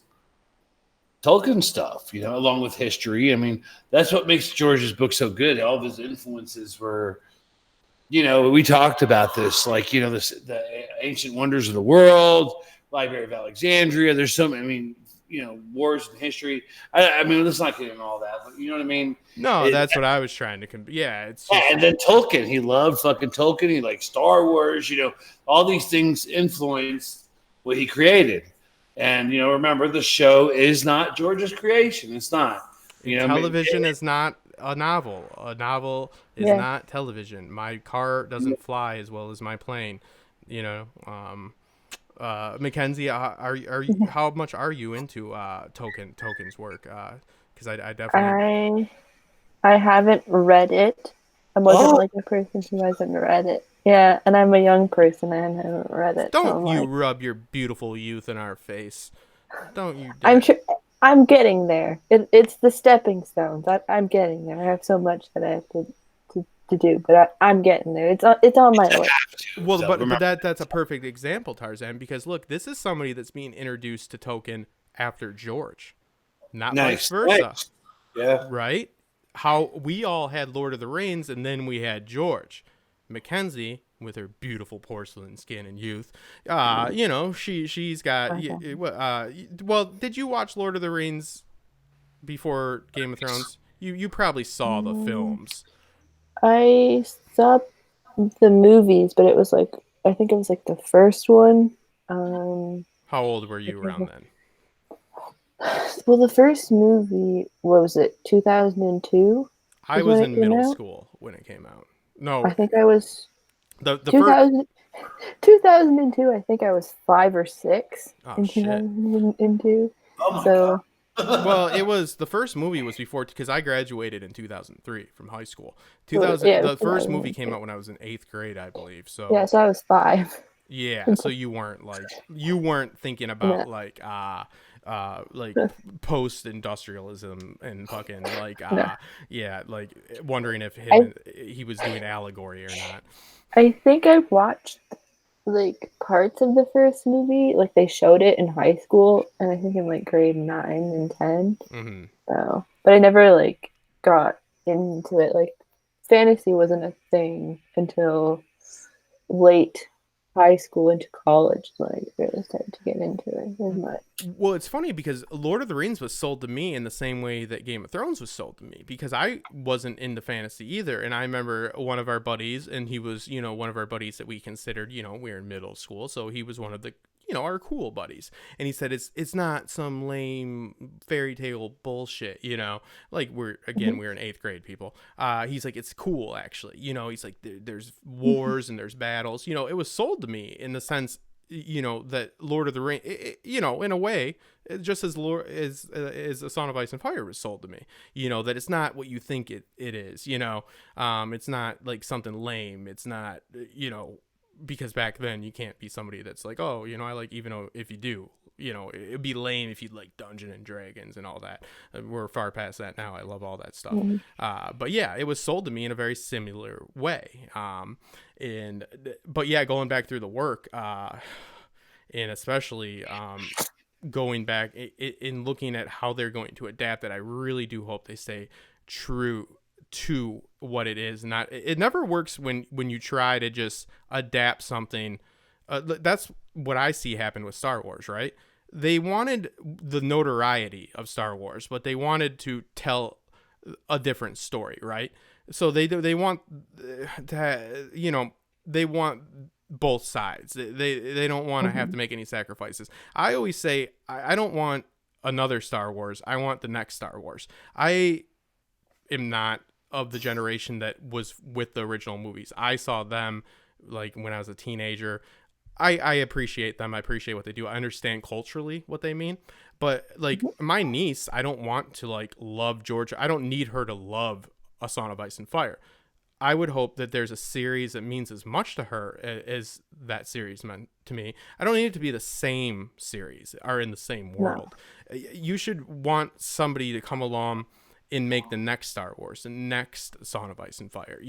Tolkien stuff. Along with history. I mean, that's what makes George's book so good. All of his influences were. We talked about this, like, the Ancient Wonders of the World, Library of Alexandria. There's so many, wars and history. I mean, let's not get into all that, but you know what I mean?
No, that's what I was trying to it's just...
and then Tolkien. He loved fucking Tolkien. He liked Star Wars. All these things influenced what he created. And, remember, the show is not George's creation. It's not.
Television is not a novel. A novel is not television. My car doesn't fly as well as my plane. Mackenzie, are you, how much are you into Tolkien's work? Because I definitely
I haven't read it. I wasn't like a person who hasn't read it. Yeah, and I'm a young person and I haven't read it.
Don't you rub your beautiful youth in our face. Don't you dare.
I'm sure I'm getting there. It's the stepping stones. I'm getting there. I have so much that I have to do, but I'm getting there. It's on my list.
Well, but that's a perfect example, Tarzan, because look, this is somebody that's being introduced to Tolkien after George, not vice versa.
Nice. Yeah.
Right? How we all had Lord of the Rings, and then we had George. Mackenzie, with her beautiful porcelain skin and youth, she's got. Well, did you watch Lord of the Rings before Game of Thrones? You probably saw the films.
I saw the movies, but it was like, I think it was like the first one.
How old were you around then?
Well, the first movie, what was it, 2002?
I was in middle school when it came out. No,
I think I was
the
2000, 2002. I think I was 5 or 6 in
shit.
2002.
Oh my
God.
Well, it was the first movie was before, because I graduated in 2003 from high school. The first movie came out when I was in 8th grade, I believe. So
yeah, so I was 5.
Yeah, so you weren't thinking about like post-industrialism and fucking like like wondering if he was doing allegory or not.
I think I watched like parts of the first movie, like they showed it in high school, and I think in like grade 9 and 10.
Mm-hmm.
So, but I never like got into it. Like fantasy wasn't a thing until late high school into college when I really started to get into it as much.
Well, it's funny because Lord of the Rings was sold to me in the same way that Game of Thrones was sold to me, because I wasn't into fantasy either. And I remember one of our buddies, and he was, one of our buddies that we considered, we were in middle school. So he was one of the, our cool buddies. And he said, it's not some lame fairy tale bullshit, like we're in 8th grade, people. He's like, it's cool, actually. He's like, there's wars and there's battles. It was sold to me in the sense, that Lord of the Rings, in a way, just as A Song of Ice and Fire was sold to me, that it's not what you think it is, it's not like something lame. It's not, because back then you can't be somebody that's like, oh, I like, even though if you do, it'd be lame if you'd like Dungeons and Dragons and all that. We're far past that now. I love all that stuff. But yeah, it was sold to me in a very similar way. But yeah, going back through the work, and especially going back in looking at how they're going to adapt it, I really do hope they stay true to what it is. It never works when you try to just adapt something. That's what I see happen with Star Wars, right? They wanted the notoriety of Star Wars, but they wanted to tell a different story, right? So they want to, they want both sides. They don't want to have to make any sacrifices. I always say I don't want another Star Wars. I want the next Star Wars. I am not of the generation that was with the original movies. I saw them like when I was a teenager. I appreciate them. I appreciate what they do. I understand culturally what they mean. But like my niece, I don't want to like love Georgia. I don't need her to love A Song of Ice and Fire. I would hope that there's a series that means as much to her as that series meant to me. I don't need it to be the same series or in the same world. No. You should want somebody to come along and make the next Star Wars, the next Song of Ice and Fire,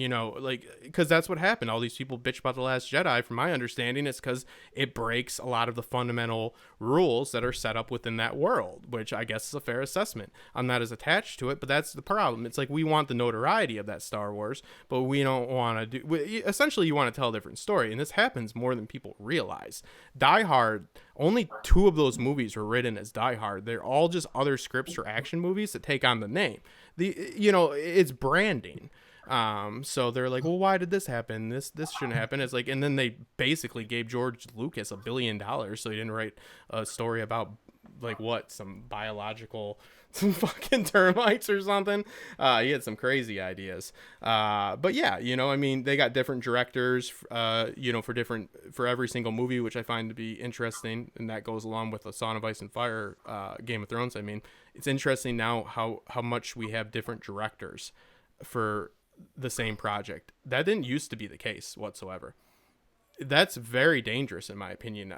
because that's what happened. All these people bitch about The Last Jedi. From my understanding, it's because it breaks a lot of the fundamental rules that are set up within that world, which I guess is a fair assessment. I'm not as attached to it, but that's the problem. It's like we want the notoriety of that Star Wars, but we don't want to do. Essentially, you want to tell a different story, and this happens more than people realize. Die Hard. Only 2 of those movies were written as Die Hard. They're all just other scripts for action movies that take on the name. It's branding. So they're like, well, why did this happen? This shouldn't happen. It's like, and then they basically gave George Lucas $1 billion so he didn't write a story about like some fucking termites or something. He had some crazy ideas. But yeah, they got different directors, for every single movie, which I find to be interesting. And that goes along with A Song of Ice and Fire, Game of Thrones. I mean, it's interesting now how much we have different directors for the same project. That didn't used to be the case whatsoever. That's very dangerous, in my opinion,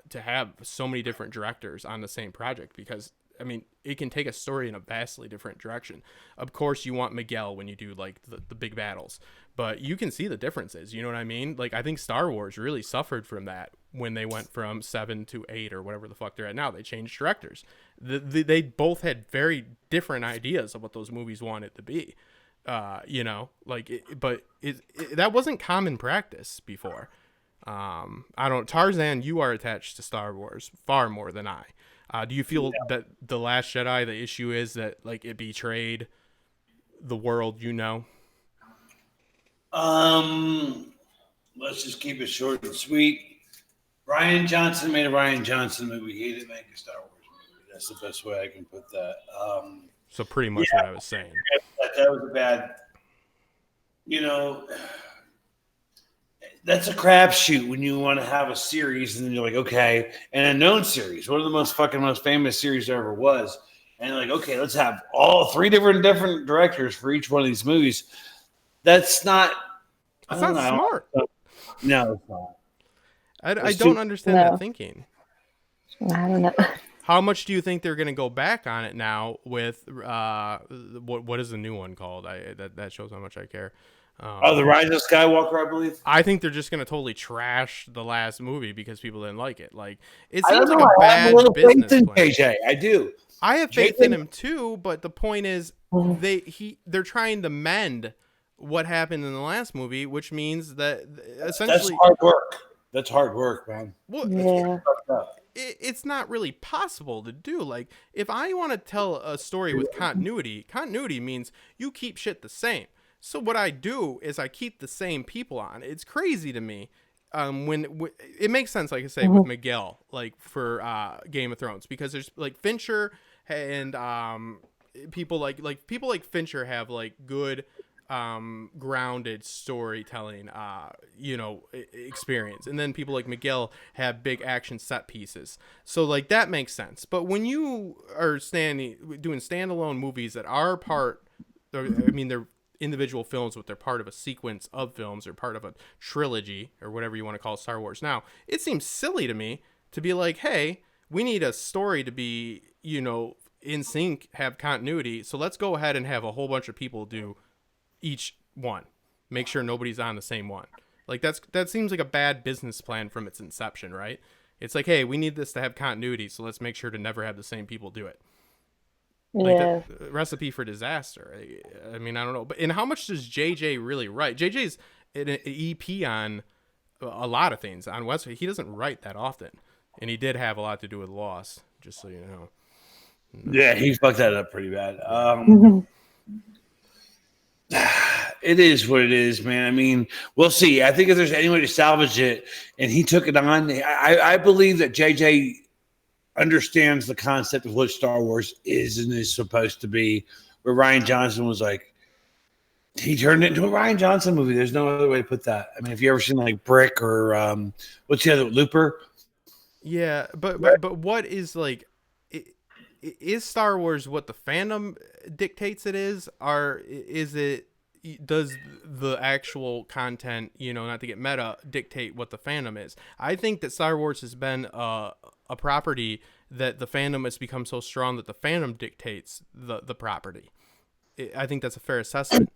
to have so many different directors on the same project, because I mean, it can take a story in a vastly different direction. Of course, you want Miguel when you do like the big battles, but you can see the differences. You know what I mean? Like, I think Star Wars really suffered from that when they went from 7 to 8 or whatever the fuck they're at now. They changed directors. They both had very different ideas of what those movies wanted to be. That wasn't common practice before. Tarzan, you are attached to Star Wars far more than I. Do you feel that The Last Jedi, the issue is that like it betrayed the world,
Let's just keep it short and sweet. Rian Johnson made a Rian Johnson movie. He didn't make a Star Wars movie. That's the best way I can put that.
So pretty much what I was saying.
That was a bad, that's a crapshoot when you want to have a series and then you're like, okay, and a known series, one of the most famous series there ever was. And you're like, okay, let's have all 3 different directors for each one of these movies. That's not
smart.
No, it's not.
I don't understand that thinking.
I don't know.
How much do you think they're going to go back on it now with what is the new one called? That shows how much I care.
The Rise of Skywalker, I believe.
I think they're just going to totally trash the last movie because people didn't like it. Like, it seems like a bad business plan.
JJ, I do.
I have faith in him too, but the point is they're trying to mend what happened in the last movie, which means that essentially
that's hard work. That's hard work, man.
Well,
Yeah.
it's not really possible to do. Like, if I want to tell a story with continuity means you keep shit the same. So what I do is I keep the same people on. It's crazy to me. When it makes sense, like I say, with Miguel, like for Game of Thrones, because there's like Fincher and people like Fincher have like good grounded storytelling experience, and then people like Miguel have big action set pieces, so like that makes sense. But when you are doing standalone movies that are they're individual films, but they're part of a sequence of films or part of a trilogy or whatever you want to call Star Wars now, it seems silly to me to be like, hey, we need a story to be in sync, have continuity, so let's go ahead and have a whole bunch of people do each one, make sure nobody's on the same one. Like that seems like a bad business plan from its inception, right? It's like, hey, we need this to have continuity, so let's make sure to never have the same people do it. Like
Yeah.
the recipe for disaster. I mean, I don't know, and how much does JJ really write? JJ's an EP on a lot of things on Westworld. He doesn't write that often, and he did have a lot to do with Lost, just so you know.
Yeah, he fucked that up pretty bad. It is what it is, man. I mean, we'll see. I think if there's any way to salvage it, and he took it on, I believe that JJ understands the concept of what Star Wars is and is supposed to be. Where Rian Johnson was like, he turned it into a Rian Johnson movie. There's no other way to put that. I mean, if you ever seen like Brick or what's the other, Looper?
Yeah, but what is like? Is Star Wars what the fandom dictates it is, or is it? Does the actual content, not to get meta, dictate what the fandom is? I think that Star Wars has been a property that the fandom has become so strong that the fandom dictates the property. I think that's a fair assessment.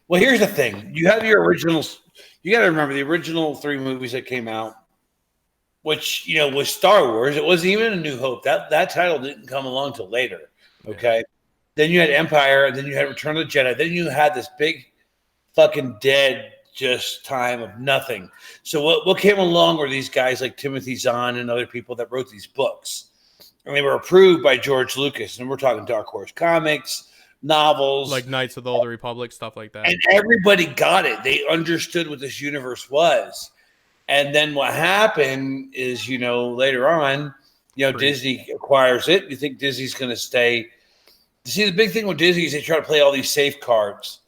Well, here's the thing. You have your originals. You got to remember the original 3 movies that came out, which, was Star Wars. It wasn't even A New Hope. That title didn't come along till later. Okay. Yeah. Then you had Empire, then you had Return of the Jedi, then you had this big fucking dead just time of nothing. So what came along were these guys like Timothy Zahn and other people that wrote these books. And they were approved by George Lucas. And we're talking Dark Horse Comics, novels.
Like Knights of the Old Republic, stuff like that.
And everybody got it. They understood what this universe was. And then what happened is, later on, Disney acquires it. You think Disney's going to stay. See, the big thing with Disney is they try to play all these safe cards.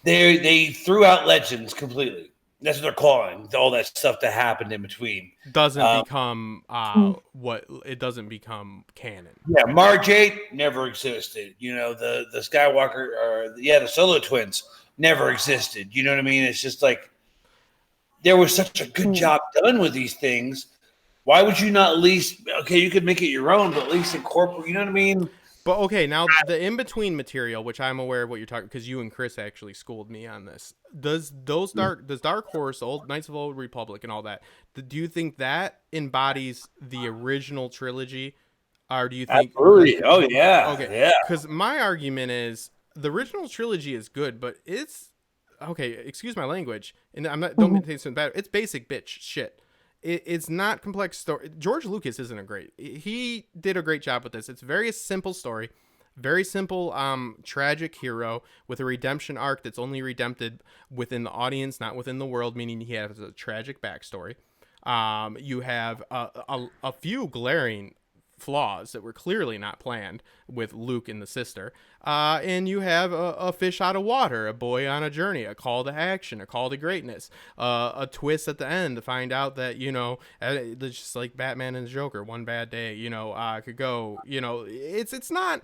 They threw out Legends completely. That's what they're calling all that stuff that happened in between.
Doesn't become it doesn't become canon.
Yeah, Marge 8 never existed. The Skywalker or the Solo twins never existed. You know what I mean? It's just like there was such a good job done with these things. Why would you not at least, you could make it your own, but at least incorporate, you know what I mean?
But okay, now the in-between material, which I'm aware of what you're talking, because you and Chris actually schooled me on this. Does Dark Horse, Old Knights of the Old Republic and all that, do you think that embodies the original trilogy? Or do you think...
Absolutely. Oh, yeah.
Okay,
yeah.
Because my argument is the original trilogy is good, but it's... Okay, excuse my language, and don't mean to say something bad. It's basic bitch shit. It's not complex story. George Lucas isn't he did a great job with this. It's a very simple story, very simple, tragic hero with a redemption arc that's only redempted within the audience, not within the world, meaning he has a tragic backstory. You have a few glaring flaws that were clearly not planned with Luke and the sister. And you have a fish out of water, a boy on a journey, a call to action, a call to greatness, a twist at the end to find out that, it's just like Batman and the Joker, one bad day, could go, it's not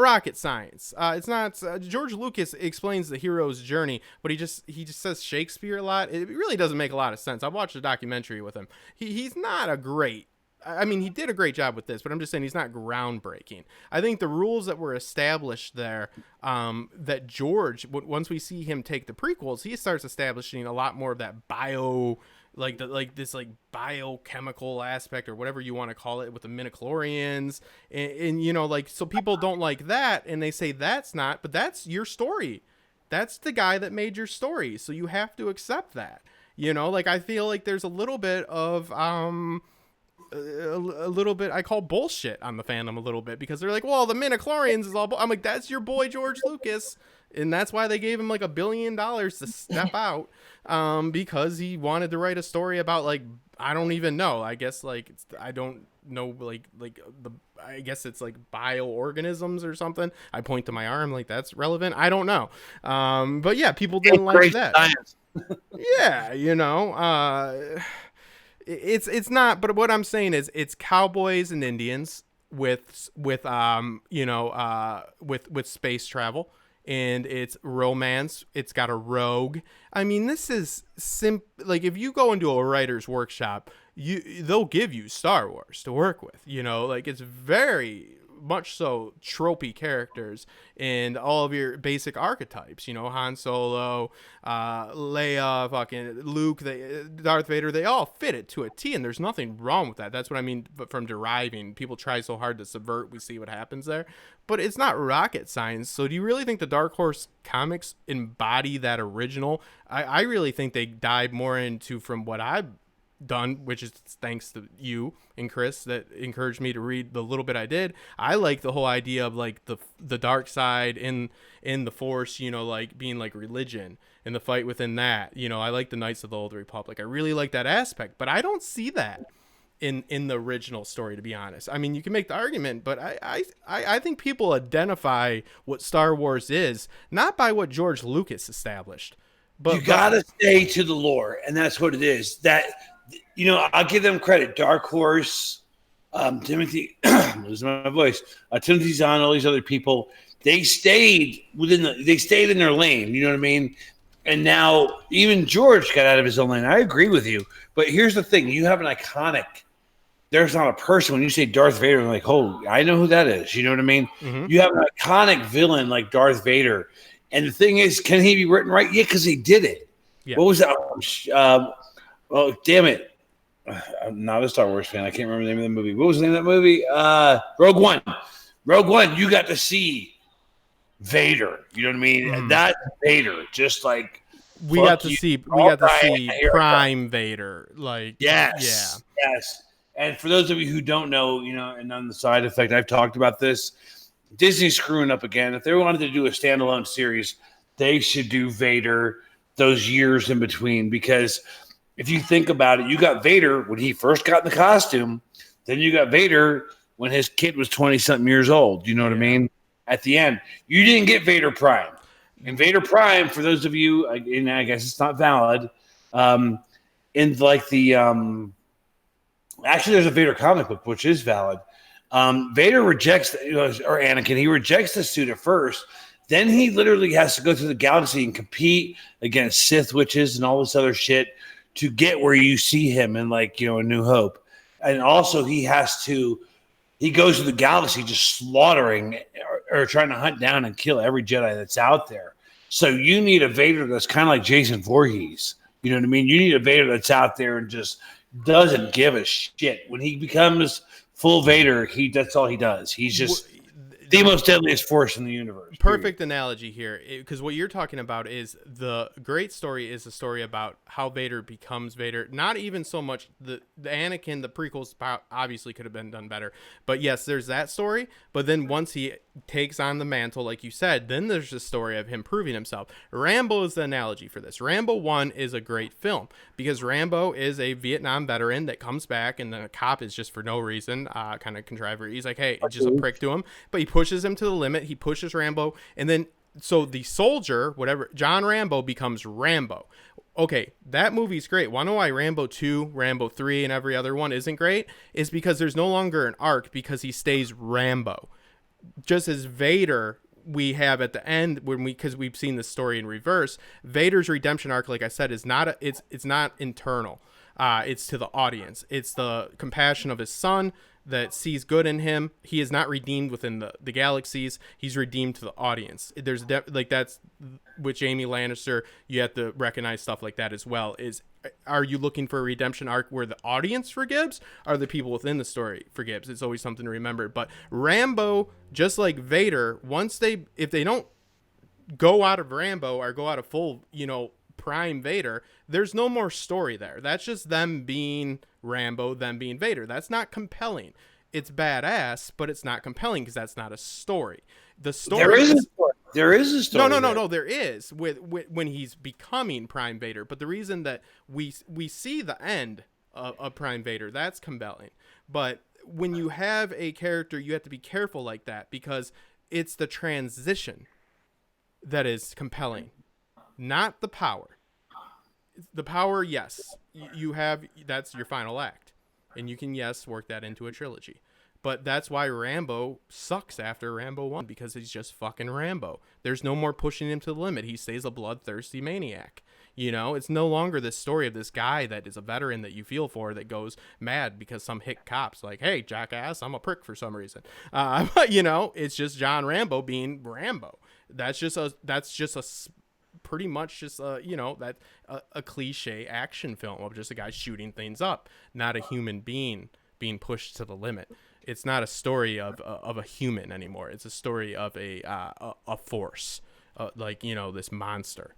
rocket science. It's not, George Lucas explains the hero's journey, but he just says Shakespeare a lot. It really doesn't make a lot of sense. I've watched a documentary with him. He's not a great, I mean, he did a great job with this, but I'm just saying he's not groundbreaking. I think the rules that were established there, that George, once we see him take the prequels, he starts establishing a lot more of that this biochemical aspect or whatever you want to call it with the midichlorians, and so people don't like that, and they say but that's your story. That's the guy that made your story, so you have to accept that. You know, like I feel like there's a little bit of a little bit I call bullshit on the fandom a little bit, because they're like, well, the midichlorians is all I'm like, that's your boy George Lucas, and that's why they gave him like $1 billion to step out, because he wanted to write a story about, like, I don't even know, I guess, like, I don't know, like the I guess it's like bioorganisms or something. I point to my arm like that's relevant. I don't know, but yeah, people didn't like that.
Science.
Yeah, you know, it's not, but what I'm saying is it's cowboys and Indians with you know, with space travel, and it's romance. It's got a rogue. I mean, this is like, if you go into a writer's workshop, they'll give you Star Wars to work with, you know, like it's very much so tropey characters and all of your basic archetypes, you know, Han Solo, Leia, fucking Luke, Darth Vader, they all fit it to a T, and there's nothing wrong with that. That's what I mean. But from deriving, people try so hard to subvert, we see what happens there, but it's not rocket science. So do you really think the Dark Horse comics embody that original? I really think they dive more into, from what I've done, which is thanks to you and Chris that encouraged me to read the little bit I did. I like the whole idea of like the dark side in the Force, you know, like being like religion and the fight within that. You know, I like the Knights of the Old Republic. I really like that aspect, but I don't see that in the original story, to be honest. I mean, you can make the argument, but I think people identify what Star Wars is not by what George Lucas established, but
you gotta stay to the lore, and that's what it is. That, you know, I'll give them credit. Dark Horse, Timothy, I'm losing my voice. Timothy Zahn, all these other people, they stayed in their lane. You know what I mean? And now even George got out of his own lane. I agree with you, but here's the thing: you have an iconic. There's not a person when you say Darth Vader, I'm like, oh, I know who that is. You know what I mean? Mm-hmm. You have an iconic villain like Darth Vader. And the thing is, can he be written right? Yeah, because he did it. Yeah. What was that? Oh, damn it. I'm not a Star Wars fan. I can't remember the name of the movie. What was the name of that movie? Rogue One. Rogue One, you got to see Vader. You know what I mean? And that's Vader. Just like
we got to see Prime Vader. Like,
yes. And for those of you who don't know, you know, and on the side effect, I've talked about this. Disney's screwing up again. If they wanted to do a standalone series, they should do Vader those years in between, because if you think about it, you got Vader when he first got in the costume, then you got Vader when his kid was 20-something years old. You know what I mean? At the end, you didn't get Vader Prime. And Vader Prime, for those of you, and I guess it's not valid, in like the actually, there's a Vader comic book which is valid. Vader rejects, or Anakin, he rejects the suit at first. Then he literally has to go through the galaxy and compete against Sith witches and all this other shit to get where you see him in, like, you know, A New Hope. And also he goes through the galaxy just slaughtering or trying to hunt down and kill every Jedi that's out there. So you need a Vader that's kind of like Jason Voorhees. You know what I mean? You need a Vader that's out there and just doesn't give a shit. When he becomes full Vader, that's all he does. He's just the most deadliest force in the universe.
Perfect analogy here, because what you're talking about is the great story is a story about how Vader becomes Vader. Not even so much the Anakin, the prequels obviously could have been done better. But yes, there's that story. But then once he takes on the mantle, like you said, then there's the story of him proving himself. Rambo is the analogy for this. Rambo 1 is a great film because Rambo is a Vietnam veteran that comes back, and the cop is just for no reason, kind of contrived. He's like, hey, just a prick to him. But he pushes him to the limit. He pushes Rambo. And then, so the soldier, whatever, John Rambo becomes Rambo. Okay, that movie's great. Want to know why Rambo 2, Rambo 3, and every other one isn't great? Is because there's no longer an arc, because he stays Rambo. Just as Vader, we have at the end, because we've seen the story in reverse, Vader's redemption arc, like I said, is not it's not internal. It's to the audience. It's the compassion of his son that sees good in him. He is not redeemed within the galaxies. He's redeemed to the audience. There's like that's with Jaime Lannister. You have to recognize stuff like that as well. Are you looking for a redemption arc where the audience forgives? Or the people within the story forgives? It's always something to remember. But Rambo, just like Vader, if they don't go out of Rambo or go out of full, Prime Vader, there's no more story there. That's just them being Rambo, them being Vader. That's not compelling. It's badass, but it's not compelling because that's not a story. The story
There is a story. There is a story.
No. There is with when he's becoming Prime Vader. But the reason that we see the end of Prime Vader, that's compelling. But when you have a character, you have to be careful like that because it's the transition that is compelling, not the power. The power, yes, you have, that's your final act, and you can, yes, work that into a trilogy. But that's why Rambo sucks after Rambo 1, because he's just fucking Rambo. There's no more pushing him to the limit. He stays a bloodthirsty maniac. You know, it's no longer this story of this guy that is a veteran that you feel for that goes mad because some hick cop's like, hey, jackass, I'm a prick for some reason. But, you know, it's just John Rambo being Rambo. That's just a pretty much just a cliche action film of just a guy shooting things up, not a human being being pushed to the limit. It's not a story of a human anymore. It's a story of a force, like, you know, this monster.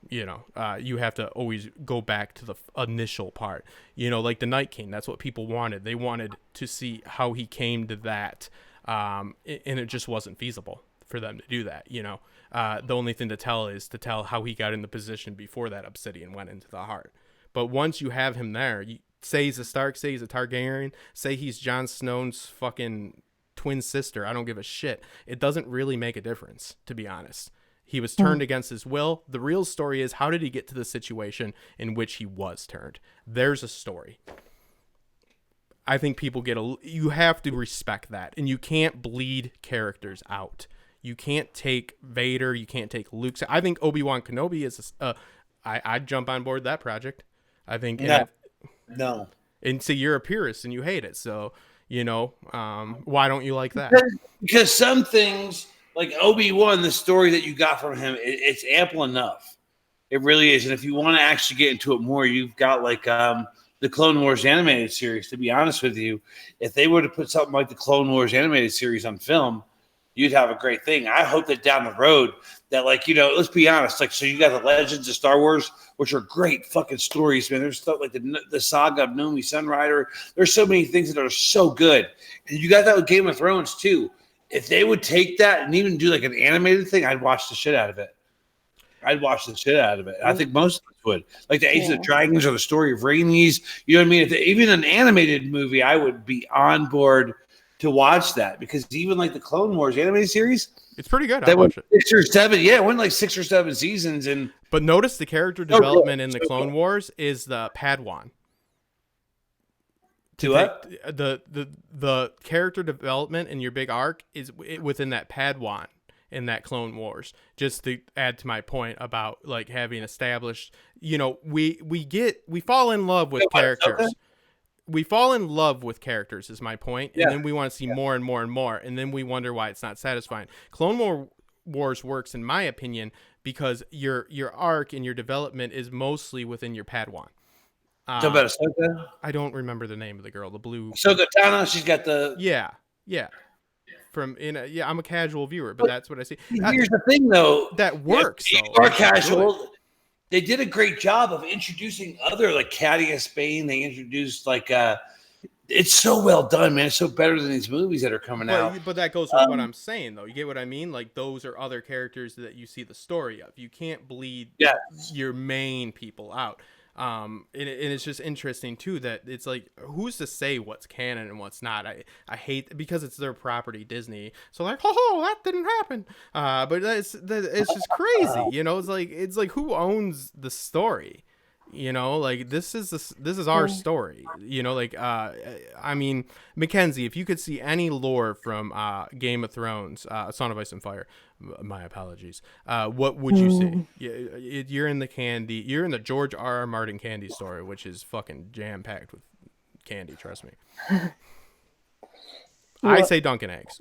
You have to always go back to the initial part, you know, like the Night King. That's what people wanted. They wanted to see how he came to that. And it just wasn't feasible for them to do that. You know, the only thing to tell is to tell how he got in the position before that obsidian went into the heart. But once you have him there, you say he's a Stark, say he's a Targaryen, say he's Jon Snow's fucking twin sister. I don't give a shit. It doesn't really make a difference, to be honest. He was turned against his will. The real story is, how did he get to the situation in which he was turned? There's a story. I think people you have to respect that, and you can't bleed characters out. You can't take Vader. You can't take Luke. I think Obi-Wan Kenobi is I'd jump on board that project. I think.
No.
And see, you're a purist and you hate it. So, you know, why don't you like that?
Because some things, like Obi-Wan, the story that you got from him, it's ample enough. It really is. And if you want to actually get into it more, you've got like the Clone Wars animated series. To be honest with you, if they were to put something like the Clone Wars animated series on film, you'd have a great thing. I hope that down the road that, like, you know, let's be honest, like, so you got the Legends of Star Wars, which are great fucking stories, man. There's stuff like the saga of Naomi Sunrider. There's so many things that are so good. And you got that with Game of Thrones too. If they would take that and even do like an animated thing, I'd watch the shit out of it. I think most of us would. Like the Age of the Dragons or the story of Rhaenys. You know what I mean? Even an animated movie, I would be on board to watch that, because even like the Clone Wars animated series,
it's pretty good.
That went 6 or 7. Yeah, it went like 6 or 7 seasons.
But notice the character development in the Clone Wars is the Padawan. The character development in your big arc is within that Padawan in that Clone Wars. Just to add to my point about like having established, you know, we fall in love with characters. Okay. We fall in love with characters is my point, and then we want to see more and more and more, and then we wonder why it's not satisfying. Clone Wars works, in my opinion, because your arc and your development is mostly within your Padawan.
Talk about Ahsoka?
I don't remember the name of the girl, the blue.
Ahsoka Tano, she's got the...
Yeah. I'm a casual viewer, but that's what I see.
Here's the thing, though.
That works, though.
You are casual. Good. They did a great job of introducing other, like Cadia Spain. They introduced like it's so well done, man. It's so better than these movies that are coming out.
But that goes with what I'm saying, though. You get what I mean? Like those are other characters that you see the story of. You can't bleed your main people out. And it's just interesting too that it's like, who's to say what's canon and what's not? I hate, because it's their property, Disney. So like, that didn't happen. But it's just crazy, you know. It's like who owns the story? You know, like this is our story. You know, like I mean, Mackenzie, if you could see any lore from Game of Thrones, Song of Ice and Fire, my apologies. What would you say? You're in the George R.R. Martin candy store, which is fucking jam packed with candy. Trust me. I say Dunkin' Eggs.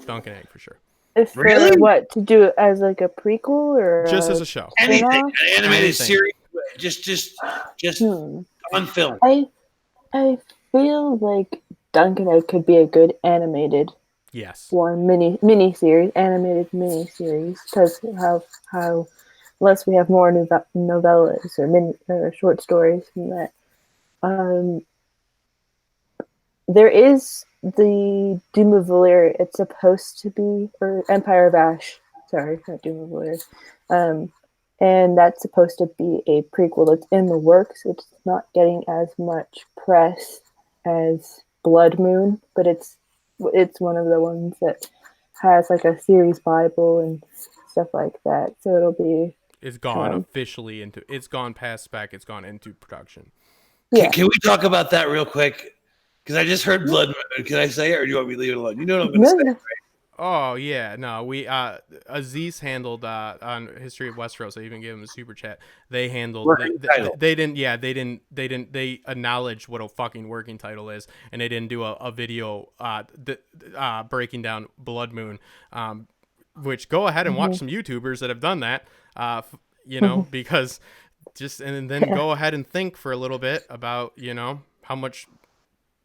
Dunkin' Egg for sure.
If really? What, to do it as like a prequel or
just as a show?
Anything, animated series. Just on film.
I feel like Dunkin' Egg could be a good animated
animated mini series,
because how unless we have more novellas or mini short stories from that. There is the Doom of Valyria. It's supposed to be, or Empire of Ash. Sorry, not Doom of Valyria. And that's supposed to be a prequel that's in the works. It's not getting as much press as Blood Moon, but it's one of the ones that has like a series Bible and stuff like that. So it'll be.
It's gone officially into. It's gone past spec. It's gone into production.
Yeah.
Can we talk about that real quick? Because I just heard Blood Moon. Can I say it, or do you want me to leave it alone? You know what I'm going to say, right?
Oh yeah, no, we Aziz handled on History of Westworld, so I even gave him a super chat. They handled they acknowledged what a fucking working title is, and they didn't do a video breaking down Blood Moon, which go ahead and watch some YouTubers that have done that, because and then go ahead and think for a little bit about how much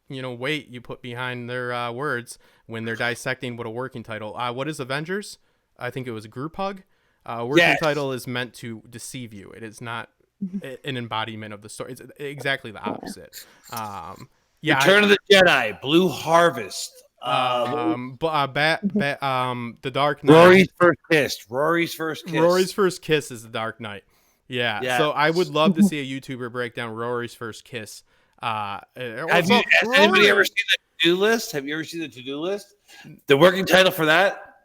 weight you put behind their words when they're dissecting what a working title. What is Avengers? I think it was a group hug. Working title is meant to deceive you. It is not an embodiment of the story. It's exactly the opposite.
Return of the Jedi, Blue Harvest.
The Dark Knight.
Rory's first kiss.
Rory's first kiss is the Dark Knight. Yeah. So I would love to see a YouTuber break down Rory's first kiss. Has
anybody ever seen the to-do list? Have you ever seen the to-do list? The working title for that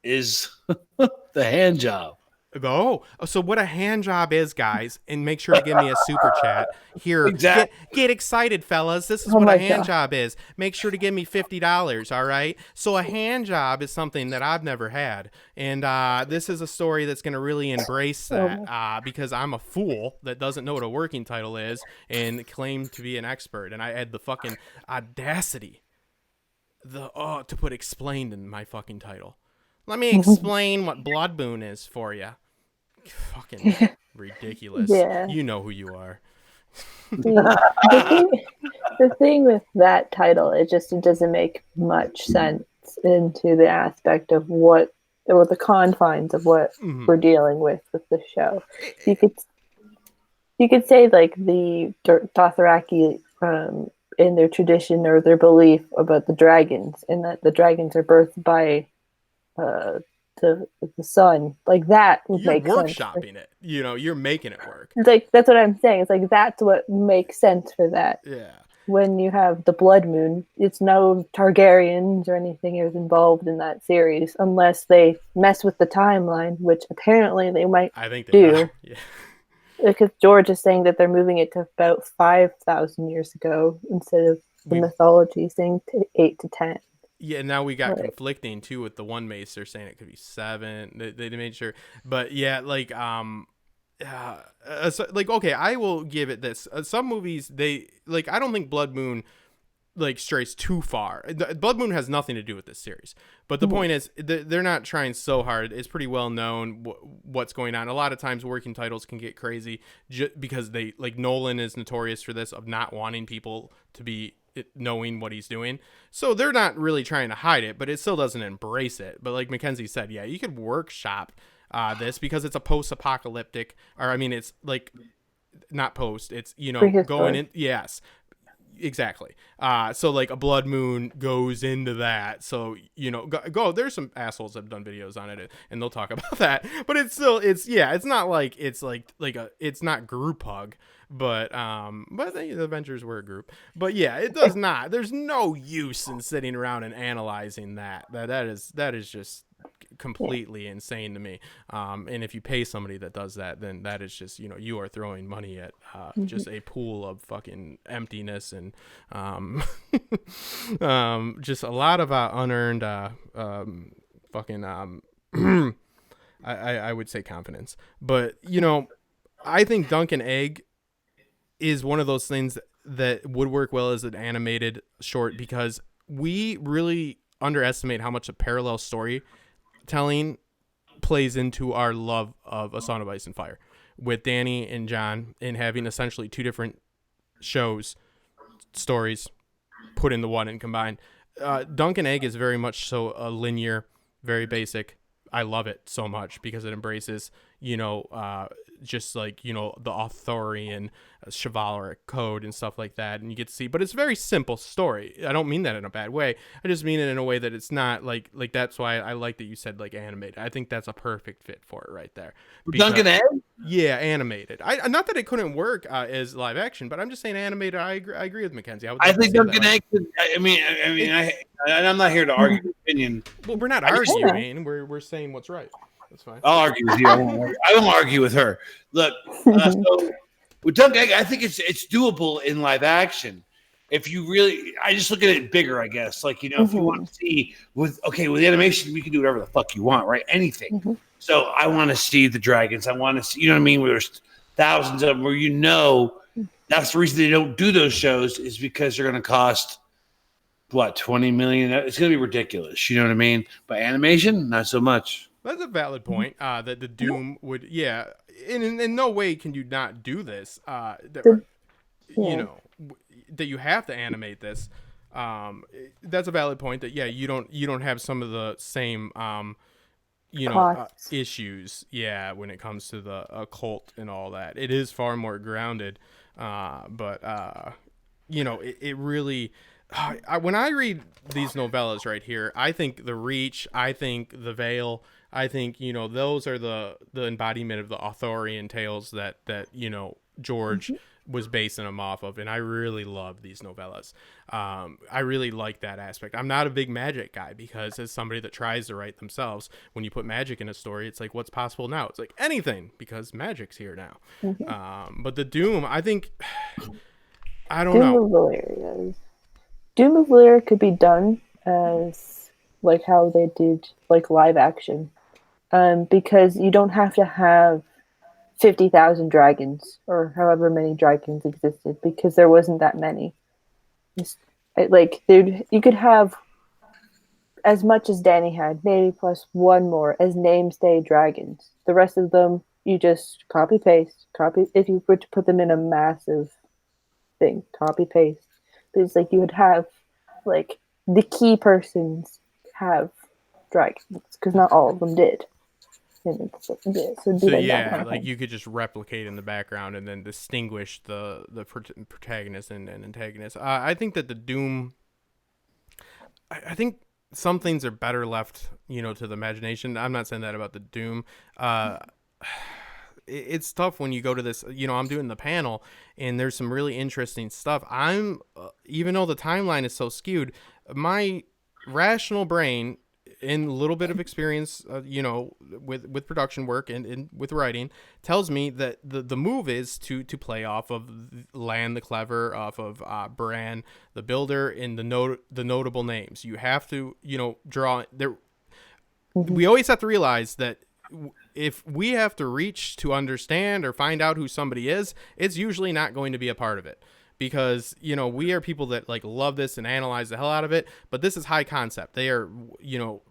is The Hand Job.
Oh, so what a hand job is, guys, and make sure to give me a super chat here.
Exactly.
Get excited, fellas. This is what a hand job is. Make sure to give me $50, all right? So a hand job is something that I've never had, and this is a story that's going to really embrace that because I'm a fool that doesn't know what a working title is and claim to be an expert, and I had the fucking audacity to put explained in my fucking title. Let me explain what Blood Moon is for you. Fucking ridiculous.
Yeah.
You know who you are.
The thing with that title, it doesn't make much sense into the aspect of what, or the confines of what we're dealing with the show. You could say like the Dothraki in their tradition or their belief about the dragons, and that the dragons are birthed by the sun, like that would make sense.
You're workshopping it. You're making it work.
Like that's what I'm saying. It's like that's what makes sense for that.
Yeah.
When you have the Blood Moon, it's no Targaryens or anything is involved in that series unless they mess with the timeline, which apparently they might.
I think they
do.
Yeah.
Because George is saying that they're moving it to about 5,000 years ago instead of the mythology saying 8 to 10.
Yeah, now we got conflicting too with the one mace. They're saying it could be 7. They made sure, but yeah, okay, I will give it this. Some movies I don't think Blood Moon strays too far. Blood Moon has nothing to do with this series, but the point is they're not trying so hard. It's pretty well known what's going on. A lot of times working titles can get crazy because they Nolan is notorious for this, of not wanting people to be knowing what he's doing, so they're not really trying to hide it, but it still doesn't embrace it. But like Mackenzie said, yeah, you could workshop this because it's a post-apocalyptic, or I mean it's not post, it's going in, yes, exactly. So like a Blood Moon goes into that, so go there's some assholes that have done videos on it and they'll talk about that, but it's not like it's it's not group hug, but the Avengers were a group, but yeah, it does not, there's no use in sitting around and analyzing that is just completely insane to me. And if you pay somebody that does that, then that is just you are throwing money at just a pool of fucking emptiness and just a lot of unearned fucking I would say confidence. But I think Dunk and Egg is one of those things that would work well as an animated short, because we really underestimate how much a parallel storytelling plays into our love of A Song of Ice and Fire, with Danny and John, in having essentially two different stories put into one and combined. Dunk and Egg is very much so a linear, very basic. I love it so much because it embraces, just like, the Arthurian chivalric code and stuff like that. And you get to see, but it's a very simple story. I don't mean that in a bad way. I just mean it in a way that it's not like that's why I like that you said like animated. I think that's a perfect fit for it right there.
Duncan Egg?
Yeah, animated. I not that it couldn't work as live action, but I'm just saying animated. I agree with Mackenzie.
I think Duncan Egg. I'm not here to argue your opinion.
Well, we're not arguing. We're saying what's right. That's fine.
I'll argue with you. I won't argue with her. Look, so with Duncan Egg, I think it's doable in live action. If you really, I just look at it bigger, I guess. Like, if you want to see with animation, we can do whatever the fuck you want, right? Anything. So I want to see the dragons. I want to see, you know what I mean? Where there's thousands of them, where that's the reason they don't do those shows is because they're going to cost what, $20 million? It's going to be ridiculous. You know what I mean? But animation, not so much.
That's a valid point. That the Doom would, in no way can you not do this. That you have to animate this. That's a valid point. That you don't have some of the same issues. Yeah, when it comes to the occult and all that, it is far more grounded. But it really. When I read these novellas right here, I think The Reach, I think The Veil, I think, those are the embodiment of the Arthurian tales that George was basing them off of. And I really love these novellas. I really like that aspect. I'm not a big magic guy because as somebody that tries to write themselves, when you put magic in a story, it's like, what's possible now? It's like anything because magic's here now. But the Doom, I think, I don't know.
Doom of Valyria could be done as like how they did like live action, because you don't have to have 50,000 dragons or however many dragons existed because there wasn't that many. You could have as much as Danny had, maybe plus one more as namestay dragons. The rest of them you just copy paste. If you were to put them in a massive thing, copy paste. It's like you would have, like, the key persons have dragons because not all of them did.
Like you could just replicate in the background and then distinguish the protagonist and antagonist. I think that the Doom. I think some things are better left, to the imagination. I'm not saying that about the Doom. It's tough when you go to this, I'm doing the panel and there's some really interesting stuff. Even though the timeline is so skewed, my rational brain and a little bit of experience, with production work and with writing tells me that the move is to play off of Land the Clever, off of Bran the Builder, and the notable names. You have to, draw there. We always have to realize that if we have to reach to understand or find out who somebody is, it's usually not going to be a part of it because, we are people that like love this and analyze the hell out of it. But this is high concept. They are,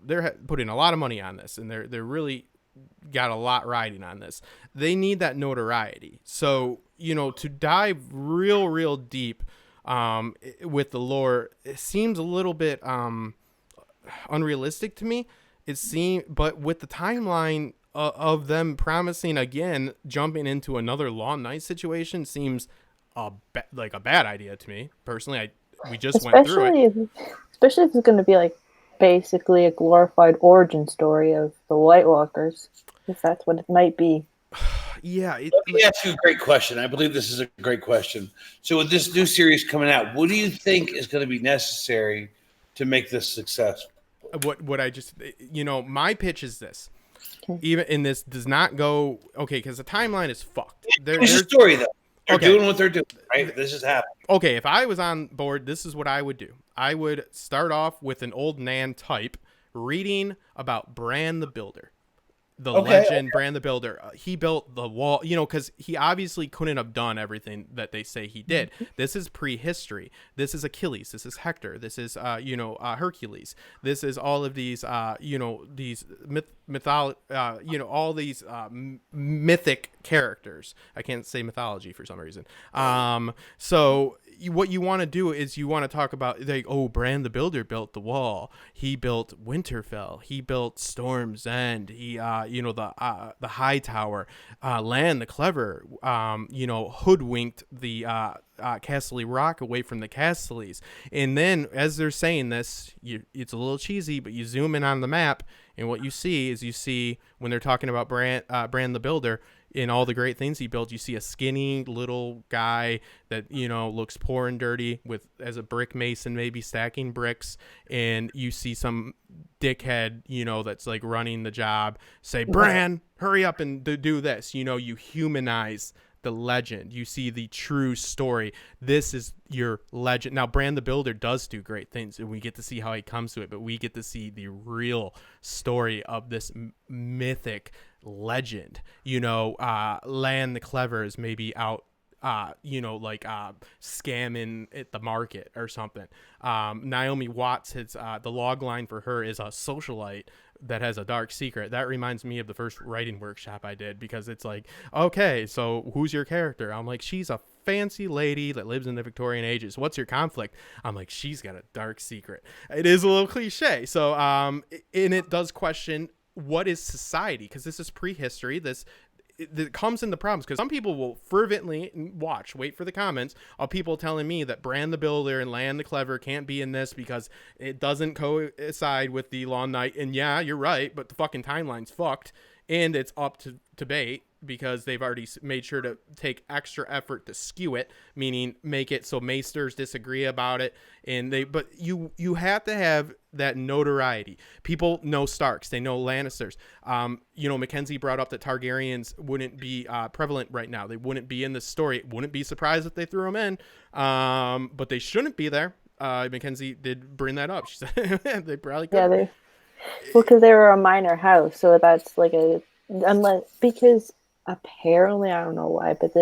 they're putting a lot of money on this and they're really got a lot riding on this. They need that notoriety. So, to dive real deep with the lore, it seems a little bit unrealistic to me. But with the timeline of them promising again, jumping into another Long Night situation seems like a bad idea to me personally. We just went through it.
Especially if it's going to be like basically a glorified origin story of the White Walkers, if that's what it might be.
Yeah.
Let me ask you a great question. I believe this is a great question. So with this new series coming out, what do you think is going to be necessary to make this successful?
What I just, my pitch is this. Okay. Even in this does not go okay because the timeline is fucked.
There's a story though. They're doing what they're doing, right? This is happening.
Okay, if I was on board, this is what I would do. I would start off with an old Nan type reading about Bran the Builder. Legend, Bran the Builder. He built the wall, because he obviously couldn't have done everything that they say he did. This is prehistory. This is Achilles. This is Hector. This is, Hercules. This is all of these, these all these mythic characters. I can't say mythology for some reason. So, what you want to do is you want to talk about like, oh, Bran the Builder built the wall. He built Winterfell. He built Storm's End. He, the High Tower. Lan the Clever, hoodwinked the Casterly Rock away from the Castlys. And then as they're saying this, it's a little cheesy, but you zoom in on the map, and what you see when they're talking about Bran the Builder, in all the great things he built, you see a skinny little guy that, looks poor and dirty as a brick mason, maybe stacking bricks. And you see some dickhead, that's like running the job, say, Bran, hurry up and do this. You humanize the legend. You see the true story. This is your legend. Now, Bran the Builder does do great things, and we get to see how he comes to it, but we get to see the real story of this mythic legend. Lan the Clever is maybe out scamming at the market or something. Naomi Watts, the log line for her is a socialite that has a dark secret. That reminds me of the first writing workshop I did, because it's like, okay, so who's your character? I'm like, she's a fancy lady that lives in the Victorian ages. What's your conflict? I'm like, she's got a dark secret. It is a little cliche. So, and it does question, what is society? Because this is prehistory. It comes into problems, because some people will fervently wait for the comments of people telling me that Bran the Builder and Lan the Clever can't be in this because it doesn't coincide with the Long Night. And yeah, you're right, but the fucking timeline's fucked, and it's up to debate, because they've already made sure to take extra effort to skew it, meaning make it so maesters disagree about it. But you have to have that notoriety. People know Starks, they know Lannisters. Mackenzie brought up that Targaryens wouldn't be prevalent right now. They wouldn't be in this story. Wouldn't be surprised if they threw them in, but they shouldn't be there. Mackenzie did bring that up. She said they probably could.
Because they were a minor house, so that's like because apparently, I don't know why, but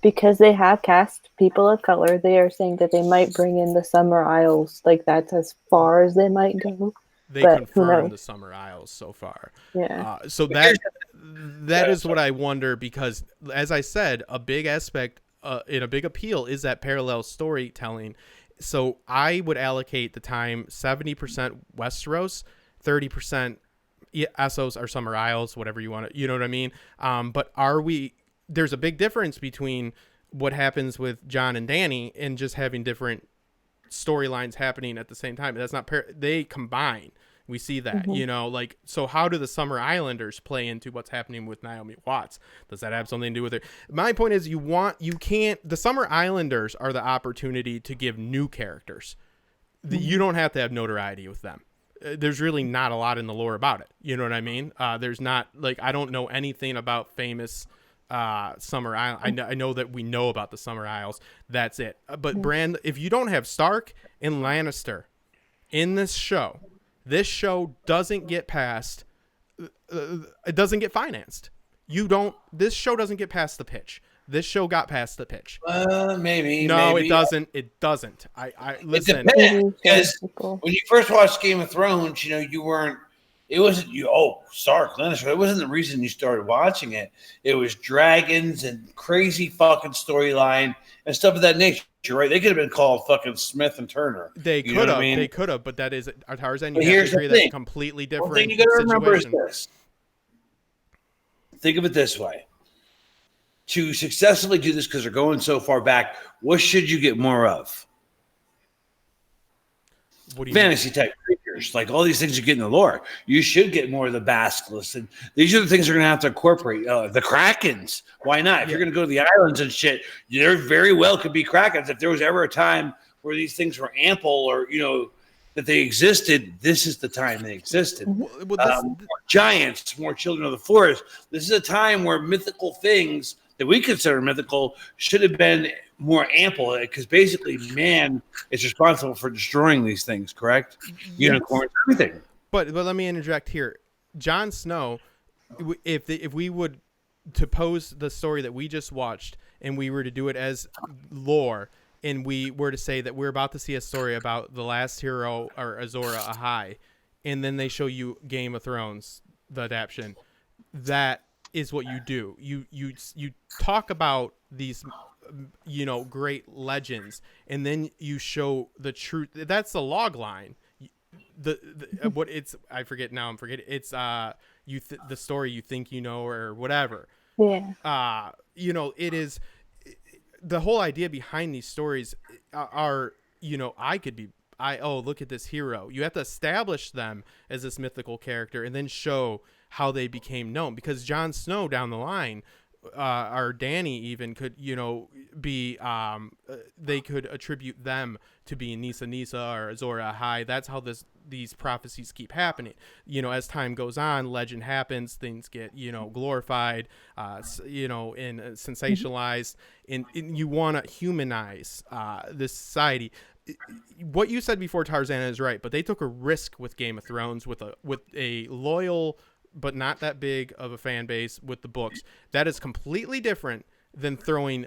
because they have cast people of color, they are saying that they might bring in the Summer Isles. Like, that's as far as they might go.
They confirmed the Summer Isles so far.
Yeah.
So that is what I wonder, because, as I said, a big aspect and a big appeal is that parallel storytelling. So I would allocate the time 70% Westeros, 30% Essos or Summer Isles, whatever you want to, you know what I mean? But there's a big difference between what happens with Jon and Dany and just having different storylines happening at the same time. That's not, they combine. We see that, so how do the Summer Islanders play into what's happening with Naomi Watts? Does that have something to do with it? My point is, the Summer Islanders are the opportunity to give new characters. You don't have to have notoriety with them. There's really not a lot in the lore about it. You know what I mean? There's not, I don't know anything about famous Summer Isle. I know that we know about the Summer Isles. That's it. But Bran, if you don't have Stark and Lannister in this show doesn't get past. It doesn't get financed. This show doesn't get past the pitch. This show got past the pitch.
Maybe.
No,
maybe.
It doesn't. It doesn't. I listen.
It depends, because when you first watched Game of Thrones, you weren't. It wasn't you. Oh, Stark, Lannister. It wasn't the reason you started watching it. It was dragons and crazy fucking storyline and stuff of that nature. Right? They could have been called fucking Smith and Turner.
They could have. They could have. But that is Tarzan.
You have to agree that's
a completely different.
One thing you got to remember is this. Think of it this way. To successfully do this, because they're going so far back, what should you get more of?
What do you
fantasy type creatures, like all these things you get in the lore. You should get more of the Basilisk, and these are the things they're going to have to incorporate. The Krakens, why not? If you're going to go to the islands and shit, there very well could be Krakens. If there was ever a time where these things were ample, or that they existed, this is the time they existed. More giants, more children of the forest. This is a time where mythical things that we consider mythical should have been more ample, because basically man is responsible for destroying these things, correct? Yes. Unicorns, everything.
But let me interject here. Jon Snow, if we would to pose the story that we just watched, and we were to do it as lore, and we were to say that we're about to see a story about the last hero, or Azor Ahai, and then they show you Game of Thrones, the adaptation, that is what you do. You talk about these great legends, and then you show the truth. That's the log line. What it's I forget now. I'm forgetting. It's the story you think you know or whatever.
Yeah.
It is the whole idea behind these stories are look at this hero. You have to establish them as this mythical character and then show how they became known, because Jon Snow down the line, or Dany even could, be, they could attribute them to being Nisa or Azor Ahai. That's how these prophecies keep happening. As time goes on, legend happens, things get, glorified, and sensationalized, and you want to humanize this society. What you said before, Tarzana, is right, but they took a risk with Game of Thrones with a loyal but not that big of a fan base with the books. That is completely different than throwing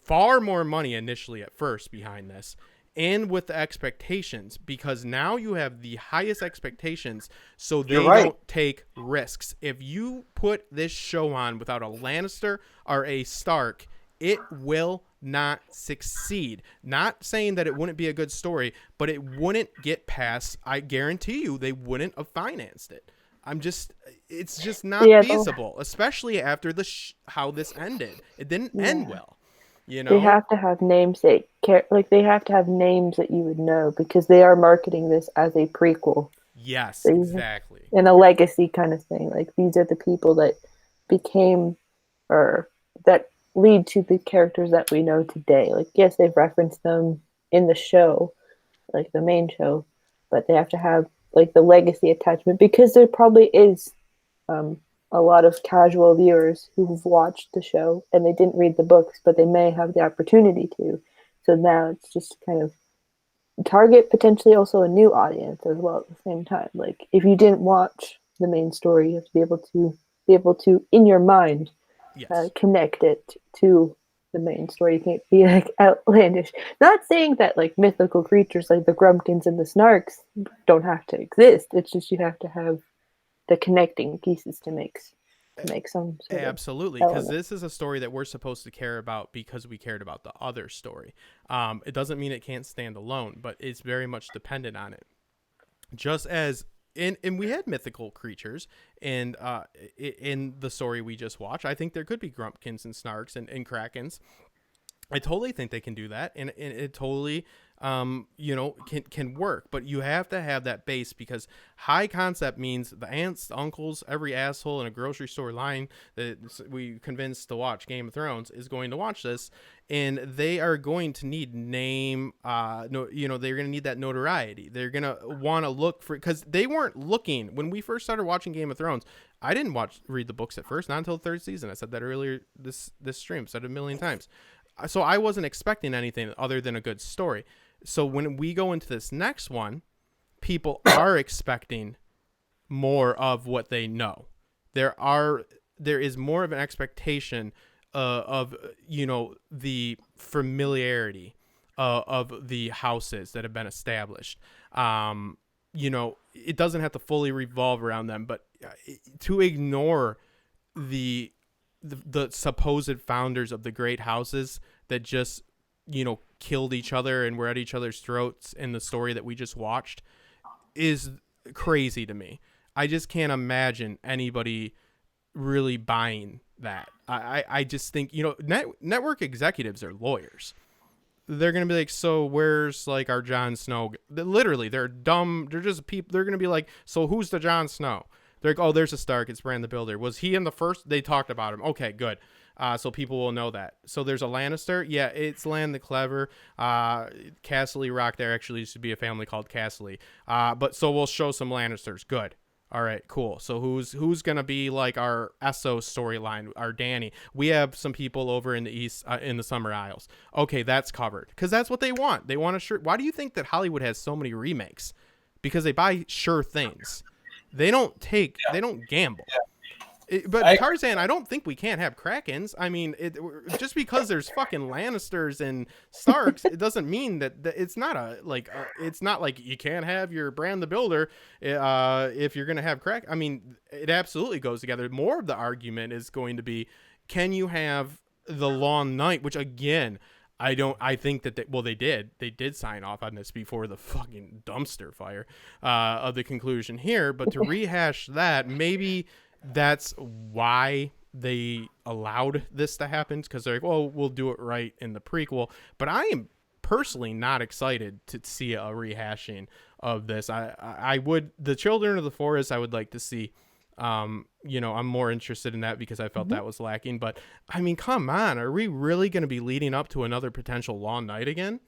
far more money initially at first behind this, and with the expectations, because now you have the highest expectations, so they don't take risks. If you put this show on without a Lannister or a Stark, it will not succeed. Not saying that it wouldn't be a good story, but it wouldn't get past, I guarantee you, they wouldn't have financed it. It's just not feasible, especially after how this ended. It didn't end well,
They have to have namesake, they have to have names that you would know, because they are marketing this as a prequel.
Yes, exactly.
And a legacy kind of thing. Like, these are the people that became, or that lead to the characters that we know today. Like, yes, they've referenced them in the show, like the main show, but they have to have like the legacy attachment, because there probably is a lot of casual viewers who've watched the show and they didn't read the books, but they may have the opportunity to. So now it's just kind of target potentially also a new audience as well at the same time. Like, if you didn't watch the main story, you have to be able to in your mind connect it to the main story. You can't be like outlandish. Not saying that like mythical creatures like the Grumpkins and the Snarks don't have to exist. It's just you have to have the connecting pieces to make some sort
absolutely, because this is a story that we're supposed to care about because we cared about the other story. It doesn't mean it can't stand alone, but it's very much dependent on it. Just as and we had mythical creatures and in the story we just watched. I think there could be Grumpkins and Snarks and Krakens. I totally think they can do that, and it totally can work. But you have to have that base, because high concept means the aunts, the uncles, every asshole in a grocery store line that we convinced to watch Game of Thrones is going to watch this, and they are going to need they're going to need that notoriety. They're going to want to look for, because they weren't looking when we first started watching Game of Thrones. I didn't read the books at first, not until the third season. I said that earlier this stream, said it a million times. So I wasn't expecting anything other than a good story. So when we go into this next one, people are expecting more of what they know. There is more of an expectation of the familiarity of the houses that have been established. It doesn't have to fully revolve around them, but to ignore the supposed founders of the great houses that just killed each other and were at each other's throats in the story that we just watched is crazy to me. I just can't imagine anybody really buying that. I just think network executives are lawyers. They're gonna be like, so where's like our Jon Snow? Literally, they're dumb. They're just people. They're gonna be like, so who's the Jon Snow? They're like, oh, there's a Stark. It's Bran the Builder. Was he in the first? They talked about him. Okay, good. So people will know that. So there's a Lannister. Yeah, it's Lan the Clever. Casterly Rock. There actually used to be a family called Casterly. But so we'll show some Lannisters. Good. All right, cool. So who's gonna be like our Essos storyline? Our Dany. We have some people over in the east, in the Summer Isles. Okay, that's covered, because that's what they want. They want a sure. Why do you think that Hollywood has so many remakes? Because they buy sure things. They don't gamble. But Tarzan, I don't think we can't have Krakens. I mean, just because there's fucking Lannisters and Starks, it doesn't mean that it's not it's not like you can't have your Bran the Builder if you're gonna have I mean, it absolutely goes together. More of the argument is going to be, can you have the Long Night, which again, I think that they did sign off on this before the fucking dumpster fire of the conclusion here. But to rehash that, maybe that's why they allowed this to happen, because they're like, well, we'll do it right in the prequel. But I am personally not excited to see a rehashing of this. I would, the Children of the Forest, I would like to see. I'm more interested in that because I felt that was lacking. But I mean, come on, are we really going to be leading up to another potential Long Night again?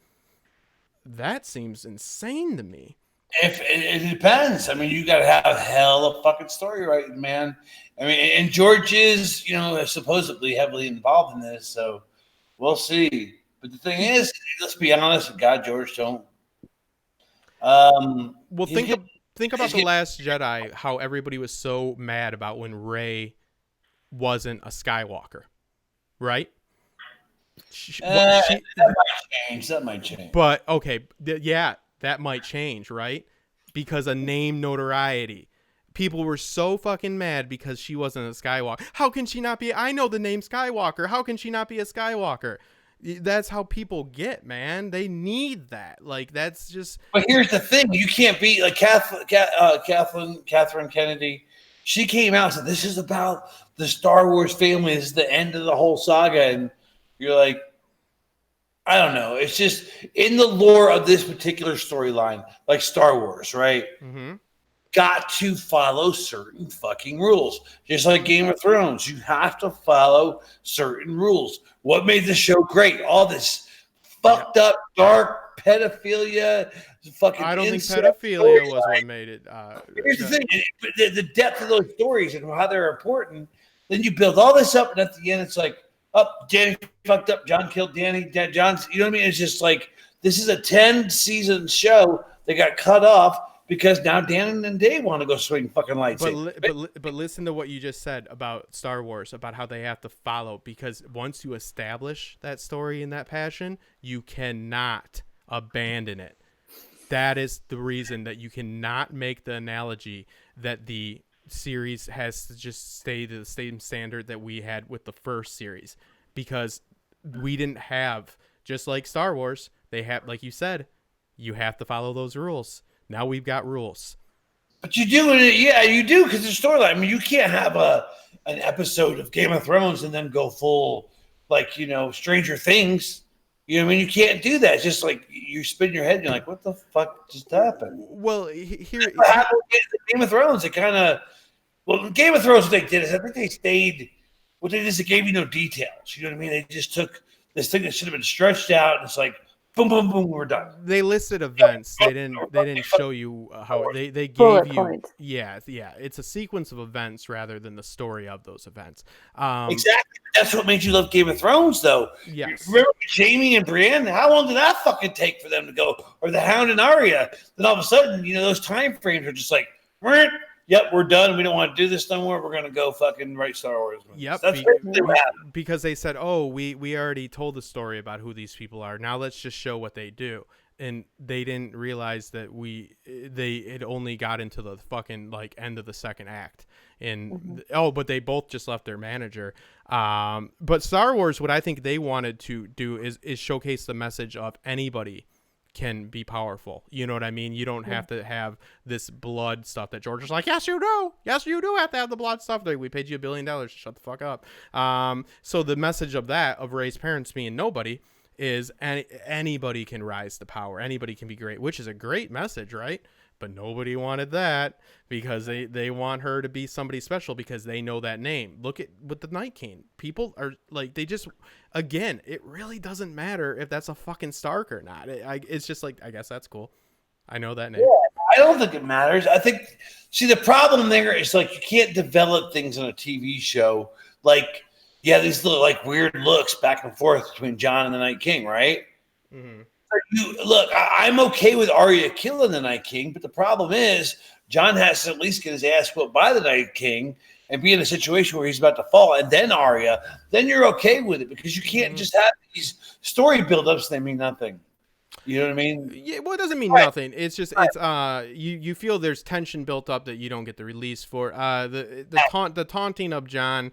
That seems insane to me.
If it depends. I mean, you got to have hell of fucking story writing, man. I mean, and George is, supposedly heavily involved in this, so we'll see. But the thing is, let's be honest, God, George don't.
Well, think about The Last Jedi, how everybody was so mad about when Rey wasn't a Skywalker, right?
That might change.
But, okay, that might change, right? Because of name notoriety. People were so fucking mad because she wasn't a Skywalker. How can she not be? I know the name Skywalker. How can she not be a Skywalker? That's how people get, man. They need that. Like, that's just.
But here's the thing: you can't be like Catherine Kennedy. She came out and said, "This is about the Star Wars family. This is the end of the whole saga." And you're like, I don't know. It's just in the lore of this particular storyline, like Star Wars, right?
Mm-hmm.
Got to follow certain fucking rules. Just like Game of Thrones, you have to follow certain rules. What made the show great? All this fucked up, dark pedophilia. Fucking
I don't think pedophilia was what made it.
Here's the thing: the depth of those stories and how they're important. Then you build all this up, and at the end, it's like, oh, Danny fucked up. John killed Danny. John's, you know what I mean? It's just like, this is a 10-season show. They got cut off because now Dan and Dave want to go swing fucking lights.
But listen to what you just said about Star Wars, about how they have to follow, because once you establish that story and that passion, you cannot abandon it. That is the reason that you cannot make the analogy that the series has to just stay to the same standard that we had with the first series, because we didn't have, just like Star Wars, they have, like you said, you have to follow those rules. Now we've got rules.
But you do it, yeah, you do, because the storyline. I mean, you can't have an episode of Game of Thrones and then go full, like, Stranger Things. You know what I mean? You can't do that. It's just like you spin your head and you're like, what the fuck just happened?
Well, here
Game of Thrones, Game of Thrones, what they did is I think they stayed. What they did is they gave you no details. You know what I mean? They just took this thing that should have been stretched out, and it's like, boom, boom, boom, we're done.
They listed events. They didn't show you how they gave
bullet
you.
points.
Yeah. It's a sequence of events rather than the story of those events.
Exactly. That's what made you love Game of Thrones, though.
Yes.
Remember Jaime and Brienne? How long did that fucking take for them to go? Or the Hound and Arya? Then all of a sudden, those time frames are just like, yep, we're done. We don't want to do this no more. We're going to go fucking write Star Wars movies.
Yep.
That's
because they said, we already told the story about who these people are. Now let's just show what they do. And they didn't realize that it only got into the fucking end of the second act. And but they both just left their manager. But Star Wars, what I think they wanted to do is showcase the message of anybody can be powerful. You know what I mean? You don't have to have this blood stuff that George is like, yes, you do. Yes, you do have to have the blood stuff. We paid you $1 billion. Shut the fuck up. So the message of Rey's parents being nobody is anybody can rise to power. Anybody can be great, which is a great message, right? But nobody wanted that because they want her to be somebody special because they know that name. Look at with the Night King. People are like, they just, again, it really doesn't matter if that's a fucking Stark or not. It's just like, I guess that's cool. I know that name.
Yeah, I don't think it matters. I think, the problem there is like you can't develop things on a TV show. Like, yeah, these little weird looks back and forth between Jon and the Night King, right? Mm-hmm. Look, I'm okay with Arya killing the Night King, but the problem is Jon has to at least get his ass whooped by the Night King and be in a situation where he's about to fall, and then Arya, then you're okay with it because you can't just have these story buildups that mean nothing. You know what I mean?
Yeah, well, it doesn't mean
Right.
nothing. It's just you feel there's tension built up that you don't get the release for. The taunting of John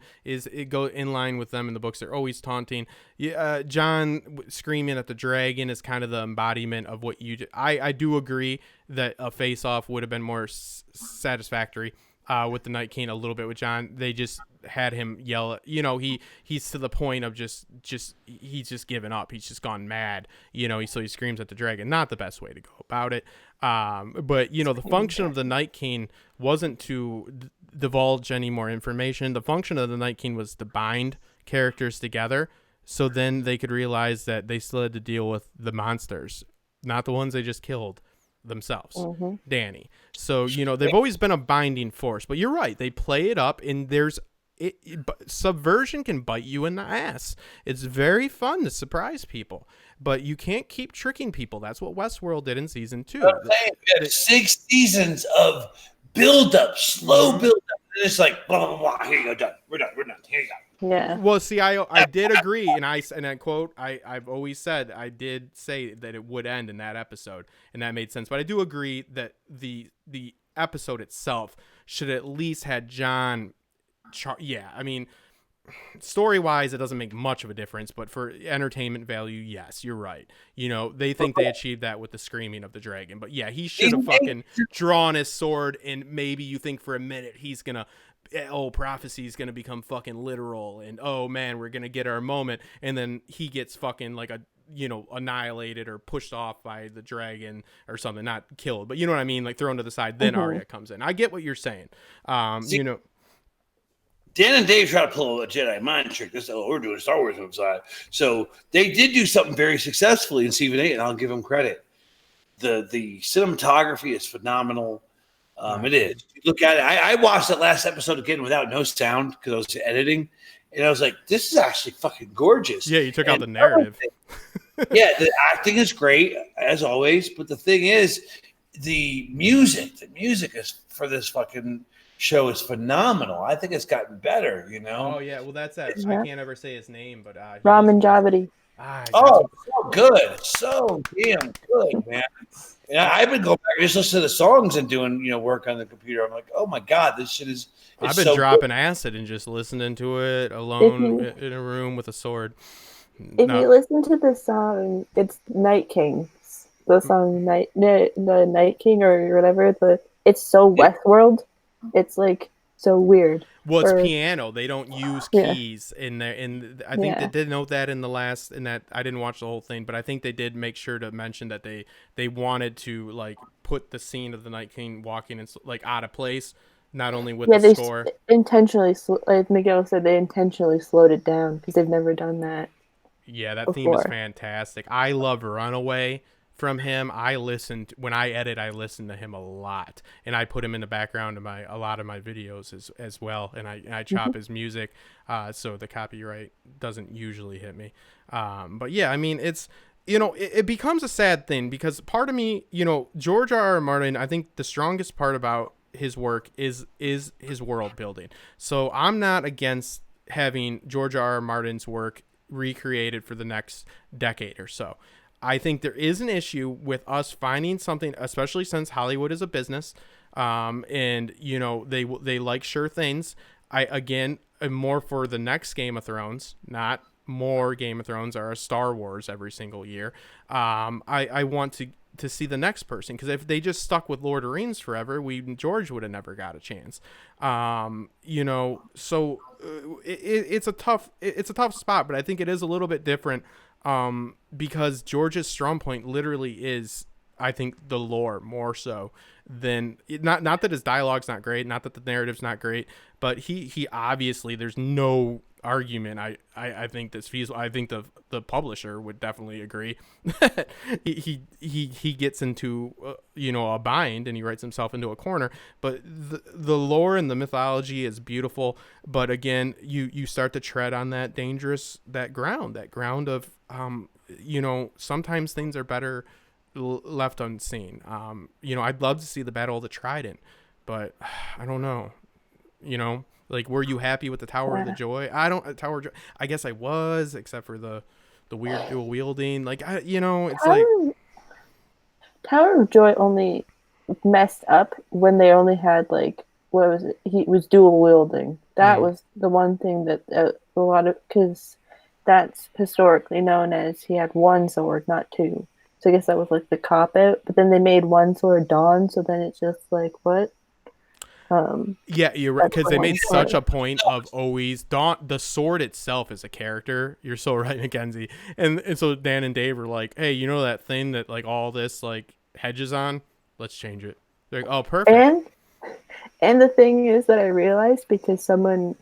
go in line with them in the books. They're always taunting. John screaming at the dragon is kind of the embodiment of what you. I do agree that a face off would have been more satisfactory. With the Night King a little bit with John, they just had him yell. He's to the point of just he's just given up. He's just gone mad. So he screams at the dragon. Not the best way to go about it. But the function of the Night King wasn't to divulge any more information. The function of the Night King was to bind characters together, so then they could realize that they still had to deal with the monsters, not the ones they just killed themselves. Danny. So they've always been a binding force, but you're right, they play it up, and subversion can bite you in the ass. It's very fun to surprise people, but you can't keep tricking people. That's what Westworld did in season 2.
We had 6 seasons of build up, slow build up, and it's like blah blah blah. Here you go, done. We're done. Here you go.
Yeah.
Well, see, I did agree, and I quote, I've always said, I did say that it would end in that episode, and that made sense. But I do agree that the episode itself should at least had John. I mean, story-wise, it doesn't make much of a difference, but for entertainment value, yes, you're right. They think they achieved that with the screaming of the dragon, but yeah, he should have fucking drawn his sword, and maybe you think for a minute he's gonna. Prophecy is going to become fucking literal, and oh man, we're going to get our moment, and then he gets fucking like annihilated or pushed off by the dragon or something, not killed, but you know what I mean, like thrown to the side, then Arya comes in. I get what you're saying. Dan
and Dave try to pull a Jedi mind trick. We're doing a Star Wars side. So they did do something very successfully in season 8, and I'll give them credit. The cinematography is phenomenal. It is. You look at it. I watched that last episode again without no sound because I was editing, and I was like, "This is actually fucking gorgeous."
Yeah, you took out the narrative.
Yeah, the acting is great as always, but the thing is, the music is for this fucking show is phenomenal. I think it's gotten better.
Oh yeah, well that's that.
Yeah.
I can't ever say his name, but
Ramen Javadi.
So good, so damn good, man. Yeah, I've been going back and just listening to the songs and doing work on the computer. I'm like, oh my god, this shit is.
I've been dropping acid and just listening to it alone in a room with a sword.
If you listen to the song, it's Night King. The song the Night King or whatever. It's so Westworld. It's like so weird.
Well, it's piano. They don't use keys in there, and I think they did note that in that I didn't watch the whole thing, but I think they did make sure to mention that they wanted to like put the scene of the Night King walking in like out of place, not only with the score.
Intentionally, like Miguel said, they intentionally slowed it down because they've never done that.
Yeah, that theme is fantastic. I love Runaway from him. When I edit, I listen to him a lot, and I put him in the background of a lot of my videos as well, and I chop his music so the copyright doesn't usually hit me. But yeah, I mean, it's it becomes a sad thing because part of me, George R.R. Martin, I think the strongest part about his work is his world building. So I'm not against having George R.R. Martin's work recreated for the next decade or so. I think there is an issue with us finding something, especially since Hollywood is a business, and they like sure things. I again am more for the next Game of Thrones, not more Game of Thrones or a Star Wars every single year. I want to see the next person, because if they just stuck with Lord of the Rings forever, George would have never got a chance. So it's a tough spot, but I think it is a little bit different. Because George's strong point literally is, I think, the lore more so than not that his dialogue's not great, not that the narrative's not great, but he obviously, there's no argument. I think that's feasible. I think the publisher would definitely agree. he gets into a bind, and he writes himself into a corner. But the lore and the mythology is beautiful. But again, you start to tread on that ground of sometimes things are better left unseen. I'd love to see the Battle of the Trident, but I don't know. Like, were you happy with the Tower of the Joy? Tower of Joy. I guess I was, except for the weird dual wielding. Like, it's like
Tower of Joy only messed up when they only had like what was it? He was dual wielding. That was the one thing that a lot of because that's historically known as he had one sword, not two. So I guess that was like the cop out. But then they made one sword Dawn, so then it's just like what?
Yeah, you're right, because they made such
sword.
a point of always Dawn. The sword itself is a character. You're so right, Mackenzie. And so Dan and Dave are like, hey, you know that thing that like all this like hedges on? Let's change it. They're like, oh, perfect.
And the thing is that I realized because someone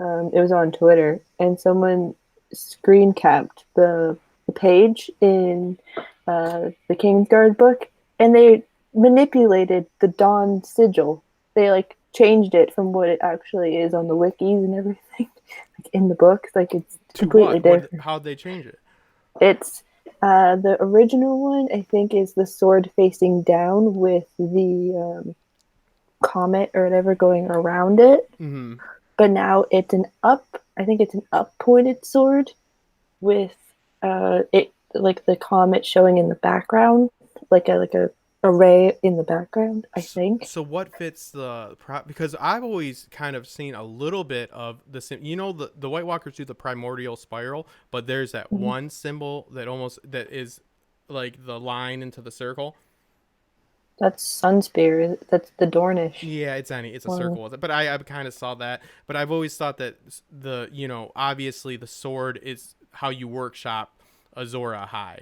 it was on Twitter and someone screen capped the page in the Kingsguard book and they manipulated the Dawn sigil. They like changed it from what it actually is on the wikis and everything, like in the books. Like it's
To
completely
what?
different.
How'd they change it?
It's the original one. I think is the sword facing down with the comet or whatever going around it.
Mm-hmm.
But now it's an up. I think it's an up pointed sword with it like the comet showing in the background, like a array in the background. I think.
So what fits because I've always kind of seen a little bit of the White Walkers do the primordial spiral, but there's that one symbol that is like the line into the circle.
That's Sunspear. That's the Dornish.
Yeah, it's a circle, but I kind of saw that. But I've always thought that obviously the sword is how you workshop Azor Ahai,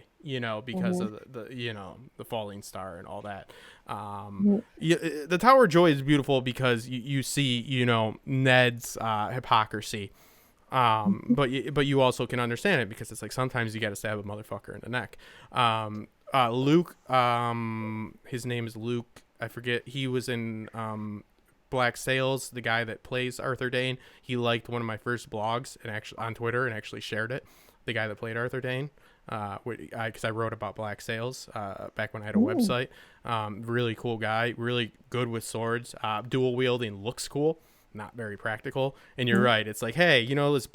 because of the falling star and all that. The Tower of Joy is beautiful because you see Ned's hypocrisy. But you also can understand it because it's like sometimes you got to stab a motherfucker in the neck. Luke, his name is Luke. I forget. He was in Black Sails, the guy that plays Arthur Dane. He liked one of my first blogs and actually on Twitter and actually shared it. The guy that played Arthur Dane, because I wrote about Black Sails back when I had a website. Really cool guy, really good with swords. Dual wielding looks cool, not very practical. And you're right. It's like, hey, this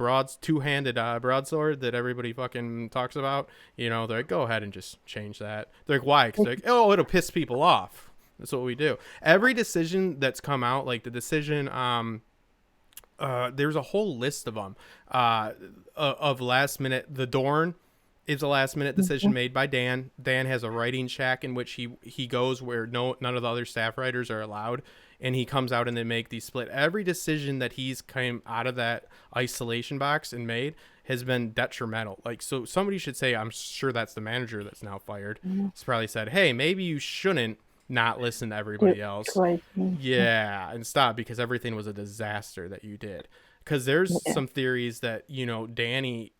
two-handed broadsword that everybody fucking talks about. They're like, go ahead and just change that. They're like, why? Because they're like, oh, it'll piss people off. That's what we do. Every decision that's come out, like the decision, there's a whole list of them of last minute. The Dorn is a last minute decision made by Dan. Dan has a writing shack in which he goes where none of the other staff writers are allowed, and he comes out and they make these split. Every decision that he's came out of that isolation box and made has been detrimental. Like, so somebody should say, I'm sure that's the manager that's now fired. He's probably said, hey, maybe you shouldn't not listen to everybody else. Yeah, and stop, because everything was a disaster that you did. Because there's some theories that Dany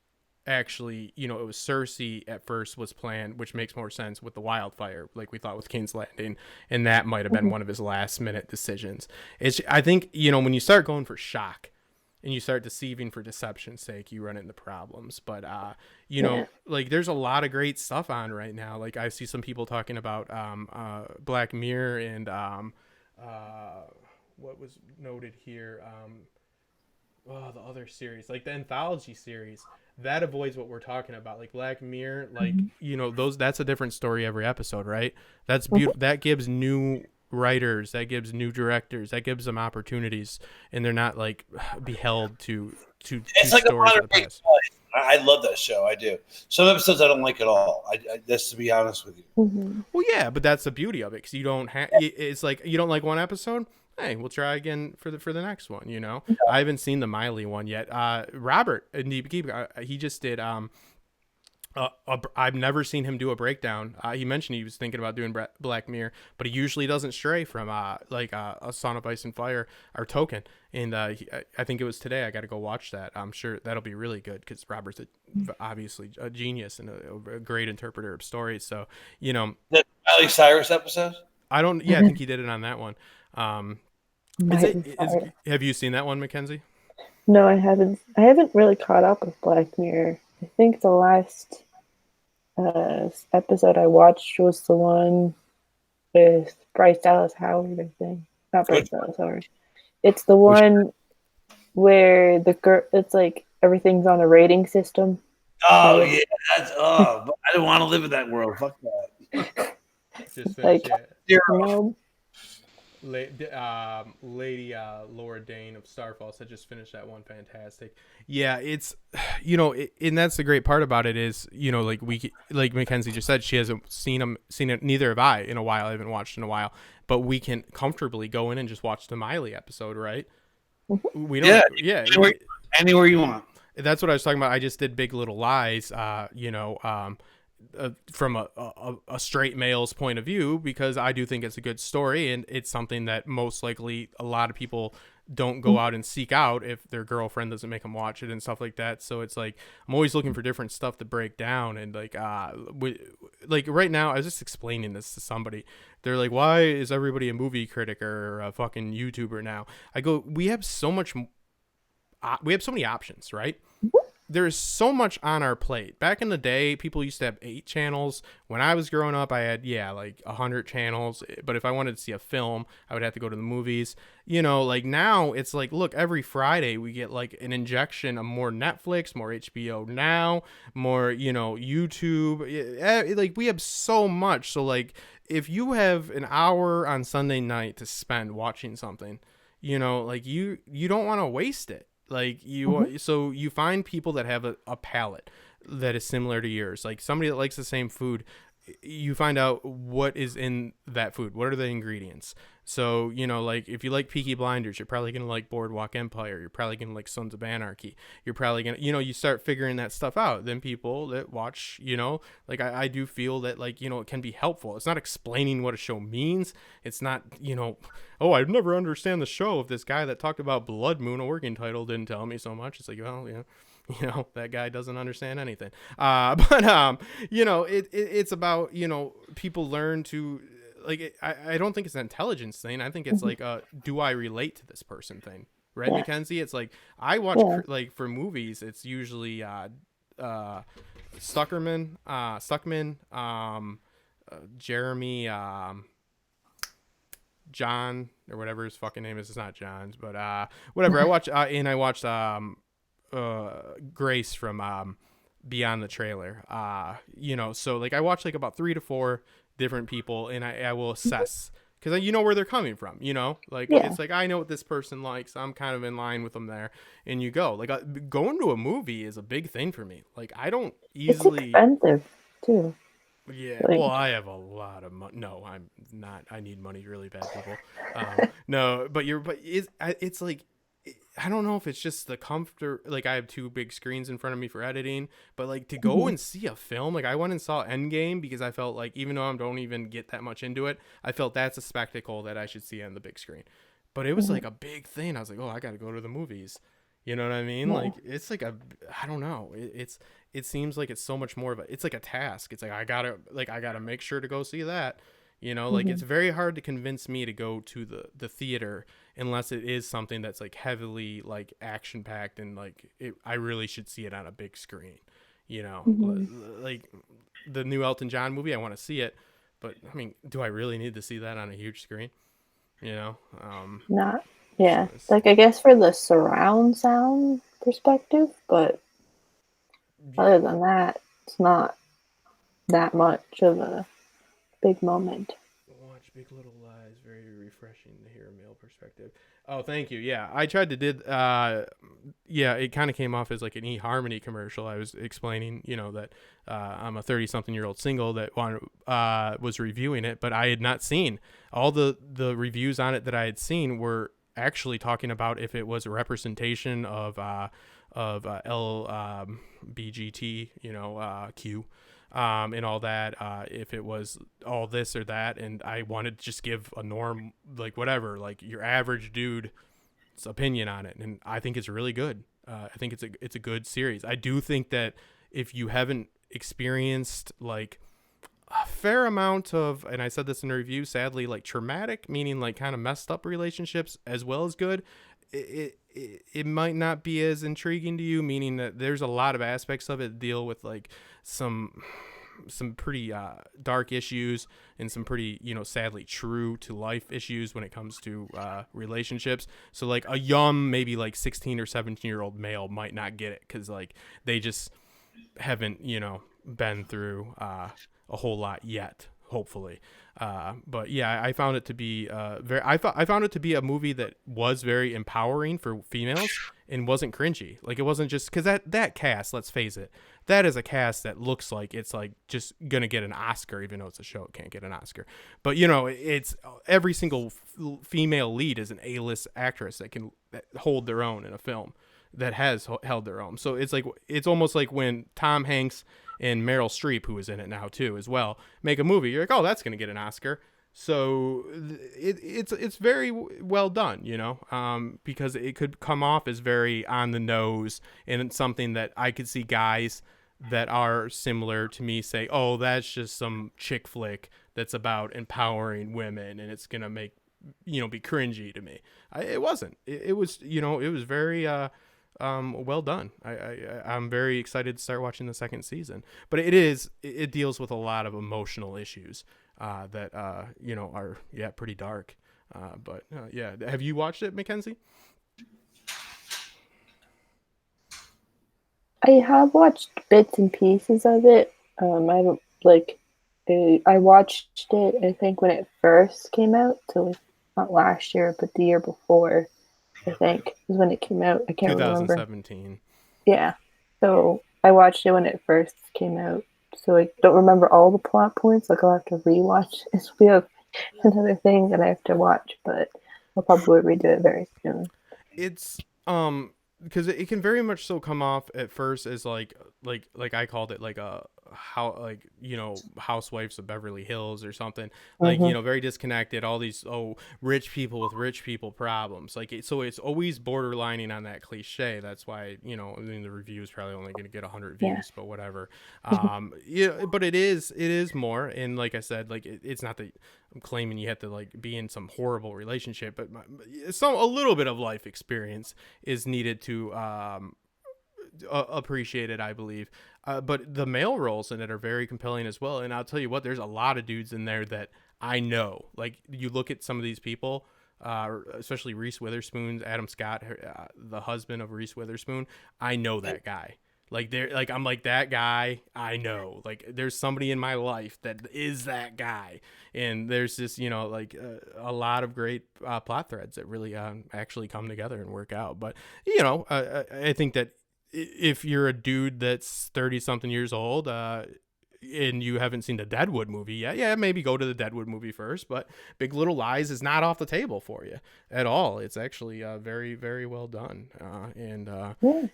actually, it was Cersei at first was planned, which makes more sense with the wildfire, like we thought with King's Landing, and that might have been one of his last minute decisions. I think when you start going for shock and you start deceiving for deception's sake, you run into problems. But like there's a lot of great stuff on right now. Like I see some people talking about Black Mirror and what was noted here, the other series, like the anthology series that avoids what we're talking about, like Black Mirror, like that's a different story every episode, right? That's beautiful. That gives new writers, that gives new directors, that gives them opportunities, and they're not like beheld to
it's like
stories
a
of the past.
I love that show. I do. Some episodes I don't like at all. I just to be honest with you.
Well, yeah, but that's the beauty of it, because you don't have. It's like you don't like one episode. Hey, we'll try again for the next one. I haven't seen the Miley one yet. Robert in Peaky, he just did. I've never seen him do a breakdown. He mentioned he was thinking about doing Black Mirror, but he usually doesn't stray from a Song of Ice and Fire or Token. And I think it was today. I got to go watch that. I'm sure that'll be really good because Robert's obviously a genius and a great interpreter of stories. So
the Miley Cyrus episode.
I don't. Yeah, I think he did it on that one. Have you seen that one, Mackenzie?
No, I haven't. I haven't really caught up with Black Mirror. I think the last episode I watched was the one with Bryce Dallas Howard, I think. Not Bryce Dallas Howard. It's the one where the girl, it's like everything's on a rating system.
Oh, yeah. That's, but I don't want to live in that world. Fuck that.
Just finished,
Like,
yeah.
no.
Lady Laura Dane of Starfall said just finished that one. Fantastic. Yeah, it's and that's the great part about it is like like Mackenzie just said, she hasn't seen it. Neither have I in a while. I haven't watched in a while, but we can comfortably go in and just watch the Miley episode, right? We don't. Yeah.
Anywhere you want.
That's what I was talking about. I just did Big Little Lies. From a straight male's point of view, because I do think it's a good story and it's something that most likely a lot of people don't go out and seek out if their girlfriend doesn't make them watch it and stuff like that. So it's like I'm always looking for different stuff to break down. And like right now I was just explaining this to somebody. They're like, why is everybody a movie critic or a fucking YouTuber now? I go, we have so many options, right? There's so much on our plate. Back in the day, people used to have 8 channels. When I was growing up, I had, like 100 channels. But if I wanted to see a film, I would have to go to the movies. Like now it's like, look, every Friday we get like an injection of more Netflix, more HBO Now, more, YouTube. Like we have so much. So like if you have an hour on Sunday night to spend watching something, like you don't want to waste it. Like so you find people that have a palate that is similar to yours, like somebody that likes the same food. You find out what is in that food. What are the ingredients? So, like if you like Peaky Blinders, you're probably going to like Boardwalk Empire. You're probably going to like Sons of Anarchy. You're probably going to, you start figuring that stuff out. Then people that watch, like I do feel that like, it can be helpful. It's not explaining what a show means. It's not, oh, I'd never understand the show if this guy that talked about Blood Moon, a working title, didn't tell me so much. It's like, well, that guy doesn't understand anything. But it's about, people learn to like, I don't think it's an intelligence thing. I think it's like, do I relate to this person thing? Right, yeah. Mackenzie? It's like, I watch like for movies, it's usually, Stuckman, Jeremy, John or whatever his fucking name is. It's not John's, but, whatever. I watched, and I watched, Grace from Beyond the Trailer. So like I watch like about 3 to 4 different people, and I will assess because where they're coming from. It's like I know what this person likes. I'm kind of in line with them there, and you go like going to a movie is a big thing for me. Like I don't easily.
It's expensive too.
Yeah, well, I have a lot of money. No, I'm not. I need money really bad, people. No, but it's like. I don't know if it's just the comfort. Like I have 2 big screens in front of me for editing, but like to go and see a film, like I went and saw Endgame because I felt like even though I don't even get that much into it, I felt that's a spectacle that I should see on the big screen. But it was like a big thing. I was like, oh, I got to go to the movies. You know what I mean? Yeah. Like it's like I don't know. It seems like it's so much more of it's like a task. It's like I gotta make sure to go see that. Like it's very hard to convince me to go to the theater unless it is something that's like heavily like action packed and like I really should see it on a big screen. Like the new Elton John movie, I want to see it, but I mean, do I really need to see that on a huge screen?
Not, yeah. Like I guess for the surround sound perspective, but other than that, it's not that much of a big moment.
Watch Big Little Lies. Very refreshing to hear a male perspective. Oh, thank you. Yeah, I tried to it kind of came off as like an eHarmony commercial. I was explaining, that I'm a 30-something-year-old single that was reviewing it, but I had not seen all the reviews on it that I had seen were actually talking about if it was a representation of LBGT, Q. And all that, if it was all this or that, and I wanted to just give a norm, like whatever, like your average dude's opinion on it, and I think it's really good. I think it's a good series. I do think that if you haven't experienced like a fair amount of, and I said this in a review, sadly, like traumatic, meaning like kind of messed up relationships as well as good, it might not be as intriguing to you, meaning that there's a lot of aspects of it deal with like some pretty dark issues and some pretty, sadly true to life issues when it comes to relationships. So like a young, maybe like 16 or 17-year-old male might not get it because like they just haven't, been through a whole lot yet. hopefully. But yeah, I found it to be I found it to be a movie that was very empowering for females and wasn't cringy. Like, it wasn't just because that cast, let's face it, that is a cast that looks like it's like just gonna get an Oscar, even though it's a show, it can't get an Oscar. But it's every single female lead is an A-list actress that can hold their own in a film, that has held their own. So it's almost like when Tom Hanks and Meryl Streep, who is in it now too as well, make a movie, you're like, oh, that's going to get an Oscar. So it's very well done, because it could come off as very on the nose, and it's something that I could see guys that are similar to me say, oh, that's just some chick flick that's about empowering women, and it's going to make, be cringy to me. It wasn't. It was, it was very well done. I'm very excited to start watching the second season, but it deals with a lot of emotional issues that are pretty dark. But have you watched it, Mackenzie?
I have watched bits and pieces of it. I don't like. I watched it, I think, when it first came out, so not last year, but the year before. I think is when it came out. I can't remember.
2017.
Yeah. So I watched it when it first came out. So I don't remember all the plot points. Like, I'll have to rewatch it. We have another thing that I have to watch, but I'll probably redo it very soon.
It's because it can very much so come off at first as like I called it like a Housewives of Beverly Hills or something, like very disconnected, all these rich people with rich people problems, like so it's always borderlining on that cliche. That's why the review is probably only going to get 100 views, but whatever. But it is more, and like I said, like it's not that I'm claiming you have to like be in some horrible relationship, but a little bit of life experience is needed to appreciate it, I believe. But the male roles in it are very compelling as well. And I'll tell you what, there's a lot of dudes in there that I know. Like, you look at some of these people, especially Reese Witherspoon's Adam Scott, the husband of Reese Witherspoon. I know that guy. I'm like, that guy, I know. Like, there's somebody in my life that is that guy. And there's this, a lot of great plot threads that really actually come together and work out. But, I think that if you're a dude that's 30 something years old, and you haven't seen the Deadwood movie yet, maybe go to the Deadwood movie first, but Big Little Lies is not off the table for you at all. It's actually very, very well done. And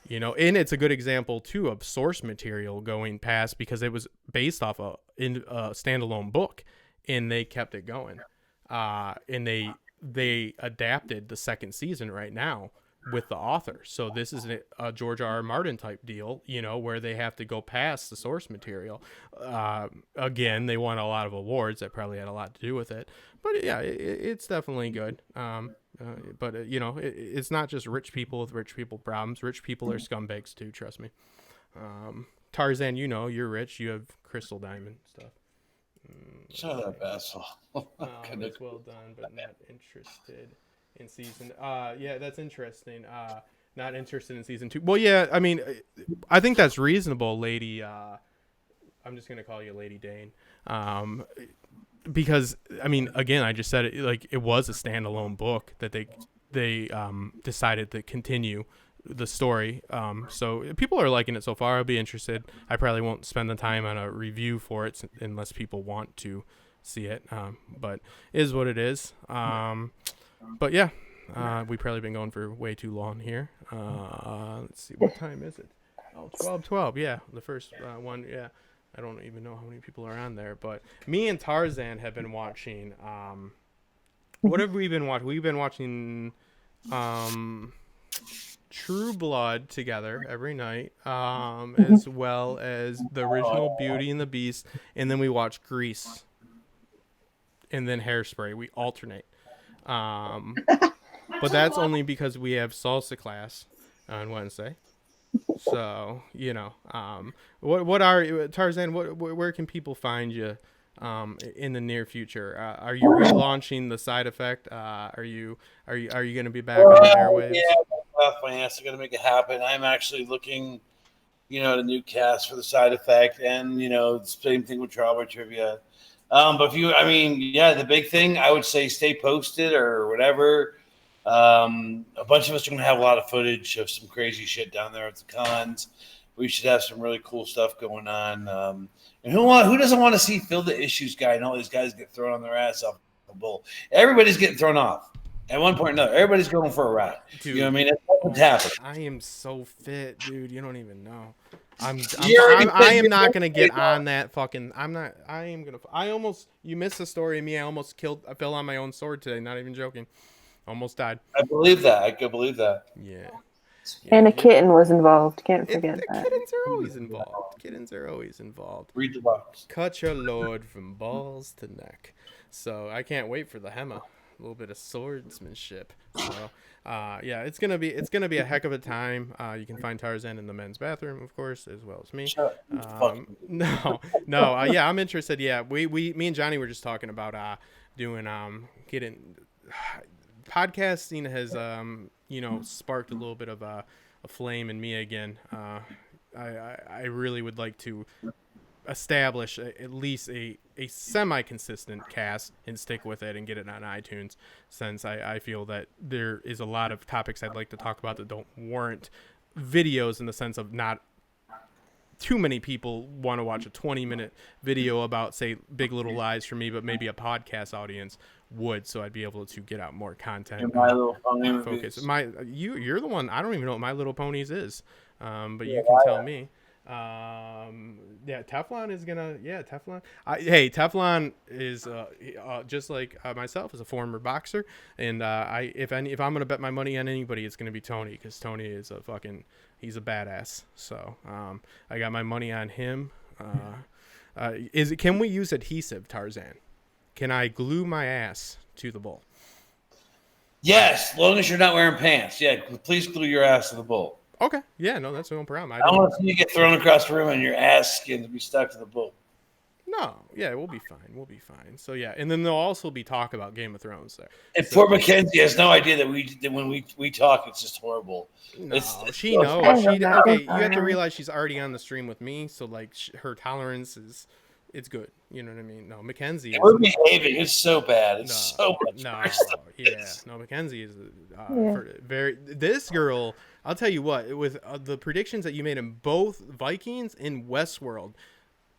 it's a good example too of source material going past, because it was based off a standalone book, and they kept it going. And they adapted the second season right now with the author. So this is a George R.R. Martin type deal, where they have to go past the source material. Again, they won a lot of awards that probably had a lot to do with it. But yeah, it's definitely good. But it's not just rich people with rich people problems. Rich people are scumbags too, trust me. Tarzan, you're rich. You have crystal diamond stuff.
Shut up, asshole.
It's well done, but not interested in season. That's interesting. Not interested in season 2. Well, yeah, I mean, I think that's reasonable, lady. I'm just gonna call you Lady Dane, because I mean, again, I just said it, like, it was a standalone book that they decided to continue the story. So people are liking it so far. I'll be interested. I probably won't spend the time on a review for it unless people want to see it. But it is what it is. But yeah, we've probably been going for way too long here. Let's see, what time is it? Oh, 12. Yeah, the first one. Yeah, I don't even know how many people are on there. But me and Tarzan have been watching. What have we been watching? We've been watching True Blood together every night, as well as the original Beauty and the Beast, and then we watch Grease, and then Hairspray. We alternate. But that's only because we have salsa class on Wednesday. So, what are Tarzan? Where can people find you in the near future? Are you relaunching the Side Effect? Are you going to be back on the airwaves?
Yeah, my ass is going to make it happen. I'm actually looking, at a new cast for the Side Effect, and same thing with Trauma Trivia. But if you, I mean, yeah, the big thing I would say, stay posted or whatever. A bunch of us are going to have a lot of footage of some crazy shit down there at the cons. We should have some really cool stuff going on. And who doesn't want to see Phil the Issues guy and all these guys get thrown on their ass off the bull? Everybody's getting thrown off at one point or another. Everybody's going for a ride.
Dude,
you know what I mean? That's what's happening.
I am so fit, dude. You don't even know. I
You're
am not gonna get on that fucking. I'm not. I am gonna. I almost. You missed the story of me. I almost killed. I fell on my own sword today. Not even joking. Almost died.
I believe that. I could believe that.
Yeah.
And a kitten was involved. Can't forget that.
Kittens are always involved. Kittens are always involved.
Read the box.
Cut your lord from balls to neck. So I can't wait for the Hema. A little bit of swordsmanship. So yeah, it's gonna be a heck of a time. You can find Tarzan in the men's bathroom, of course, as well as me. Yeah, I'm interested. Yeah, me and Johnny were just talking about doing getting podcasting has sparked a little bit of a flame in me again. I really would like to establish at least a semi-consistent cast and stick with it and get it on iTunes, since I feel that there is a lot of topics I'd like to talk about that don't warrant videos, in the sense of not too many people want to watch a 20-minute video about, say, Big Little Lies for me, but maybe a podcast audience would, so I'd be able to get out more content.
My Little Pony
focus. You're the one. I don't even know what My Little Ponies is, but you can tell me. Teflon is gonna. Yeah, Teflon. Teflon is just like myself, is a former boxer, and if I'm gonna bet my money on anybody, it's gonna be Tony, because Tony is he's a badass. So I got my money on him. Can we use adhesive, Tarzan? Can I glue my ass to the bull?
Yes, as long as you're not wearing pants. Yeah, please glue your ass to the bull.
Okay. Yeah, no, that's no problem.
I don't want to see you get thrown across the room and your ass skin to be stuck to the bull.
No, yeah, we'll be fine. We'll be fine. So yeah, and then there'll also be talk about Game of Thrones there.
And poor Mackenzie has no idea that when we talk, it's just horrible.
No, she knows. Okay, you have to realize she's already on the stream with me, so like her tolerance it's good. You know what I mean? No, Mackenzie.
We're behaving. It's so bad. It's so much
worse. No, Mackenzie is this girl. I'll tell you what, with the predictions that you made in both Vikings and Westworld,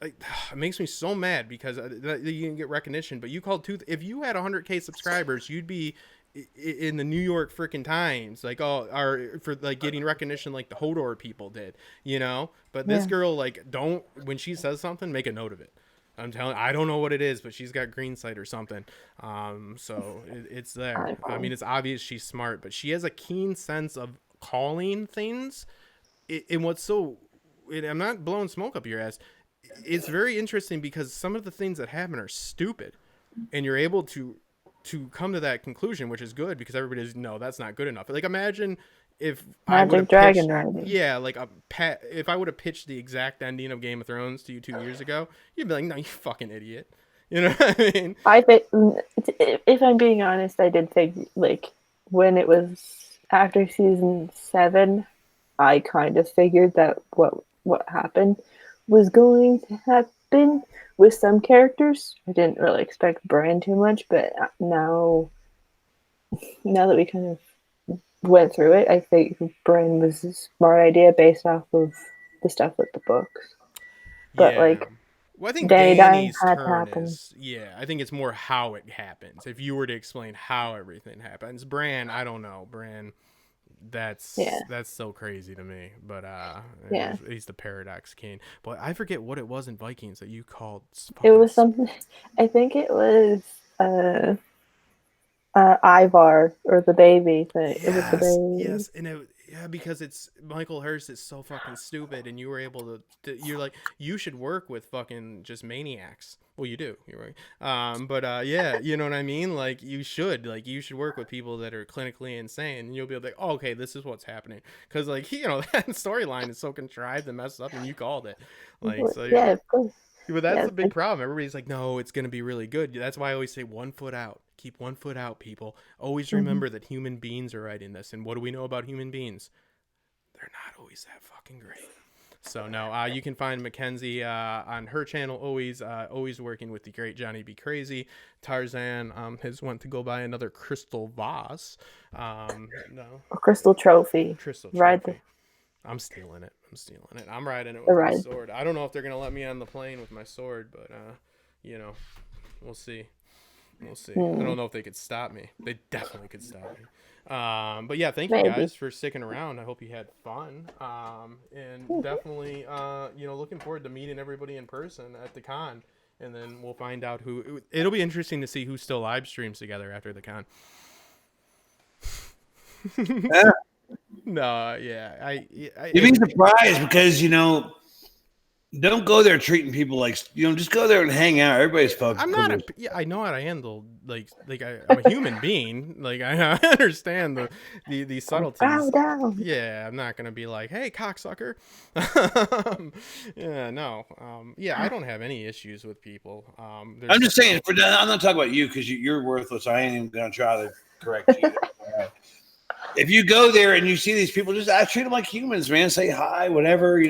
it makes me so mad, because you can get recognition. But you called if you had 100K subscribers, you'd be in the New York freaking Times, or for like getting recognition like the Hodor people did, you know. But this girl, when she says something, make a note of it. I don't know what it is, but she's got green sight or something. So it's there. I mean, it's obvious she's smart, but she has a keen sense of calling things. And what's I'm not blowing smoke up your ass. It's very interesting, because some of the things that happen are stupid, and you're able to come to that conclusion, which is good, because everybody's no, that's not good enough. Like, imagine if
Magic Dragon Riding.
Yeah, like if I would have pitched the exact ending of Game of Thrones to you 2 years ago, you'd be like, no, you fucking idiot. You know what I mean?
If I'm being honest, I did think, like, when it was after season 7, I kind of figured that what happened was going to happen with some characters. I didn't really expect Bran too much, but now that we kind of went through it, I think Bran was a smart idea based off of the stuff with the books. But
well, I think
Danny dying
Dany's
had
turn
happened.
I think it's more how it happens. If you were to explain how everything happens, Bran, I don't know. Bran, that's so crazy to me. But he's the Paradox King. But I forget what it was in Vikings that you called.
It was something. I think it was Ivar, or the baby thing.
Yes,
it was the baby.
Yes, and because it's Michael Hurst is so fucking stupid, and you were able to you're like, you should work with fucking just maniacs. Well, you do. You're right. But you know what I mean? Like, you should work with people that are clinically insane, and you'll be like, oh, okay, this is what's happening. Because, like, that storyline is so contrived and messed up, and you called it. Like, so
yeah, of course.
But that's the big problem. Everybody's like, no, it's going to be really good. That's why I always say 1 foot out. Keep 1 foot out, people. Always remember that human beings are writing this. And what do we know about human beings? They're not always that fucking great. So no, you can find Mackenzie on her channel, always working with the great Johnny Be Crazy. Tarzan has went to go buy another crystal vase. No,
A crystal trophy.
crystal
Ride
trophy. I'm stealing it. I'm riding it
the
with my
ride.
sword. I don't know if they're gonna let me on the plane with my sword, but you know, we'll see. We'll see. I don't know if they could stop me. They definitely could stop me. But yeah, thank you
Maybe.
guys for sticking around. I hope you had fun. And definitely, looking forward to meeting everybody in person at the con. And then we'll find out who. It'll be interesting to see who still live streams together after the con.
Yeah.
No, yeah,
You'd be surprised because don't go there treating people like just go there and hang out. Everybody's fucking.
I'm not. I know how to handle I'm a human being. Like I understand the subtleties.
Bow down.
Yeah, I'm not gonna be like, hey, cocksucker. Yeah, no. Yeah, I don't have any issues with people.
I'm just saying. I'm not talking about you because you're worthless. I ain't even gonna try to correct you. If you go there and you see these people, just treat them like humans, man. Say hi, whatever.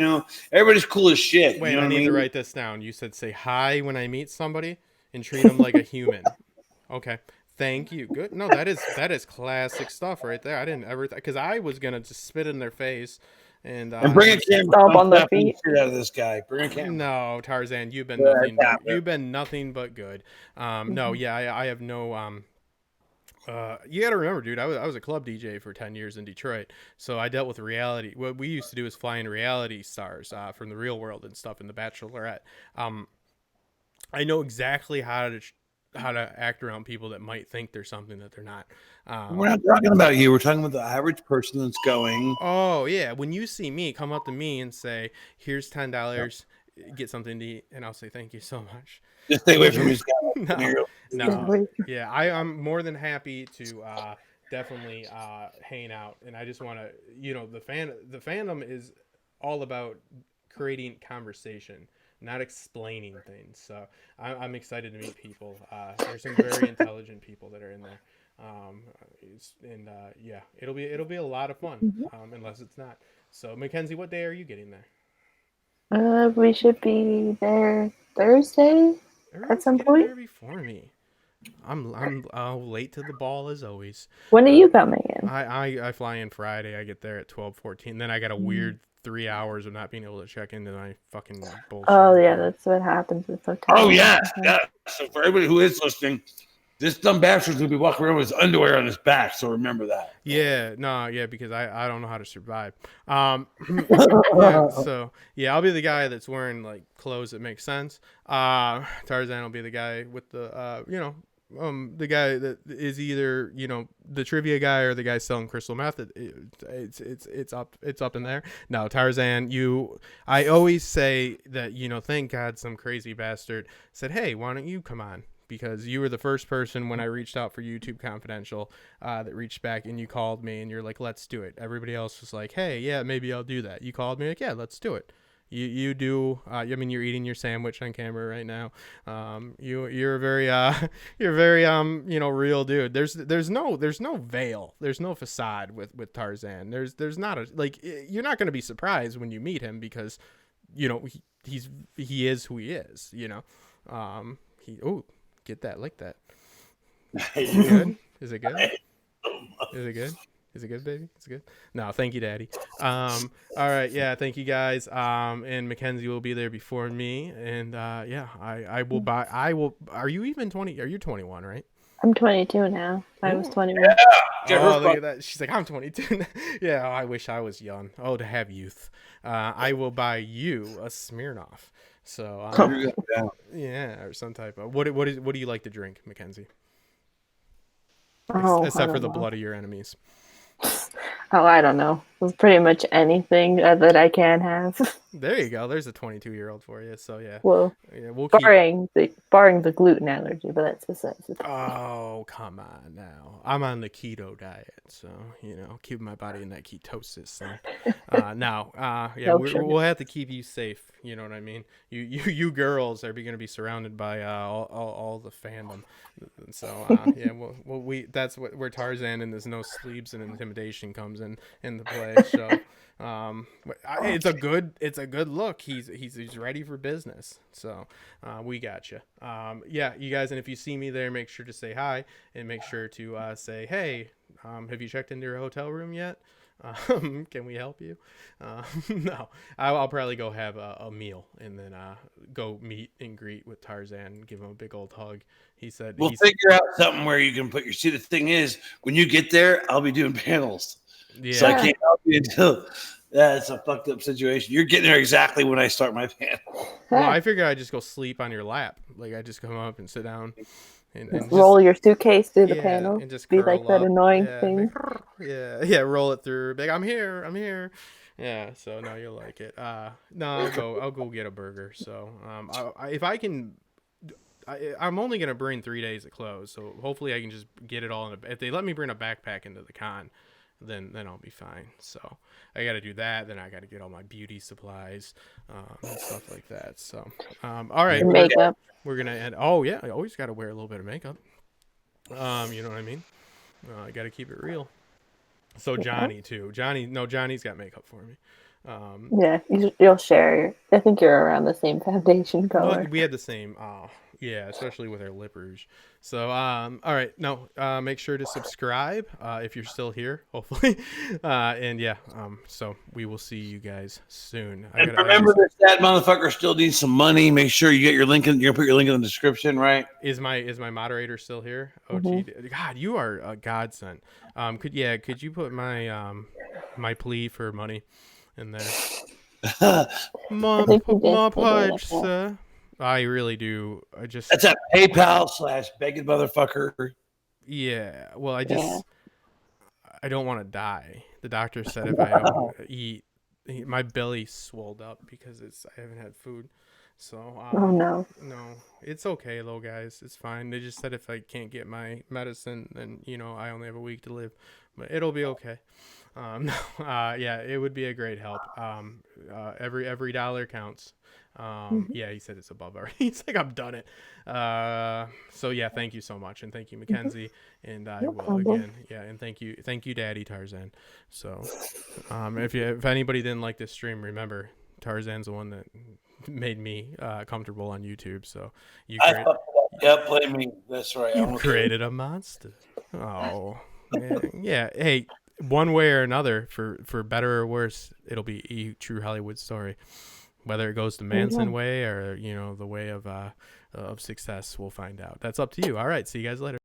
Everybody's cool as shit.
Wait, I need to write this down. You said say hi when I meet somebody and treat them like a human. Okay, thank you. Good. No, that is classic stuff right there. I didn't ever because I was gonna just spit in their face and
bring a camera
Stomp on their feet.
Shit out of this guy. Bring a camera.
No, Tarzan, you've been nothing. You've been nothing but good. No, yeah, I have no. You gotta remember, dude, I was a club DJ for 10 years in Detroit, so I dealt with reality. What we used to do is fly in reality stars from the real world and stuff in the Bachelorette. I know exactly how to act around people that might think they're something that they're not.
We're not talking about you. We're talking about the average person that's going.
Oh yeah, when you see me, come up to me and say, "Here's $10, get something to eat," and I'll say, "Thank you so much."
Just stay away from these guys.
No. Yeah, I'm more than happy to definitely hang out, and I just want to, the fandom is all about creating conversation, not explaining things. So I'm excited to meet people. There's some very intelligent people that are in there, yeah, it'll be a lot of fun, unless it's not. So Mackenzie, what day are you getting there?
We should be there Thursday at some point.
There before me. I'm late to the ball as always.
When are you coming in?
I fly in Friday. I get there at 12:14. Then I got a weird 3 hours of not being able to check into my fucking bullshit.
Oh yeah, that's what happens with hotels.
Oh yeah. So for everybody who is listening, this dumb bastard's gonna be walking around with his underwear on his back. So remember that.
Yeah, no, yeah, because I don't know how to survive. So yeah, I'll be the guy that's wearing like clothes that make sense. Tarzan will be the guy with the the guy that is either the trivia guy or the guy selling crystal meth. It's up in there. No, Tarzan, I always say that thank God some crazy bastard said, hey, why don't you come on? Because you were the first person when I reached out for YouTube Confidential that reached back and you called me and you're like, let's do it. Everybody else was like, hey, yeah, maybe I'll do that. You called me like, yeah, let's do it. You do. You're eating your sandwich on camera right now. You're a very real dude. There's no veil. There's no facade with Tarzan. There's not you're not gonna be surprised when you meet him because, he is who he is. Get that, like that. Is it good? Is it good? Is it good? Is it good, baby? It's good. No, thank you, Daddy. All right, yeah, thank you guys. And Mackenzie will be there before me, and yeah, I will buy. Are you even 20? Are you 21, right?
I'm 22 now. I was 21.
Oh, look at that. She's like, I'm 22. Yeah, I wish I was young. Oh, to have youth. I will buy you a Smirnoff. So yeah, or some type of what do you like to drink, Mackenzie? Except for the blood of your enemies.
Oh, I don't know. It's pretty much anything that I can have.
There you go. There's a 22-year-old for you. So yeah.
Well,
yeah, we'll
barring the gluten allergy, but that's besides the point.
Oh, come on now. I'm on the keto diet, so keeping my body in that ketosis. So yeah, we'll have to keep you safe. You know what I mean? You girls are going to be surrounded by all the fandom. So yeah, that's where Tarzan and there's no sleeves and intimidation comes into play. say. So, it's a good look. He's ready for business. So, we got you. Yeah, you guys, and if you see me there, make sure to say hi and make sure to say, hey, have you checked into your hotel room yet? Can we help you? No, I'll probably go have a meal and then go meet and greet with Tarzan and give him a big old hug. He said
We'll figure out something where you can put your. See, the thing is, when you get there, I'll be doing panels, so I can't help you until. That's a fucked up situation. You're getting there exactly when I start my panel.
Well, I figured I'd just go sleep on your lap. Like I just come up and sit down. And just,
roll your suitcase through the panel.
And just
be like that annoying thing.
Roll it through. Like, I'm here. Yeah, so no, you'll like it. No, I'll go get a burger. So, if I can, I'm only gonna bring 3 days of clothes. So hopefully I can just get it all if they let me bring a backpack into the con, then I'll be fine. So I got to do that. Then I got to get all my beauty supplies, and stuff like that. So, all right.
Makeup.
We're going to end. Oh yeah. I always got to wear a little bit of makeup. You know what I mean? I got to keep it real. So Johnny too. Johnny's got makeup for me.
Yeah, you'll share. I think you're around the same foundation color.
Well, we had the same. Yeah, especially with our lip rouge. So, all right. No, make sure to subscribe if you're still here, hopefully. And yeah, so we will see you guys soon.
And remember, this sad motherfucker still needs some money. Make sure you get your link. You're gonna put your link in the description, right?
Is my moderator still here? Oh, gee, God, you are a godsend. Could you put my my plea for money in there? My pledge, sir. I really do.
That's at PayPal/begging motherfucker.
Yeah. Well, I don't want to die. The doctor said if I don't eat, my belly swelled up because I haven't had food. So
oh no,
it's okay though, guys. It's fine. They just said if I can't get my medicine, then I only have a week to live, but it'll be okay. Yeah, it would be a great help. Every dollar counts. Yeah, he said it's above already. He's like, I've done it. So yeah, thank you so much, and thank you, Mackenzie, and I will again. Yeah, and thank you, Daddy Tarzan. So, if anybody didn't like this stream, remember Tarzan's the one that made me comfortable on YouTube. So
blame me. That's right.
You created a monster. Oh, man. Yeah. Hey. One way or another, for better or worse, it'll be a true Hollywood story. Whether it goes the Manson way or the way of success, we'll find out. That's up to you. All right, see you guys later.